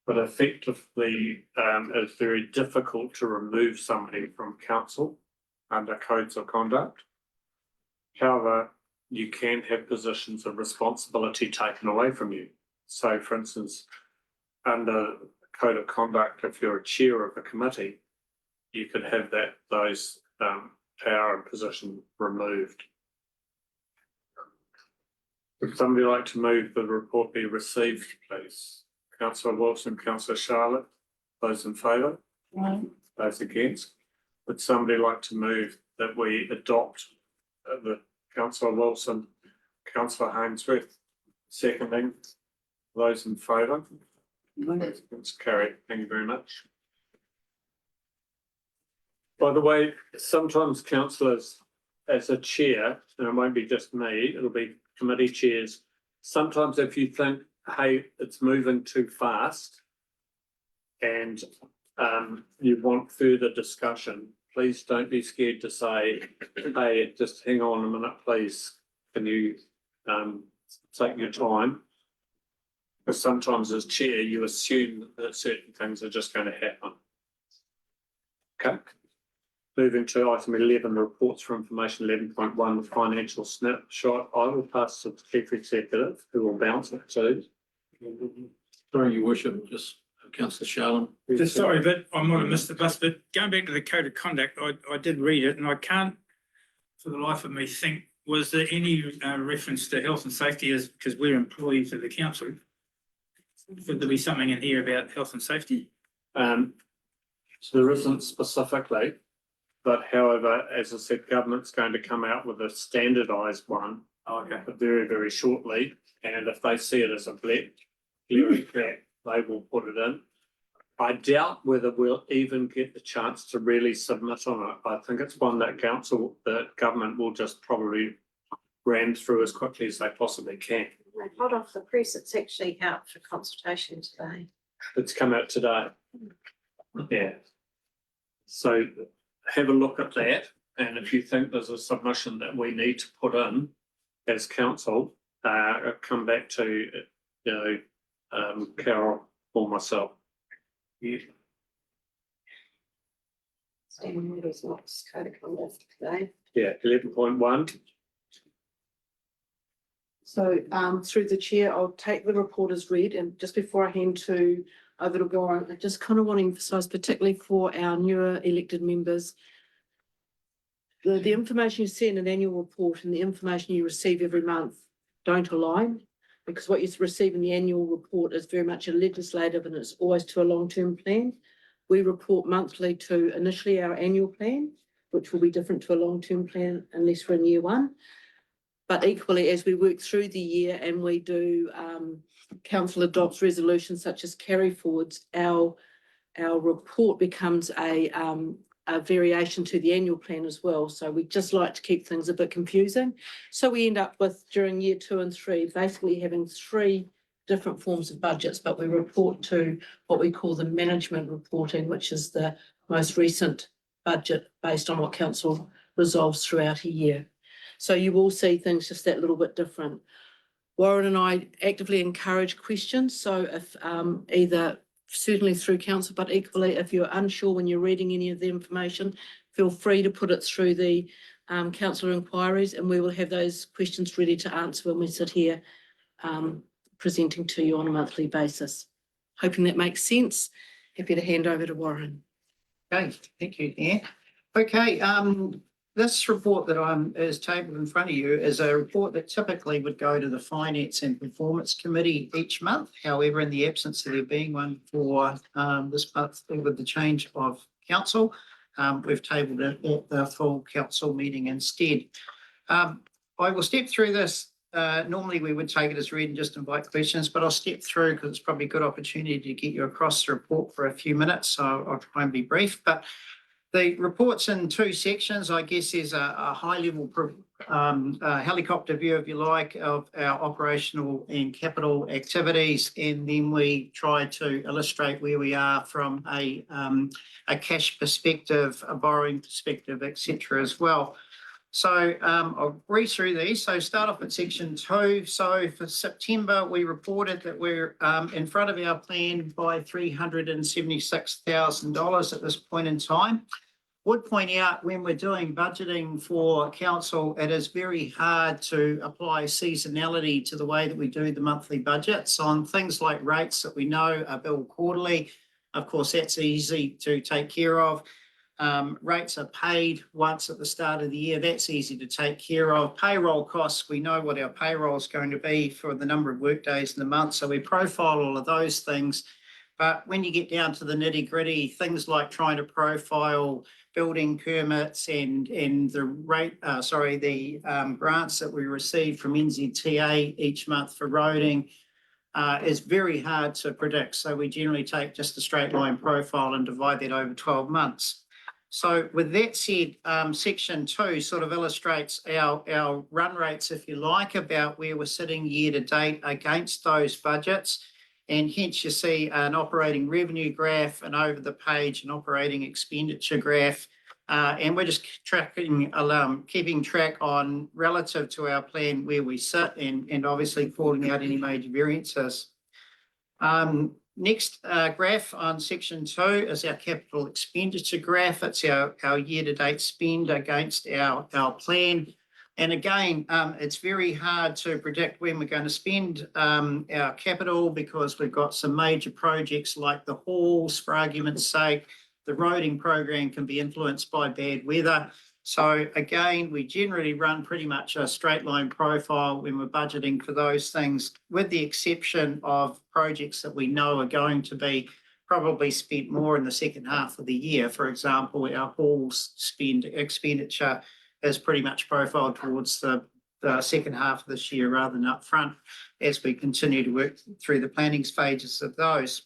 But effectively, it's very difficult to remove somebody from council under codes of conduct. However, you can have positions of responsibility taken away from you. So for instance, under code of conduct, if you're a chair of a committee, you could have those power and position removed. Would somebody like to move the report be received, please? Councillor Wilson, Councillor Charlotte, those in favour? Those against? Would somebody like to move that we adopt the Councillor Wilson, Councillor Hainsworth, seconding? Those in favour? It's carried. Thank you very much. By the way, sometimes councillors, as a chair, and it won't be just me, it'll be committee chairs. Sometimes if you think, hey, it's moving too fast and you want further discussion, please don't be scared to say, hey, just hang on a minute, please. Can you take your time? Because sometimes as chair, you assume that certain things are just going to happen. Okay. Moving to item 11, reports for information 11.1, the financial snapshot. I will pass to the Chief Executive, who will bounce it to. Sorry, Your Worship, just Councillor Sharlin. Just sorry, but I might have missed the bus, but going back to the code of conduct, I did read it and I can't for the life of me think, was there any reference to health and safety as, because we're employees of the council? Should there be something in here about health and safety? So there isn't specifically, but however, as I said, government's going to come out with a standardised one very, very shortly. And if they see it as a black, they will put it in. I doubt whether we'll even get the chance to really submit on it. I think it's one that government will just probably ram through as quickly as they possibly can. Hot off the press, it's actually out for consultation today. It's come out today. Yeah. So have a look at that. And if you think there's a submission that we need to put in as council, come back to, Carol or myself. Yeah. Standing orders, not code of conduct today. Yeah, 11.1. So through the chair, I'll take the report as read, and just before I hand over to Goran, I just kind of want to emphasise, particularly for our newer elected members, the information you see in an annual report and the information you receive every month don't align, because what you receive in the annual report is very much a legislative and it's always to a long-term plan. We report monthly to initially our annual plan, which will be different to a long-term plan unless we're in year one. But equally, as we work through the year and we do council adopts resolutions such as carry forwards, our report becomes a a variation to the annual plan as well. So we just like to keep things a bit confusing. So we end up with, during year 2 and 3, basically having 3 different forms of budgets, but we report to what we call the management reporting, which is the most recent budget based on what council resolves throughout a year. So you will see things just that little bit different. Warren and I actively encourage questions. So if either certainly through council, but equally if you're unsure when you're reading any of the information, feel free to put it through the councillor inquiries, and we will have those questions ready to answer when we sit here presenting to you on a monthly basis. Hoping that makes sense. Happy to hand over to Warren. Okay, thank you, Dan. Okay, this report that is tabled in front of you is a report that typically would go to the Finance and Performance Committee each month. However, in the absence of there being one for this month with the change of council, we've tabled it at the full council meeting instead. I will step through this. Normally we would take it as read and just invite questions, but I'll step through because it's probably a good opportunity to get you across the report for a few minutes. So I'll try and be brief, but the report's in 2 sections. I guess there's a high level helicopter view, if you like, of our operational and capital activities. And then we try to illustrate where we are from a cash perspective, a borrowing perspective, etc. as well. So I'll read through these. So start off at section 2. So for September, we reported that we're in front of our plan by $376,000 at this point in time. Would point out when we're doing budgeting for council, it is very hard to apply seasonality to the way that we do the monthly budgets on things like rates that we know are billed quarterly. Of course, that's easy to take care of. Rates are paid once at the start of the year. That's easy to take care of. Payroll costs, we know what our payroll is going to be for the number of workdays in the month. So we profile all of those things. But when you get down to the nitty gritty, things like trying to profile building permits and the grants that we receive from NZTA each month for roading is very hard to predict. So we generally take just a straight line profile and divide that over 12 months. So with that said, section 2 sort of illustrates our run rates, if you like, about where we're sitting year to date against those budgets. And hence you see an operating revenue graph and over the page an operating expenditure graph. And we're just tracking, keeping track on relative to our plan where we sit and obviously calling out any major variances. Next graph on section 2 is our capital expenditure graph. It's our year-to-date spend against our plan. And again, it's very hard to predict when we're going to spend our capital because we've got some major projects like the halls, for argument's sake. The roading program can be influenced by bad weather. So again, we generally run pretty much a straight line profile when we're budgeting for those things, with the exception of projects that we know are going to be probably spent more in the second half of the year. For example, our halls expenditure is pretty much profiled towards the second half of this year rather than up front as we continue to work through the planning stages of those.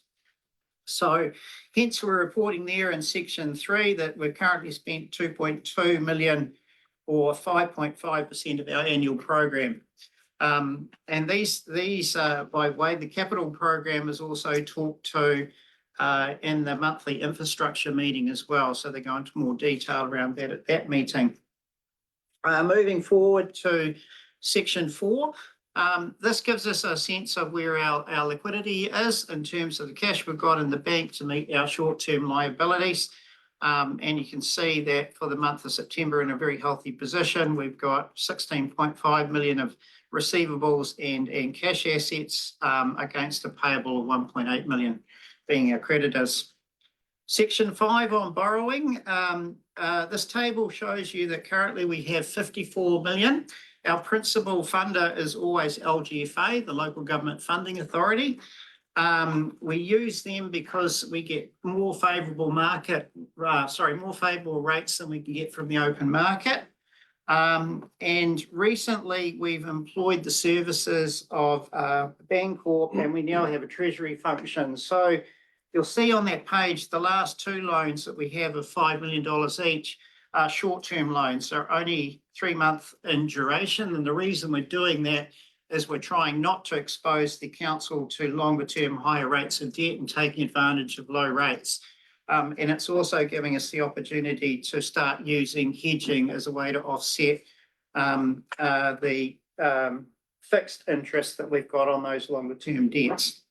So hence we're reporting there in section 3 that we've currently spent 2.2 million or 5.5% of our annual program. And these by way, the capital program is also talked to in the monthly infrastructure meeting as well. So they go into more detail around that at that meeting. Moving forward to section 4. This gives us a sense of where our liquidity is in terms of the cash we've got in the bank to meet our short-term liabilities. And you can see that for the month of September in a very healthy position. We've got 16.5 million of receivables and cash assets against a payable of 1.8 million being our creditors. Section 5 on borrowing. This table shows you that currently we have 54 million. Our principal funder is always LGFA, the Local Government Funding Authority. We use them because we get more favourable rates than we can get from the open market. And recently we've employed the services of Bancorp and we now have a treasury function. So you'll see on that page, the last two loans that we have of $5 million each are short-term loans. They're only 3 months in duration. And the reason we're doing that is we're trying not to expose the council to longer-term higher rates of debt and taking advantage of low rates. And it's also giving us the opportunity to start using hedging as a way to offset the fixed interest that we've got on those longer-term debts.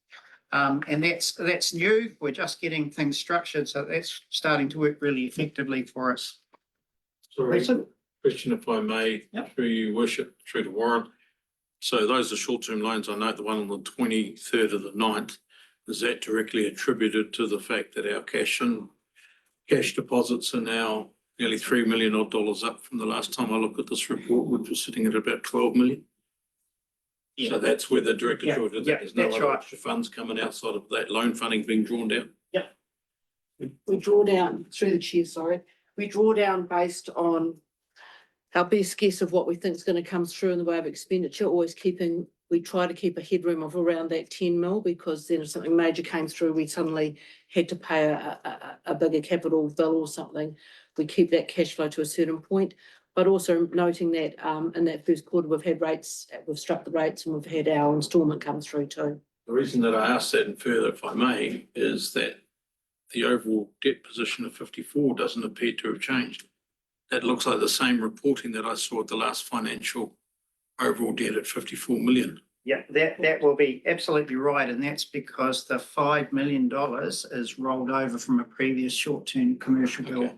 And that's new. We're just getting things structured, so that's starting to work really effectively for us. Sorry, Lisa? question if I may, Yep. through you worship, through to Warren. So those are short-term loans. I note the one on the 23rd of the 9th. Is that directly attributed to the fact that our cash deposits are now nearly $3 million odd up from the last time I looked at this report, which was sitting at about 12 million? So that's where the direct attributed, there's no that's other right. extra funds coming outside of that loan funding being drawn down? We draw down, through the chair, sorry, we draw down based on our best guess of what we think is going to come through in the way of expenditure, we try to keep a headroom of around that 10 mil, because then if something major came through, we suddenly had to pay a bigger capital bill or something. We keep that cash flow to a certain point, but also noting that in that first quarter, we've struck the rates and we've had our instalment come through too. The reason that I asked that and further, if I may, is that the overall debt position of 54 doesn't appear to have changed. That looks like the same reporting that I saw at the last financial overall debt at 54 million. Yeah, that will be absolutely right, and that's because the $5 million is rolled over from a previous short-term commercial bill.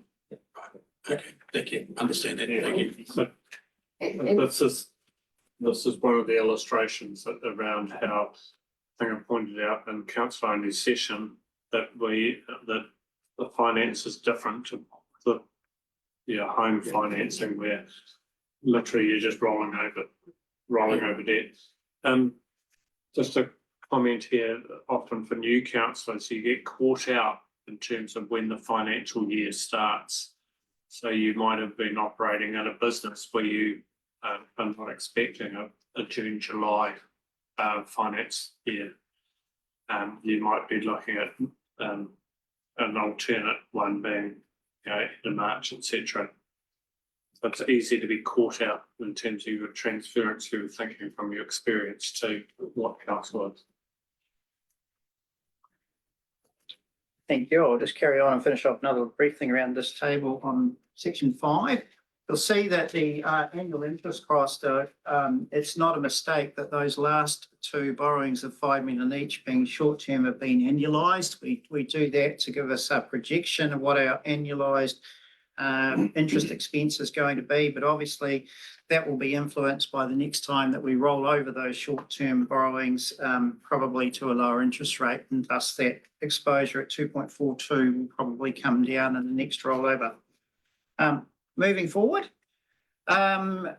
Okay, thank you. Understand that. Thank you. So this is one of the illustrations around how I think I pointed out in council only session that the finance is different to the home financing, where literally you're just rolling over debt. Just a comment here, often for new councillors, you get caught out in terms of when the financial year starts. So you might have been operating in a business where you are not expecting a June, July finance year. You might be looking at an alternate one being in March, etc. It's easy to be caught out in terms of your transference, your thinking from your experience to what council is. Thank you. I'll just carry on and finish off another brief thing around this table on section 5. You'll see that the annual interest cost, it's not a mistake that those last two borrowings of 5 million each being short-term have been annualised. We do that to give us a projection of what our annualised interest expense is going to be, but obviously that will be influenced by the next time that we roll over those short-term borrowings, probably to a lower interest rate, and thus that exposure at 2.42 will probably come down in the next rollover. Moving forward to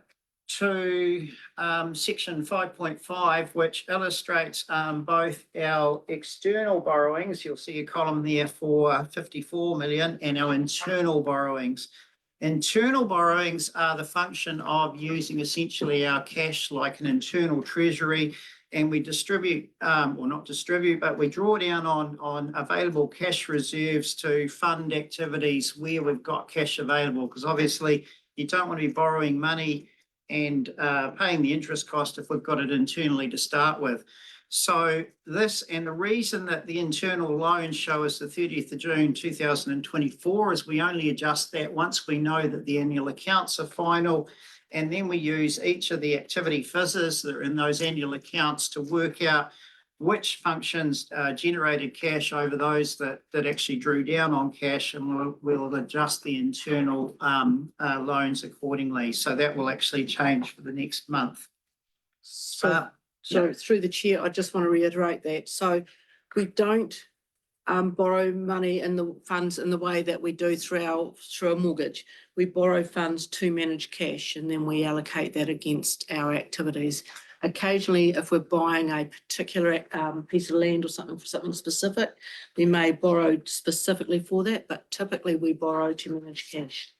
section 5.5, which illustrates both our external borrowings. You'll see a column there for 54 million, and our internal borrowings. Internal borrowings are the function of using essentially our cash like an internal treasury, and we distribute, or not distribute, but we draw down on available cash reserves to fund activities where we've got cash available, because obviously you don't want to be borrowing money and paying the interest cost if we've got it internally to start with. So this, and the reason that the internal loans show us the 30th of June 2024 is we only adjust that once we know that the annual accounts are final, and then we use each of the activity fizzes that are in those annual accounts to work out which functions generated cash over those that actually drew down on cash, and we'll adjust the internal loans accordingly. So that will actually change for the next month. So through the chair, I just want to reiterate that. So we don't borrow money in the funds in the way that we do through a mortgage. We borrow funds to manage cash, and then we allocate that against our activities. Occasionally, if we're buying a particular piece of land or something for something specific, we may borrow specifically for that, but typically we borrow to manage cash.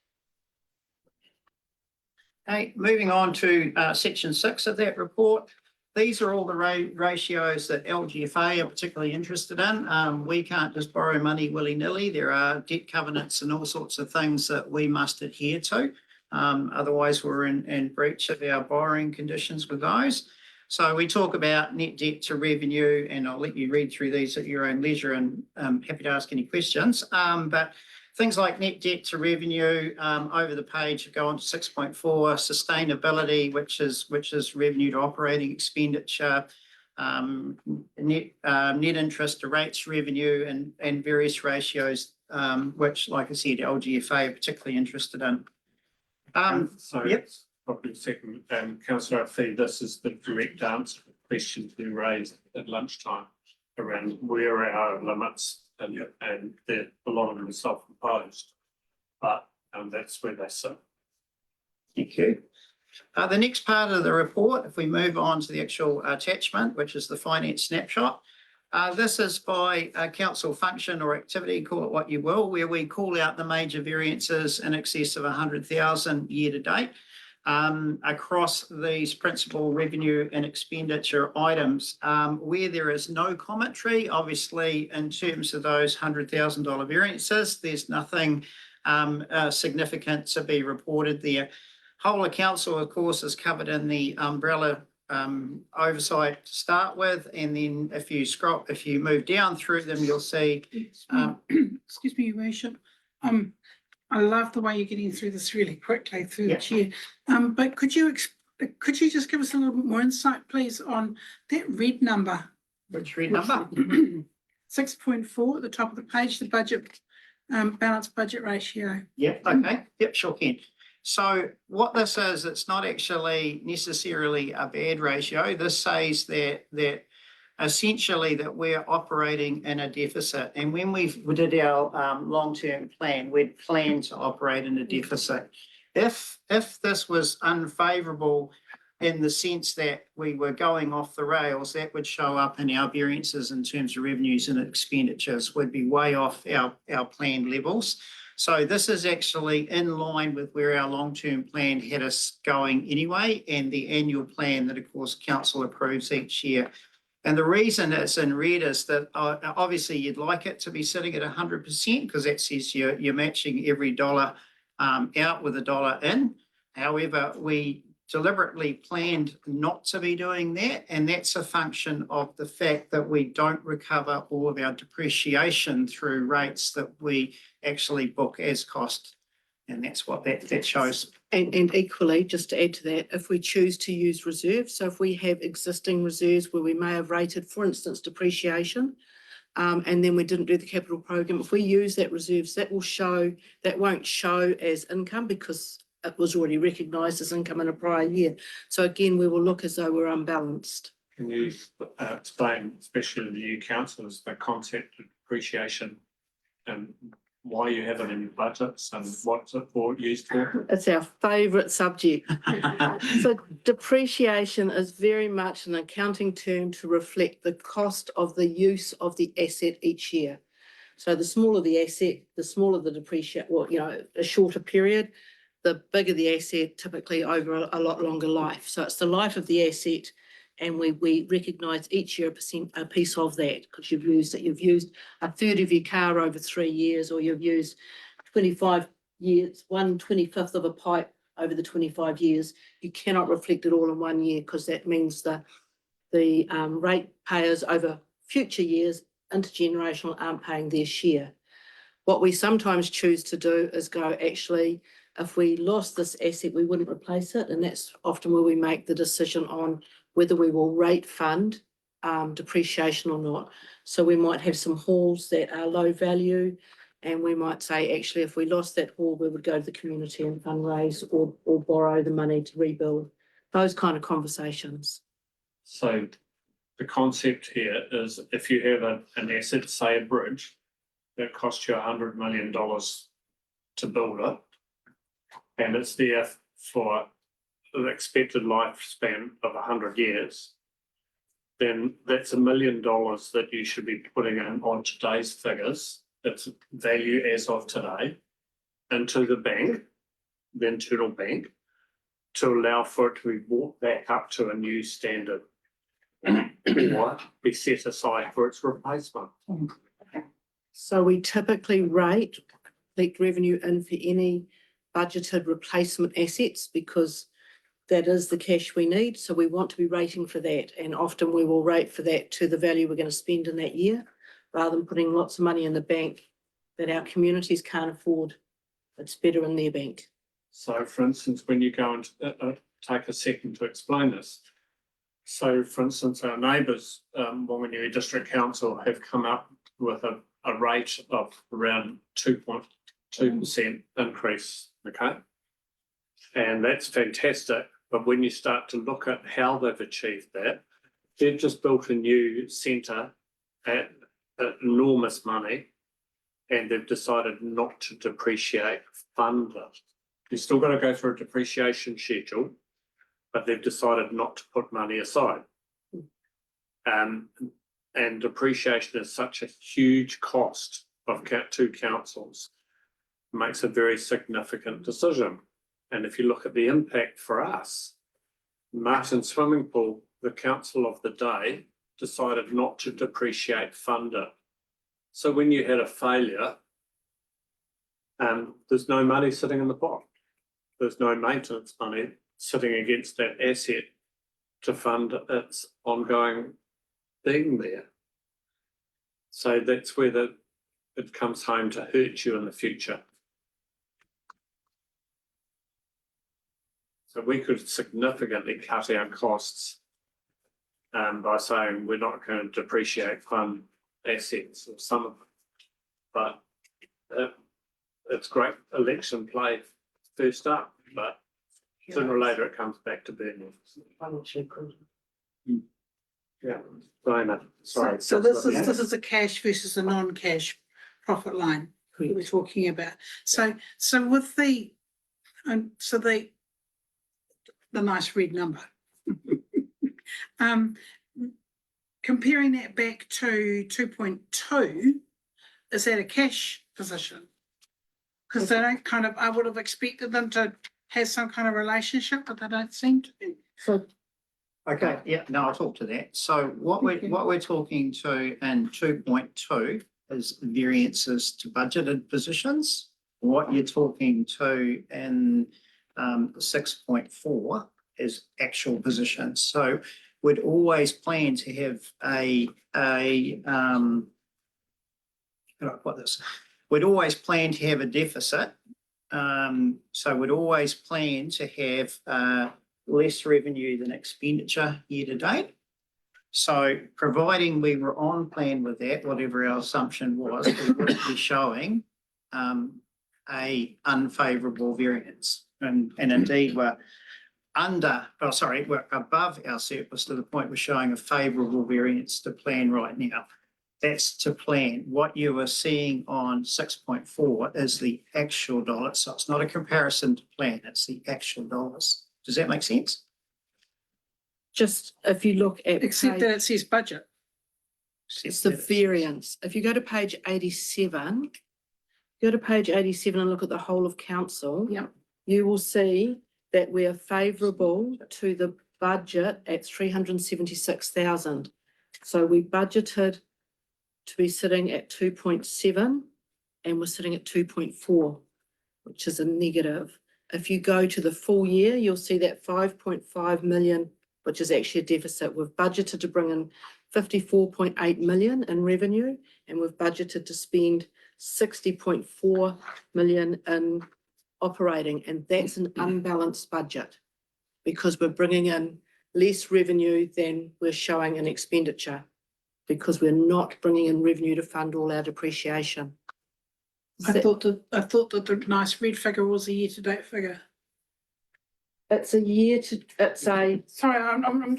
Okay, moving on to section 6 of that report. these are all the ratios that LGFA are particularly interested in. We can't just borrow money willy-nilly. There are debt covenants and all sorts of things that we must adhere to. Otherwise, we're in breach of our borrowing conditions with those. So we talk about net debt to revenue, and I'll let you read through these at your own leisure, and I'm happy to ask any questions. But things like net debt to revenue, over the page, go on to 6.4, sustainability, which is revenue to operating expenditure, net interest to rates revenue, and various ratios, which, like I said, LGFA are particularly interested in. So Yep. probably second, councillor Fee, this is the direct answer to the question we raised at lunchtime around where are our limits, and a lot of them are self-imposed, but that's where they sit. Thank you. The next part of the report, if we move on to the actual attachment, which is the finance snapshot. This is by council function or activity, call it what you will, where we call out the major variances in excess of 100,000 year to date across these principal revenue and expenditure items. Where there is no commentary, obviously, in terms of those $100,000 variances, there's nothing significant to be reported there. Whole of council, of course, is covered in the umbrella oversight to start with, and then if you move down through them, you'll see. Excuse me, Your Worship. I love the way you're getting through this really quickly through the chair. But could you just give us a little bit more insight, please, on that red number? Which red number? 6.4 at the top of the page, the budget balanced budget ratio. Yep, okay, yep, sure can. So what this is, it's not actually necessarily a bad ratio. This says that essentially that we're operating in a deficit. And when we did our long-term plan, we'd planned to operate in a deficit. If this was unfavourable in the sense that we were going off the rails, that would show up in our variances in terms of revenues and expenditures, would be way off our planned levels. So this is actually in line with where our long-term plan had us going anyway, and the annual plan that, of course, council approves each year. And the reason it's in red is that obviously you'd like it to be sitting at 100%, because that says you're matching every dollar out with a dollar in. However, we deliberately planned not to be doing that, and that's a function of the fact that we don't recover all of our depreciation through rates that we actually book as cost, and that's what that shows. And equally, just to add to that, if we choose to use reserves, so if we have existing reserves where we may have rated, for instance, depreciation, and then we didn't do the capital program, if we use that reserves, that won't show as income because it was already recognised as income in a prior year. So again, we will look as though we're unbalanced. Can you explain, especially to the new councillors, the concept of depreciation and why you have it in your budgets and what's it used for? It's our favourite subject. So depreciation is very much an accounting term to reflect the cost of the use of the asset each year. So the smaller the asset, the smaller the depreciation, a shorter period, the bigger the asset, typically over a lot longer life. So it's the life of the asset, and we recognise each year a piece of that, because you've used a third of your car over 3 years, or you've used 25 years, 1/25 of a pipe over the 25 years. You cannot reflect it all in 1 year, because that means the rate payers over future years, intergenerational, aren't paying their share. What we sometimes choose to do is go, actually, if we lost this asset, we wouldn't replace it. And that's often where we make the decision on whether we will rate fund depreciation or not. So we might have some halls that are low value, and we might say, actually, if we lost that hall, we would go to the community and fundraise or borrow the money to rebuild. Those kind of conversations. So the concept here is if you have an asset, say a bridge, that costs you $100 million to build it, and it's there for the expected lifespan of 100 years, then that's $1 million that you should be putting in on today's figures, its value as of today, into the bank, the internal bank, to allow for it to be brought back up to a new standard. or be set aside for its replacement. So we typically collect revenue in for any budgeted replacement assets because that is the cash we need. So we want to be rating for that. And often we will rate for that to the value we're going to spend in that year, rather than putting lots of money in the bank that our communities can't afford. It's better in their bank. So for instance, when you go and take a second to explain this. So for instance, our neighbours, Whanganui District Council have come up with a rate of around 2.2% increase, okay? And that's fantastic, but when you start to look at how they've achieved that, they've just built a new centre at enormous money, and they've decided not to depreciate, fund it. You've still got to go through a depreciation schedule, but they've decided not to put money aside. And depreciation is such a huge cost of two councils, it makes a very significant decision. And if you look at the impact for us, Martin Swimming Pool, the council of the day, decided not to depreciate, fund it. So when you had a failure, there's no money sitting in the pot. There's no maintenance money sitting against that asset to fund its ongoing being there. So that's where it comes home to hurt you in the future. So we could significantly cut our costs by saying we're not going to depreciate fund assets or some of them. But it's great election play first up, but sooner or later it comes back to burning. Yeah, sorry. So this is a cash versus a non-cash profit line that we're talking about. So with the nice red number. Comparing that back to 2.2, is that a cash position? Because they don't I would have expected them to have some kind of relationship, but they don't seem to be. So Okay, yeah, no, I'll talk to that. So what we're talking to in 2.2 is variances to budgeted positions. What you're talking to in 6.4 is actual positions. So we'd always plan to have we'd always plan to have a deficit. So we'd always plan to have less revenue than expenditure year to date. So providing we were on plan with that, whatever our assumption was, we would be showing a unfavourable variance. And indeed we're we're above our surplus to the point we're showing a favourable variance to plan right now. That's to plan. What you are seeing on 6.4 is the actual dollars. So it's not a comparison to plan, it's the actual dollars. Does that make sense? just if you look at. Except that it says budget. It's the variance. If you go to page 87, and look at the whole of council. Yep. You will see that we are favourable to the budget at 376,000. So we budgeted to be sitting at 2.7 and we're sitting at 2.4, which is a negative. If you go to the full year, you'll see that 5.5 million, which is actually a deficit. We've budgeted to bring in 54.8 million in revenue, and we've budgeted to spend 60.4 million in operating, and that's an unbalanced budget because we're bringing in less revenue than we're showing in expenditure because we're not bringing in revenue to fund all our depreciation. I thought that the nice red figure was a year-to-date figure. It's a. Sorry, I'm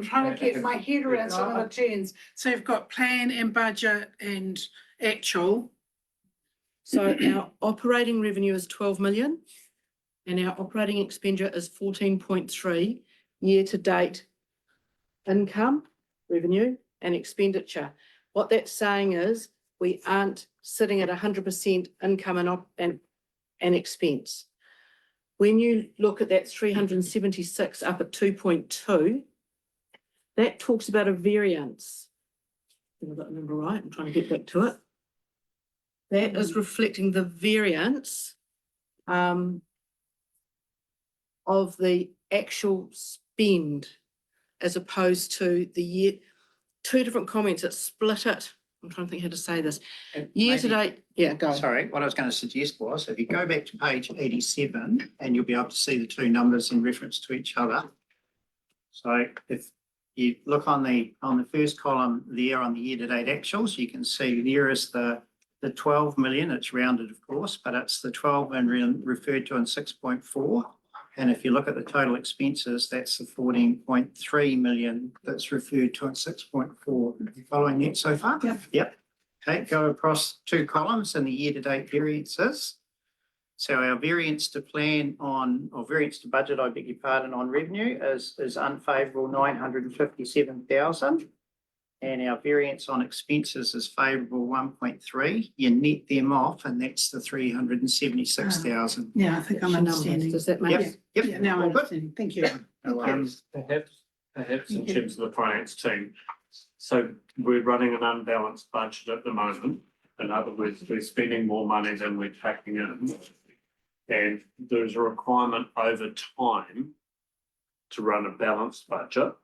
trying to get my head around some of the terms. So you've got plan and budget and actual. So our operating revenue is 12 million and our operating expenditure is 14.3 year-to-date income, revenue and expenditure. What that's saying is we aren't sitting at 100% income and expense. When you look at that 376 up at 2.2, that talks about a variance. If I've got the number right, I'm trying to get back to it. That is reflecting the variance of the actual spend as opposed to the year. Two different comments, it split it. I'm trying to think how to say this. Year to Maybe- date, yeah, go. Sorry, what I was going to suggest was if you go back to page 87 and you'll be able to see the two numbers in reference to each other. So if you look on the first column there on the year-to-date actuals, you can see there is the 12 million, it's rounded of course, but it's the 12 and referred to in 6.4. And if you look at the total expenses, that's the 14.3 million that's referred to in 6.4. Are you following that so far? Yep. Okay, go across two columns in the year-to-date variances. So our variance to plan on, or variance to budget, I beg your pardon, on revenue is unfavourable 957,000. And our variance on expenses is favourable 1.3. You net them off and that's the 376,000. Yeah, I think I'm understanding. Does that make Yep, sense? yep. Yeah, now I'm all good. understanding. Thank you. Perhaps in terms of the finance team, so we're running an unbalanced budget at the moment. In other words, we're spending more money than we're taking in. And there's a requirement over time to run a balanced budget.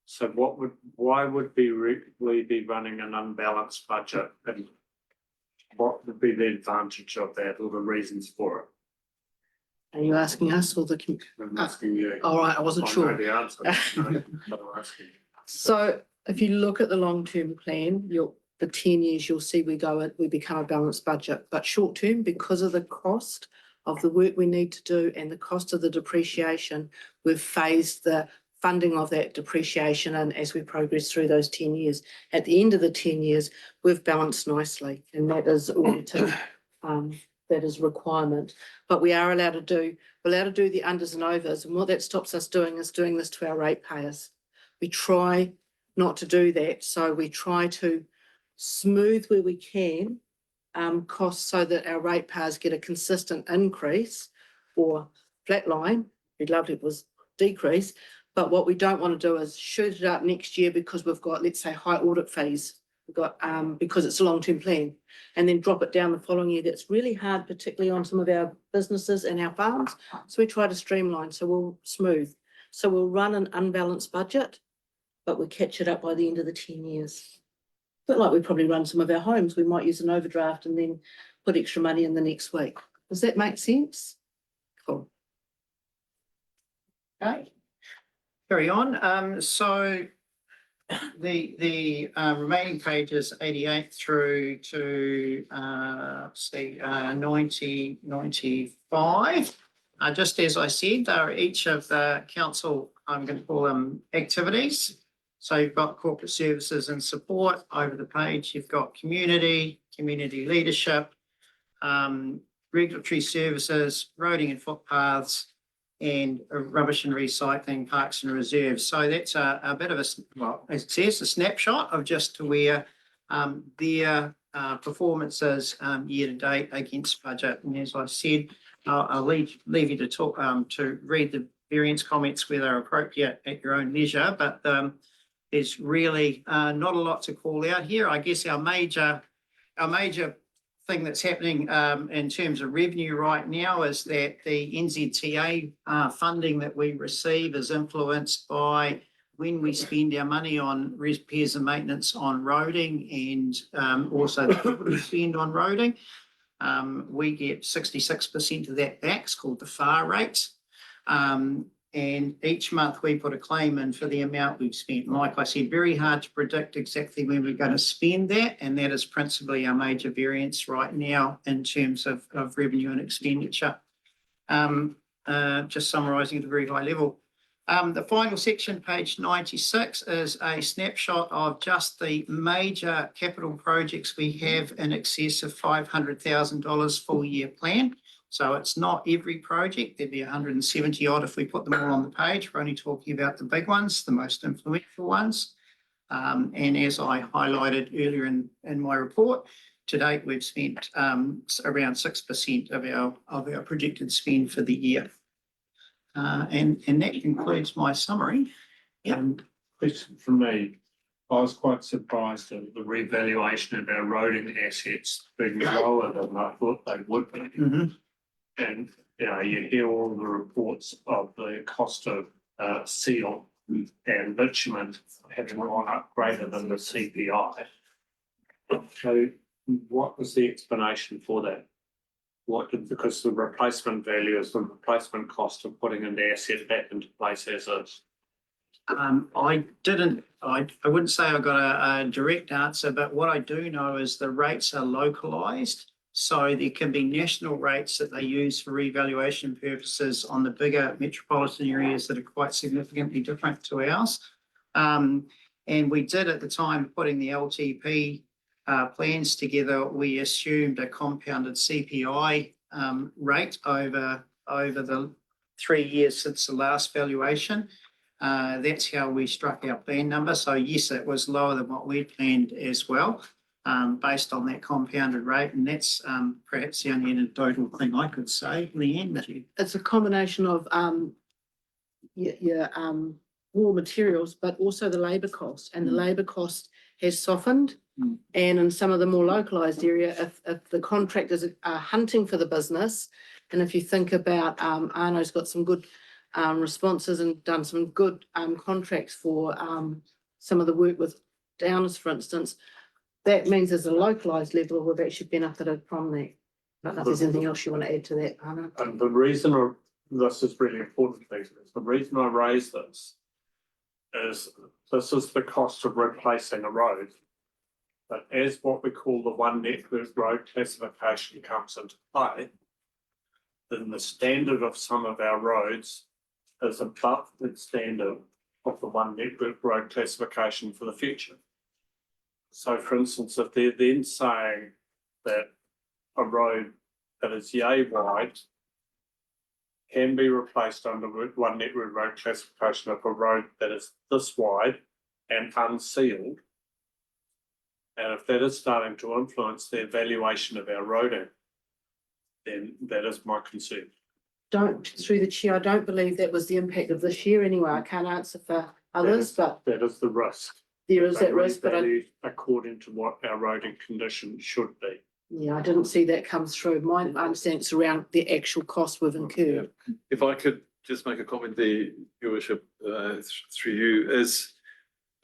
So why would we be running an unbalanced budget, and what would be the advantage of that or the reasons for it? Are you asking us or the? I'm asking you. All right, I wasn't sure. I know the answer, but I'm asking. So if you look at the long-term plan, the 10 years, you'll see we become a balanced budget, but short-term, because of the cost of the work we need to do and the cost of the depreciation, we've phased the funding of that depreciation and as we progress through those 10 years. At the end of the 10 years, we've balanced nicely, and that is audited, that is requirement. But we are allowed to do the unders and overs, and what that stops us doing is doing this to our ratepayers. We try not to do that, so we try to smooth where we can costs so that our ratepayers get a consistent increase or flat line. We'd love it was decrease, but what we don't want to do is shoot it up next year because we've got, let's say, high audit fees. We've got because it's a long-term plan, and then drop it down the following year. That's really hard, particularly on some of our businesses and our farms. So we try to streamline, so we'll smooth. So we'll run an unbalanced budget, but we'll catch it up by the end of the 10 years. But like we probably run some of our homes, we might use an overdraft and then put extra money in the next week. Does that make sense? Cool. Okay. Carry on. So the remaining pages 88 through to 95. Just as I said, they are each of the council, I'm going to call them activities. So you've got corporate services and support over the page. You've got community leadership, regulatory services, roading and footpaths, and rubbish and recycling, parks and reserves. So that's a bit of as it says, a snapshot of just where their performance is year to date against budget. And as I said, I'll leave you to talk to read the variance comments where they're appropriate at your own leisure. But there's really not a lot to call out here. I guess our major thing that's happening in terms of revenue right now is that the NZTA funding that we receive is influenced by when we spend our money on repairs and maintenance on roading and also the we spend on roading. We get 66% of that back. It's called the FAR rate. And each month we put a claim in for the amount we've spent. And like I said, very hard to predict exactly when we're going to spend that. And that is principally our major variance right now in terms of revenue and expenditure. Just summarising at a very high level. The final section, page 96, is a snapshot of just the major capital projects we have in excess of $500,000 full year plan. So it's not every project. There'd be 170 odd if we put them all on the page. We're only talking about the big ones, the most influential ones. And as I highlighted earlier in my report, to date we've spent around 6% of our projected spend for the year. And that concludes my summary. Yeah. question from me. I was quite surprised at the revaluation of our roading assets being lower than I thought they would be. And, you know, you hear all the reports of the cost of seal and bitumen having gone up greater than the CPI. So what was the explanation for that? Because the replacement value is the replacement cost of putting an asset back into place as is. I wouldn't say I got a direct answer, but what I do know is the rates are localized. So there can be national rates that they use for revaluation purposes on the bigger metropolitan areas that are quite significantly different to ours. And we did at the time putting the LTP plans together, we assumed a compounded CPI rate over the 3 years since the last valuation. That's how we struck our plan number. So yes, it was lower than what we'd planned as well, based on that compounded rate. And that's perhaps the only anecdotal thing I could say. Leanne? It's a combination of your raw materials, but also the labour cost, and the labour cost has softened. And in some of the more localised area, if the contractors are hunting for the business, and if you think about Arno's got some good responses and done some good contracts for some of the work with Downers, for instance, that means there's a localised level we've actually benefited from that. I don't know if there's anything else you want to add to that, Arno. And the reason this is really important, Peter, is the reason I raise this is the cost of replacing a road. But as what we call the one network road classification comes into play, then the standard of some of our roads is above the standard of the one network road classification for the future. So for instance, if they're then saying that a road that is yay wide can be replaced under one network road classification of a road that is this wide and unsealed, and if that is starting to influence the evaluation of our roading, then that is my concern. Through the chair, I don't believe that was the impact of this year anyway. I can't answer for others, but that is the risk. There is that risk, but according to what our roading condition should be. I didn't see that come through. My understanding is around the actual cost we've incurred. If I could just make a comment there, Your Worship, through you, is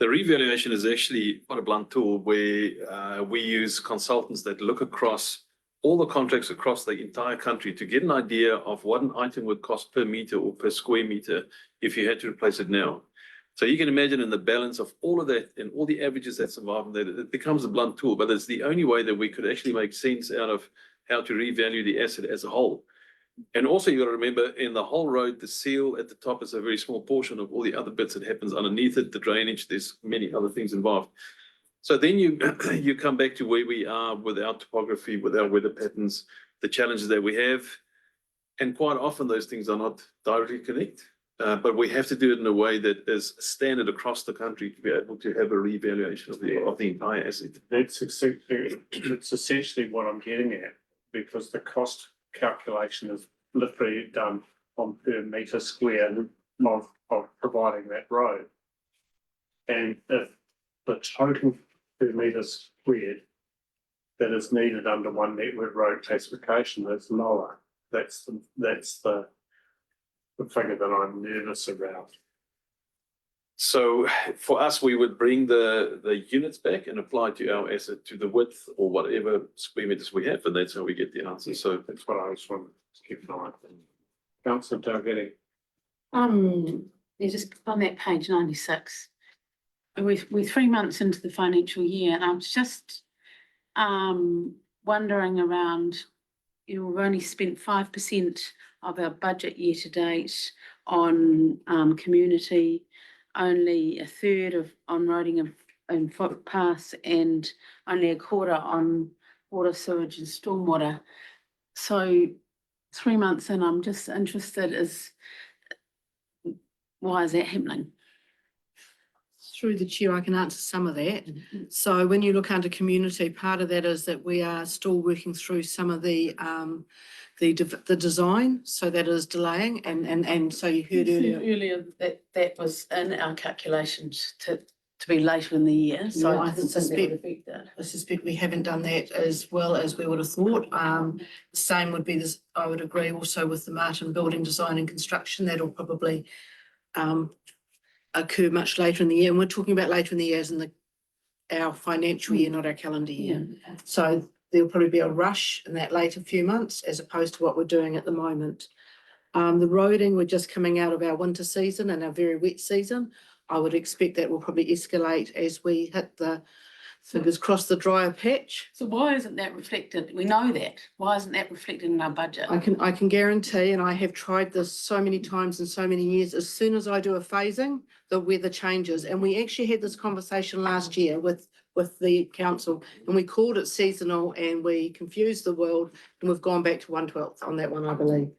the revaluation is actually quite a blunt tool where we use consultants that look across all the contracts across the entire country to get an idea of what an item would cost per meter or per square meter if you had to replace it now. So you can imagine in the balance of all of that and all the averages that's involved in that, it becomes a blunt tool, but it's the only way that we could actually make sense out of how to revalue the asset as a whole. And also you got to remember, in the whole road, the seal at the top is a very small portion of all the other bits that happens underneath it, the drainage, there's many other things involved. So then you come back to where we are with our topography, with our weather patterns, the challenges that we have. And quite often those things are not directly connected. But we have to do it in a way that is standard across the country to be able to have a revaluation of the entire asset. That's essentially what I'm getting at, because the cost calculation is literally done on per metre square of providing that road. And if the total per metre squared that is needed under one network road classification is lower, that's the figure that I'm nervous around. So for us, we would bring the units back and apply to our asset to the width or whatever square meters we have, and that's how we get the answer. So that's what I just wanted to keep an eye on. Councillor Dalgety. You just on that page 96. We're 3 months into the financial year, and I'm just wondering around, we've only spent 5% of our budget year to date on community, only a third on roading and footpaths, and only a quarter on water, sewage and stormwater. So 3 months in, I'm just interested why is that happening? Through the chair, I can answer some of that. So when you look under community, part of that is that we are still working through some of the the design, so that is delaying, and so you heard earlier. Earlier, that was in our calculations to be later in the year, so Yeah, I I didn't think that would suspect- affect that. I suspect we haven't done that as well as we would have thought. The same would be this, I would agree also with the Martin Building Design and Construction, that'll probably occur much later in the year, and we're talking about later in the year as in our financial year, not our calendar year. So there'll probably be a rush in that later few months as opposed to what we're doing at the moment. The roading, we're just coming out of our winter season and our very wet season. I would expect that will probably escalate as we hit the, fingers crossed, the drier patch. So why isn't that reflected? We know that. Why isn't that reflected in our budget? I can guarantee, and I have tried this so many times in so many years, as soon as I do a phasing, the weather changes. And we actually had this conversation last year with the council, and we called it seasonal and we confused the world, and we've gone back to 1/12 on that one, I believe.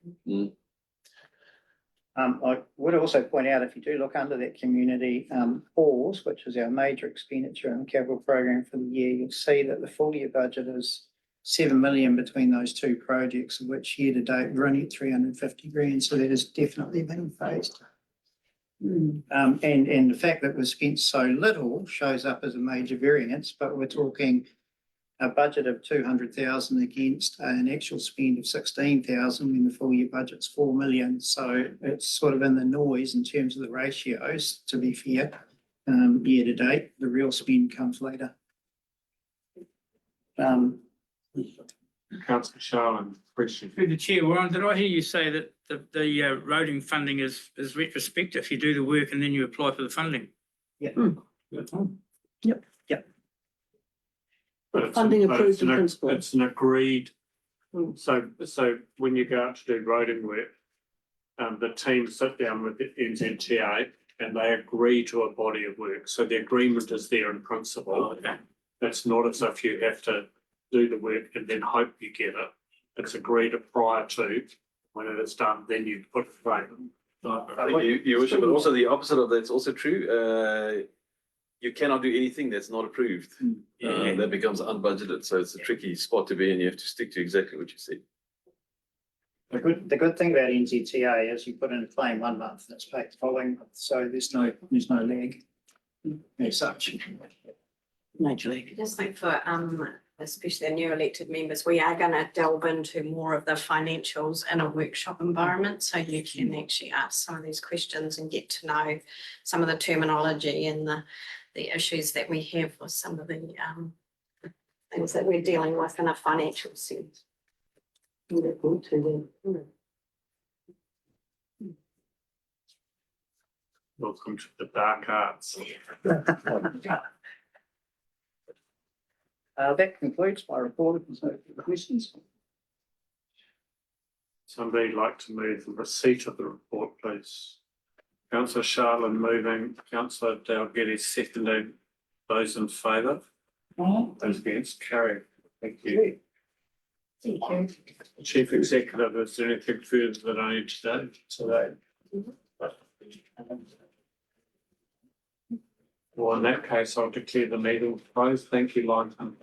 I would also point out, if you do look under that community halls, which is our major expenditure in the capital program for the year, you'll see that the full year budget is 7 million between those two projects, of which year to date we're only at 350 grand, so that is definitely being phased. And the fact that we've spent so little shows up as a major variance, but we're talking a budget of 200,000 against an actual spend of 16,000 when the full year budget's 4 million. So it's sort of in the noise in terms of the ratios, to be fair. Year to date, the real spend comes later. Councillor Sharlin, question. Through the chair, Warren, did I hear you say that the roading funding is retrospective? You do the work and then you apply for the funding? Yeah. Yep. But it's Funding but approved it's in an- principle. It's an agreed, Mm. so when you go out to do roading work, the team sit down with the NZTA and they agree to a body of work. So the agreement is there in principle. Okay. It's not as if you have to do the work and then hope you get it. It's agreed prior to, when it's done, then you put it right. Your worship, but also the opposite of that's also true. You cannot do anything that's not approved. That becomes unbudgeted, so it's a tricky spot to be in. You have to stick to exactly what you said. The good thing about NZTA is you put in a claim 1 month, and it's paid the following month, so there's no lag as such. Major league. I just think for especially the new elected members, we are gonna delve into more of the financials in a workshop environment, so you can actually ask some of these questions and get to know some of the terminology and the issues that we have with some of the things that we're dealing with in a financial sense. Welcome to the dark arts. That concludes my report. If there's no further questions. Somebody like to move the receipt of the report, please. Councillor Sharlin moving, Councillor Dalgety seconding. Those in favour? Those against, carried. Thank you. Thank you. Chief Executive, is there anything further that I need to do today? Well, in that case, I'll declare the meeting closed. Thank you, Lighton.